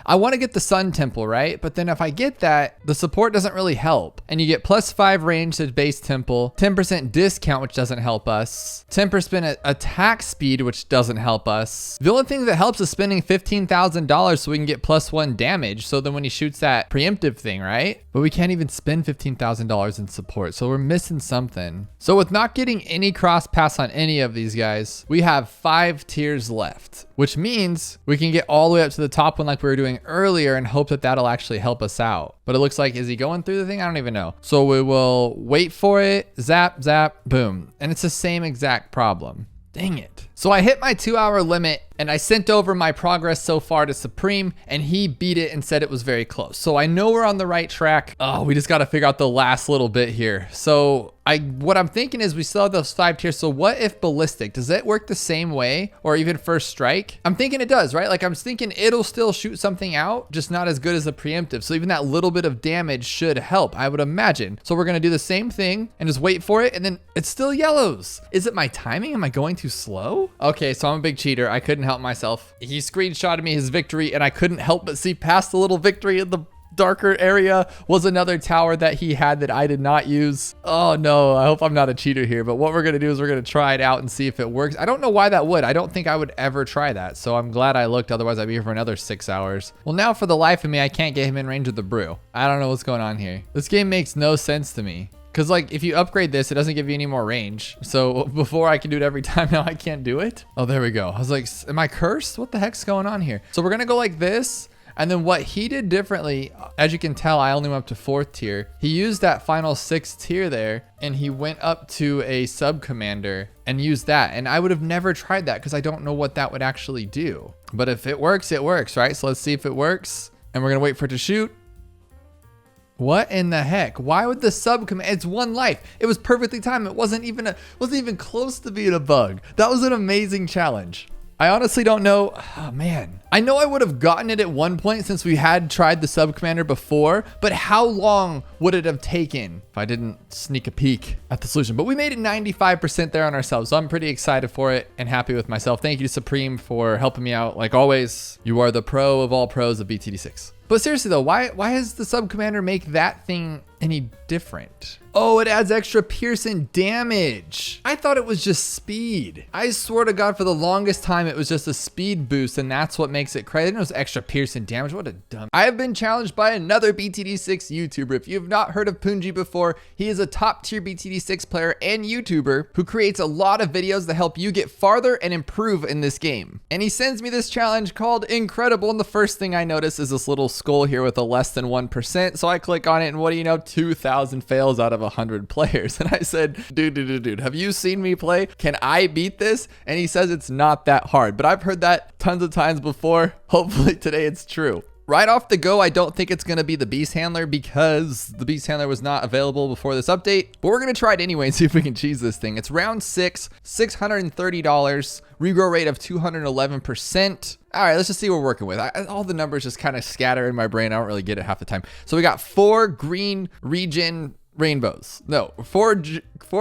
I wanna get the sun temple, right? But then if I get that, the support doesn't really help. And you get +5 range to base temple, 10% discount, which doesn't help us, 10% attack speed, which doesn't help us. The only thing that helps is spending $15,000 so we can get +1 damage. So then when he shoots that preemptive thing, right? But we can't even spend $15,000 in support, so we're missing something. So with not getting any cross pass on any of these guys, we have 5 tiers left, which means we can get all the way up to the top one like we were doing earlier and hope that that'll actually help us out. But it looks like, is he going through the thing? I don't even know. So we will wait for it, zap, zap, boom. And it's the same exact problem. Dang it. So I hit my 2-hour limit and I sent over my progress so far to Supreme, and he beat it and said it was very close. So I know we're on the right track. Oh, we just got to figure out the last little bit here. So what I'm thinking is we still have those 5 tiers. So what if ballistic? Does it work the same way, or even first strike? I'm thinking it does, right? Like I'm thinking it'll still shoot something out, just not as good as the preemptive. So even that little bit of damage should help, I would imagine. So we're going to do the same thing and just wait for it. And then it's still yellows. Is it my timing? Am I going too slow? Okay, so I'm a big cheater. I couldn't help myself. He screenshotted me his victory and I couldn't help but see past the little victory in the darker area was another tower that he had that I did not use. Oh no, I hope I'm not a cheater here, but what we're gonna do is we're gonna try it out and see if it works. I don't know why that would. I don't think I would ever try that, so I'm glad I looked, otherwise I'd be here for another 6 hours. Well, now for the life of me, I can't get him in range of the brew. I don't know what's going on here. This game makes no sense to me. Cause like if you upgrade this, it doesn't give you any more range. So before I can do it every time, now I can't do it. Oh, there we go. I was like, am I cursed? What the heck's going on here? So we're gonna go like this. And then what he did differently, as you can tell, I only went up to 4th tier. He used that final 6th tier there and he went up to a sub commander and used that. And I would have never tried that because I don't know what that would actually do. But if it works, right? So let's see if it works. And we're gonna wait for it to shoot. What in the heck? Why would the sub command? It's 1 life. It was perfectly timed. It wasn't even close to being a bug. That was an amazing challenge. I honestly don't know. Oh man. I know I would have gotten it at one point since we had tried the sub commander before, but how long would it have taken if I didn't sneak a peek at the solution? But we made it 95% there on ourselves. So I'm pretty excited for it and happy with myself. Thank you to Supreme for helping me out. Like always, you are the pro of all pros of BTD6. But seriously though, why does the sub commander make that thing any different? Oh, it adds extra piercing damage. I thought it was just speed. I swear to God, for the longest time, it was just a speed boost, and that's what makes it crazy. I didn't know it was extra piercing damage. What a dumb. I have been challenged by another BTD6 YouTuber. If you've not heard of Punji before, he is a top tier BTD6 player and YouTuber who creates a lot of videos that help you get farther and improve in this game. And he sends me this challenge called Incredible, and the first thing I notice is this little skull here with a less than 1%. So I click on it, and what do you know? 2,000 fails out of 100 players. And I said, dude, have you seen me play? Can I beat this? And he says it's not that hard, but I've heard that tons of times before. Hopefully today it's true. Right off the go, I don't think it's going to be the Beast Handler because the Beast Handler was not available before this update. But we're going to try it anyway and see if we can cheese this thing. It's round 6, $630, regrow rate of 211%. All right, let's just see what we're working with. All the numbers just kind of scatter in my brain. I don't really get it half the time. So we got 4 green region rainbows. No, 4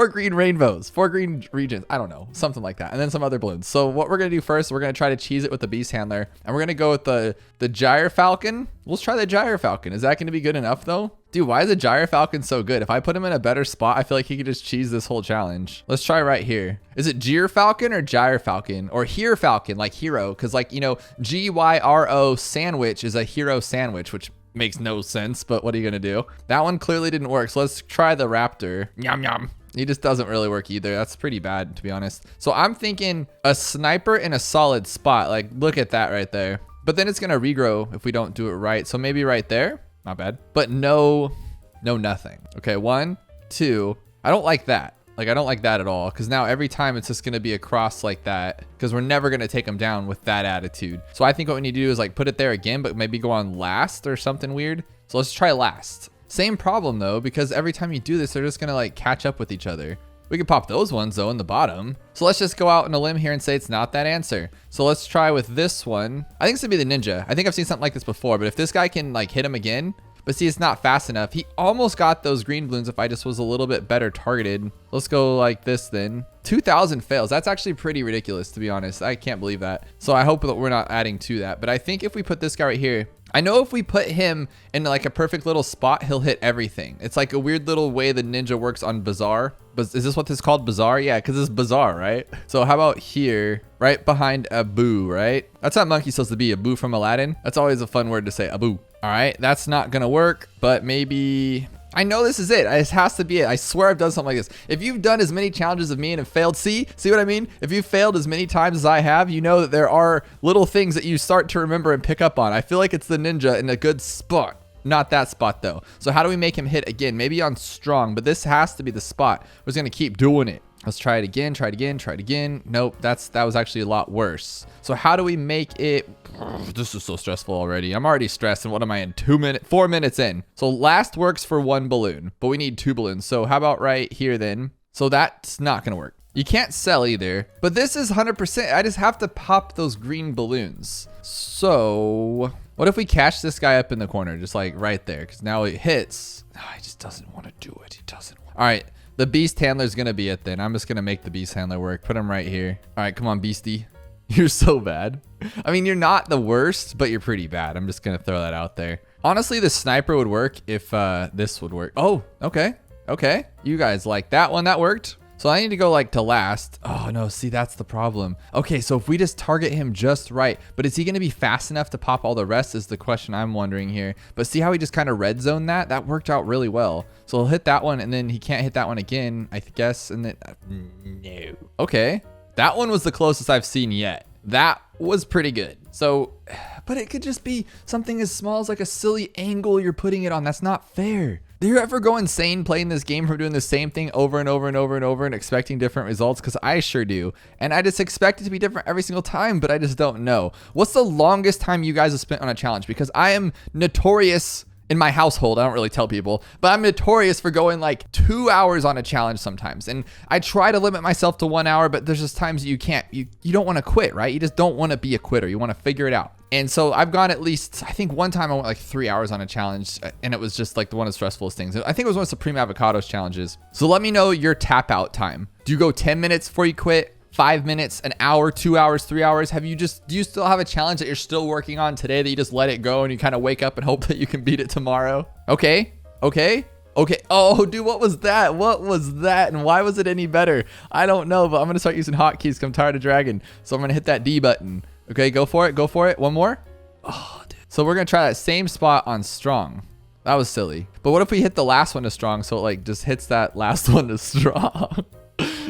green rainbows, 4 green regions. I don't know, something like that. And then some other balloons. So what we're going to do first, we're going to try to cheese it with the Beast Handler. And we're going to go with the Gyre Falcon. Let's try the Gyre Falcon. Is that going to be good enough though? Dude, why is the Gyre Falcon so good? If I put him in a better spot, I feel like he could just cheese this whole challenge. Let's try right here. Is it Gyre Falcon or Gyre Falcon? Or Here Falcon, like hero? Because like, you know, GYRO sandwich is a hero sandwich, which makes no sense, but what are you gonna do? That one clearly didn't work, so let's try the Raptor. Yum yum. He just doesn't really work either. That's pretty bad, to be honest. So I'm thinking a sniper in a solid spot. Like, look at that right there. But then it's gonna regrow if we don't do it right. So maybe right there, not bad. But no nothing. Okay, 1, 2. I don't like that. Like, I don't like that at all, because now every time it's just going to be a cross like that, because we're never going to take them down with that attitude. So I think what we need to do is like put it there again, but maybe go on last or something weird. So let's try last. Same problem though, because every time you do this, they're just going to like catch up with each other. We could pop those ones though in the bottom. So let's just go out on a limb here and say it's not that answer. So let's try with this one. I think it's gonna be the Ninja. I think I've seen something like this before, but if this guy can like hit him again, but see, it's not fast enough. He almost got those green balloons if I just was a little bit better targeted. Let's go like this then. 2,000 fails. That's actually pretty ridiculous, to be honest. I can't believe that. So I hope that we're not adding to that. But I think if we put this guy right here, I know if we put him in like a perfect little spot, he'll hit everything. It's like a weird little way the Ninja works on Bazaar. But is this what this is called? Bazaar? Yeah, because it's Bazaar, right? So how about here, right behind Abu, right? That's how monkey's supposed to be, Abu from Aladdin. That's always a fun word to say, Abu. All right, that's not gonna work, but maybe, I know this is it. It has to be it. I swear I've done something like this. If you've done as many challenges of me and have failed, see what I mean? If you've failed as many times as I have, you know that there are little things that you start to remember and pick up on. I feel like it's the Ninja in a good spot. Not that spot though. So how do we make him hit again? Maybe on strong, but this has to be the spot. We're just gonna keep doing it. Let's try it again, try it again, try it again. Nope, that was actually a lot worse. So how do we make it? This is so stressful already. I'm already stressed, and what am I in? 4 minutes in. So last works for 1 balloon, but we need 2 balloons. So how about right here then? So that's not gonna work. You can't sell either, but this is 100%. I just have to pop those green balloons. So what if we catch this guy up in the corner, just like right there? Because now it hits. Oh, he just doesn't want to do it. He doesn't. All right. The Beast Handler is going to be it then. I'm just going to make the Beast Handler work. Put him right here. All right, come on, Beastie. You're so bad. I mean, you're not the worst, but you're pretty bad. I'm just going to throw that out there. Honestly, the sniper would work if this would work. Oh, okay. Okay. You guys like that one. That worked. So I need to go like to last. Oh no, see, that's the problem. Okay, so if we just target him just right, but is he gonna be fast enough to pop all the rest is the question I'm wondering here. But see how he just kind of red zoned that? That worked out really well. So he'll hit that one and then he can't hit that one again, I guess, and then, no. Okay, that one was the closest I've seen yet. That was pretty good. So, but it could just be something as small as like a silly angle you're putting it on. That's not fair. Do you ever go insane playing this game from doing the same thing over and over and over and over and expecting different results? Because I sure do. And I just expect it to be different every single time, but I just don't know. What's the longest time you guys have spent on a challenge? Because I am notorious in my household. I don't really tell people, but I'm notorious for going like 2 hours on a challenge sometimes. And I try to limit myself to 1 hour, but there's just times you can't, you don't want to quit, right? You just don't want to be a quitter. You want to figure it out. And so I've gone at least, I think one time I went like 3 hours on a challenge and it was just like one of the stressfulest things. I think it was one of Supreme Avocado's challenges. So let me know your tap out time. Do you go 10 minutes before you quit? 5 minutes, an hour, 2 hours, 3 hours? Do you still have a challenge that you're still working on today that you just let it go and you kind of wake up and hope that you can beat it tomorrow? Okay. Oh, dude, what was that? And why was it any better? I don't know, but I'm going to start using hotkeys because I'm tired of dragging. So I'm going to hit that D button. Okay, go for it. One more. Oh, dude. So we're going to try that same spot on strong. That was silly. But what if we hit the last one to strong so it like just hits that last one to strong?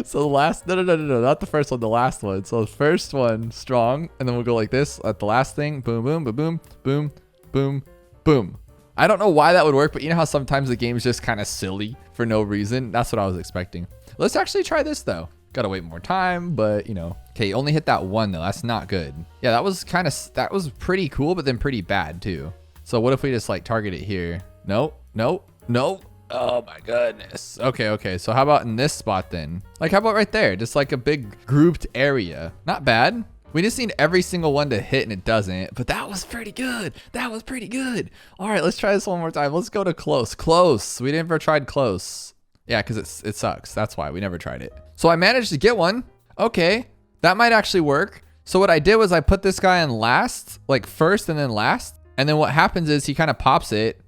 So the last, no, not the first one, the last one. So the first one, strong, and then we'll go like this at the last thing. Boom, boom, boom, boom, boom, boom, boom. I don't know why that would work, but you know how sometimes the game's just kind of silly for no reason? That's what I was expecting. Let's actually try this though. Gotta wait more time, but you know. Okay, only hit that one though. That's not good. Yeah, that was pretty cool, but then pretty bad too. So what if we just like target it here? No, no, no. Oh my goodness. Okay. So how about in this spot then? Like how about right there? Just like a big grouped area. Not bad. We just need every single one to hit and it doesn't, but that was pretty good. That was pretty good. All right, let's try this one more time. Let's go to close. Close. We never tried close. Yeah, because it sucks. That's why we never tried it. So I managed to get one. Okay, that might actually work. So what I did was I put this guy in last, like first and then last. And then what happens is he kind of pops it.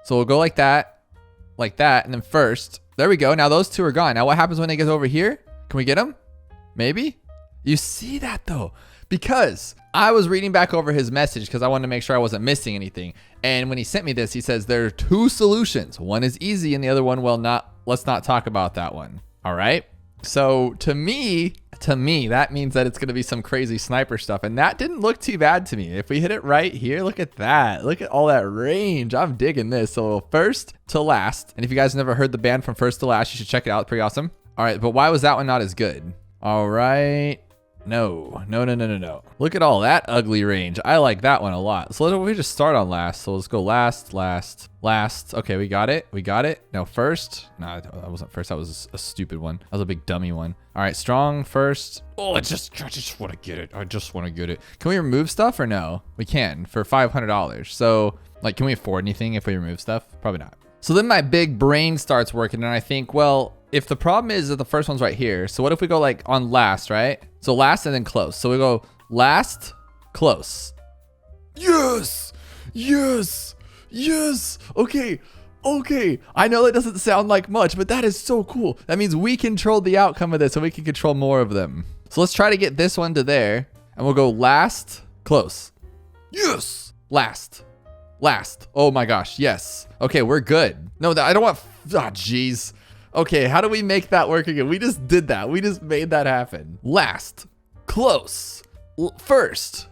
So we'll go like that, and then first. There we go. Now those two are gone. Now what happens when it gets over here? Can we get him? Maybe? You see that though? Because I was reading back over his message because I wanted to make sure I wasn't missing anything. And when he sent me this, he says there are two solutions. One is easy and the other one, well, let's not talk about that one. All right. So to me, that means that it's going to be some crazy sniper stuff. And that didn't look too bad to me. If we hit it right here, look at that. Look at all that range. I'm digging this. So first to last. And if you guys never heard the band from first to last, you should check it out. It's pretty awesome. All right. But why was that one not as good? All right. No. Look at all that ugly range. I like that one a lot. So we just start on last. So let's go last. Okay, we got it. Now first. No, that wasn't first. That was a stupid one. That was a big dummy one. All right, strong first. Oh, I just want to get it. Can we remove stuff or no? We can for $500. So like, can we afford anything if we remove stuff? Probably not. So then my big brain starts working and I think, well, if the problem is that the first one's right here, so what if we go like on last, right? So last and then close. So we go last, close. Yes. Okay. I know that doesn't sound like much, but that is so cool. That means we controlled the outcome of this and we can control more of them. So let's try to get this one to there and we'll go last, close. Yes. Last. Oh my gosh. Yes. Okay, we're good. No, I don't want, jeez. Okay, how do we make that work again? We just did that. We just made that happen. Last, close, first.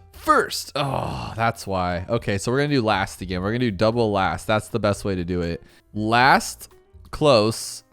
Oh, that's why. Okay, so we're gonna do last again. We're gonna do double last. That's the best way to do it. Last, close,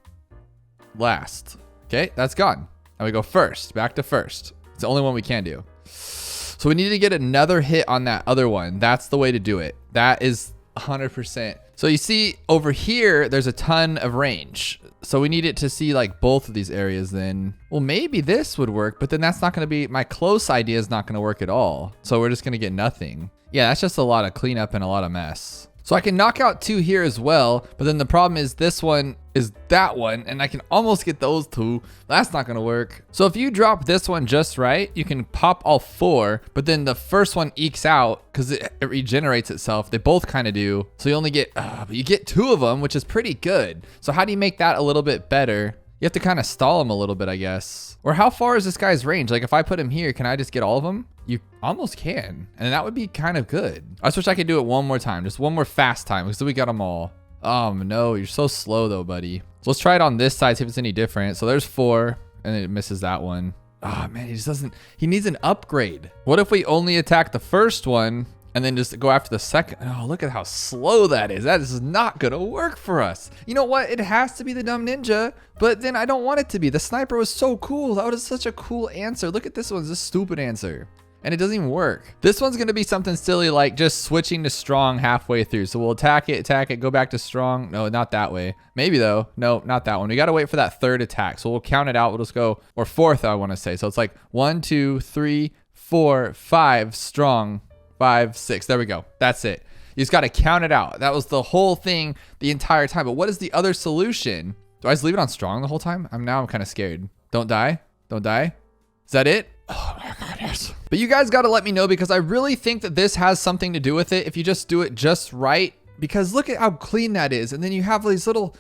last. Okay, that's gone. Now we go first, back to first. It's the only one we can do. So we need to get another hit on that other one. That's the way to do it. That is 100%. So you see over here, there's a ton of range. So we need it to see like both of these areas then. Well, maybe this would work, but then that's not gonna be, my close idea is not gonna work at all. So we're just gonna get nothing. Yeah, that's just a lot of cleanup and a lot of mess. So I can knock out two here as well, but then the problem is this one is that one, and I can almost get those two. That's not gonna work. So if you drop this one just right, you can pop all four, but then the first one ekes out because it regenerates itself. They both kind of do. So you only get, but you get two of them, which is pretty good. So how do you make that a little bit better? You have to kind of stall him a little bit, I guess. Or how far is this guy's range? Like if I put him here, can I just get all of them? You almost can. And that would be kind of good. I just wish I could do it one more time. Just one more fast time because we got them all. No, you're so slow though, buddy. So let's try it on this side, see if it's any different. So there's 4 and it misses that one. Oh man, he just doesn't, he needs an upgrade. What if we only attack the first one and then just go after the second? Oh, look at how slow that is. That is not gonna work for us. You know what? It has to be the dumb ninja, but then I don't want it to be. The sniper was so cool. That was such a cool answer. Look at this one, it's a stupid answer. And it doesn't even work. This one's gonna be something silly like just switching to strong halfway through. So we'll attack it, go back to strong. No, not that way. Maybe though. No, not that one. We gotta wait for that third attack. So we'll count it out. We'll just go, or fourth, I wanna say. So it's like 1, 2, 3, 4, 5, strong, 5, 6. There we go. That's it. You just gotta count it out. That was the whole thing the entire time. But what is the other solution? Do I just leave it on strong the whole time? I'm kind of scared. Don't die. Don't die. Is that it? Oh my god, yes. But you guys got to let me know because I really think that this has something to do with it if you just do it just right. Because look at how clean that is. And then you have these little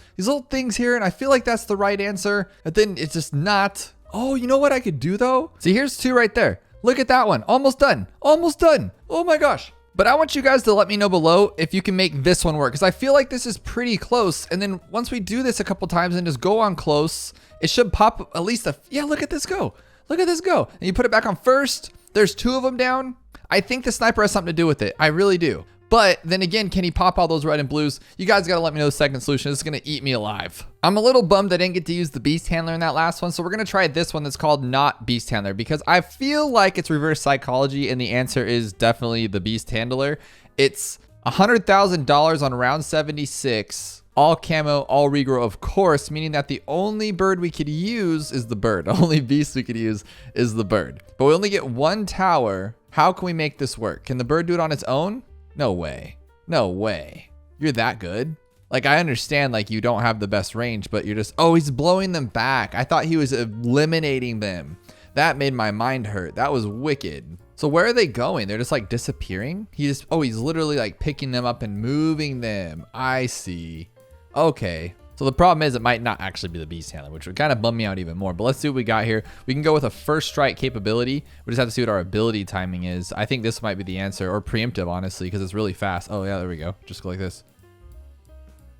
things here and I feel like that's the right answer. But then it's just not. Oh, you know what I could do though? See, here's 2 right there. Look at that one. Almost done. Almost done. Oh my gosh. But I want you guys to let me know below if you can make this one work because I feel like this is pretty close. And then once we do this a couple times and just go on close, it should pop at least yeah, look at this go. Look at this go. And you put it back on first. There's 2 of them down. I think the sniper has something to do with it. I really do. But then again, can he pop all those red and blues? You guys got to let me know the second solution. This is going to eat me alive. I'm a little bummed I didn't get to use the Beast Handler in that last one. So we're going to try this one that's called not Beast Handler because I feel like it's reverse psychology. And the answer is definitely the Beast Handler. It's $100,000 on round 76. All camo, all regrow, of course, meaning that the only bird we could use is the bird. The only beast we could use is the bird. But we only get one tower. How can we make this work? Can the bird do it on its own? No way. No way. You're that good? Like, I understand, like, you don't have the best range, but you're just, oh, he's blowing them back. I thought he was eliminating them. That made my mind hurt. That was wicked. So where are they going? They're just like disappearing? He's literally like picking them up and moving them. I see. Okay. So the problem is it might not actually be the Beast Handler, which would kind of bum me out even more. But let's see what we got here. We can go with a first strike capability. We just have to see what our ability timing is. I think this might be the answer, or preemptive, honestly, because it's really fast. Oh, yeah, there we go. Just go like this.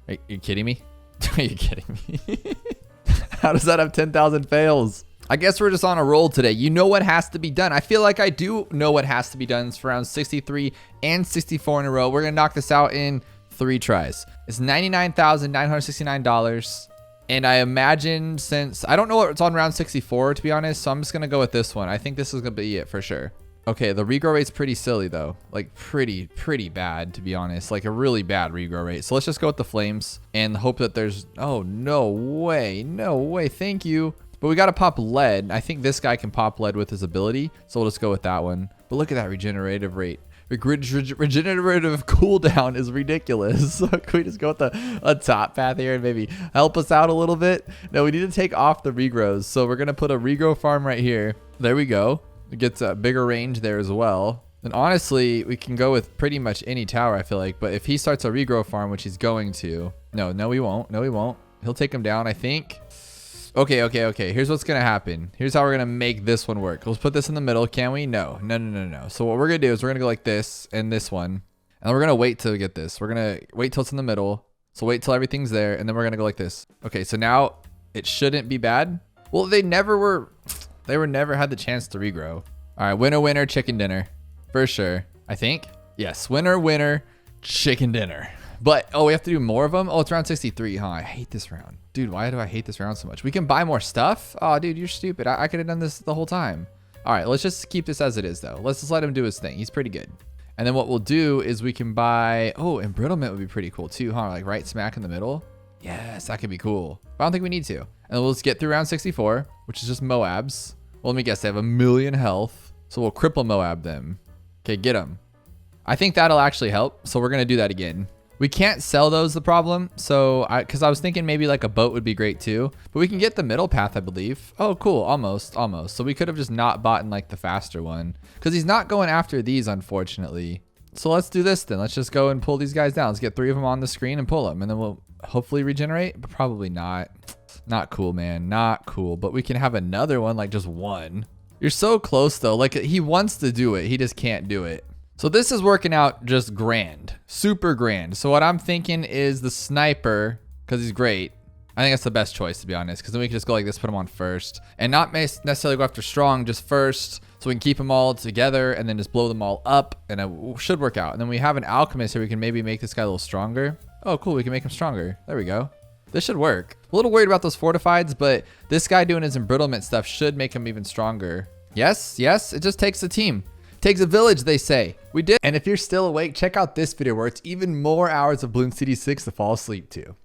Are you kidding me? Are you kidding me? How does that have 10,000 fails? I guess we're just on a roll today. You know what has to be done. I feel like I do know what has to be done. It's for round 63 and 64 in a row. We're going to knock this out in 3 tries. It's $99,969. And I imagine, since I don't know what's on round 64, to be honest, so I'm just going to go with this one. I think this is going to be it for sure. Okay, the regrow rate's pretty silly though. Like pretty bad, to be honest. Like a really bad regrow rate. So let's just go with the flames and hope that there's, oh, no way. No way. Thank you. But we got to pop lead. I think this guy can pop lead with his ability. So we'll just go with that one. But look at that regenerative rate. Regenerative cooldown is ridiculous. So can we just go with a top path here and maybe help us out a little bit? No, we need to take off the regrows. So we're going to put a regrow farm right here. There we go. It gets a bigger range there as well. And honestly, we can go with pretty much any tower, I feel like. But if he starts a regrow farm, which he's going to. No, we won't. No, we won't. He'll take him down, I think. Okay. Here's what's going to happen. Here's how we're going to make this one work. Let's put this in the middle. Can we? No. So what we're going to do is we're going to go like this and this one. And we're going to wait till we get this. We're going to wait till it's in the middle. So wait till everything's there. And then we're going to go like this. Okay, so now it shouldn't be bad. Well, they never had the chance to regrow. All right, winner, chicken dinner. For sure, I think. Yes, winner, chicken dinner. But, oh, we have to do more of them? Oh, it's round 63, huh? I hate this round. Dude, why do I hate this round so much? We can buy more stuff? Oh, dude, you're stupid. I could have done this the whole time. All right, let's just keep this as it is, though. Let's just let him do his thing. He's pretty good. And then what we'll do is we can buy... Oh, embrittlement would be pretty cool, too, huh? Like right smack in the middle. Yes, that could be cool. But I don't think we need to. And we'll just get through round 64, which is just Moabs. Well, let me guess. They have 1,000,000 health. So we'll cripple Moab them. Okay, get them. I think that'll actually help. So we're going to do that again. We can't sell those, the problem. So, because I was thinking maybe like a boat would be great too. But we can get the middle path, I believe. Oh, cool. Almost. So we could have just not bought in like the faster one. Because he's not going after these, unfortunately. So let's do this then. Let's just go and pull these guys down. Let's get 3 of them on the screen and pull them. And then we'll hopefully regenerate. But probably not. Not cool, man. Not cool. But we can have another one, like just one. You're so close though. Like he wants to do it. He just can't do it. So this is working out just grand, super grand. So what I'm thinking is the sniper, because he's great. I think that's the best choice, to be honest, because then we can just go like this, put him on first, and not necessarily go after strong, just first, so we can keep them all together and then just blow them all up, and it should work out. And then we have an alchemist here. We can maybe make this guy a little stronger. Oh, cool. We can make him stronger. There we go. This should work. A little worried about those fortifieds, but this guy doing his embrittlement stuff should make him even stronger. Yes, it just takes a team. Takes a village, they say. We did. And if you're still awake, check out this video where it's even more Hours of Bloons TD 6 to fall asleep to.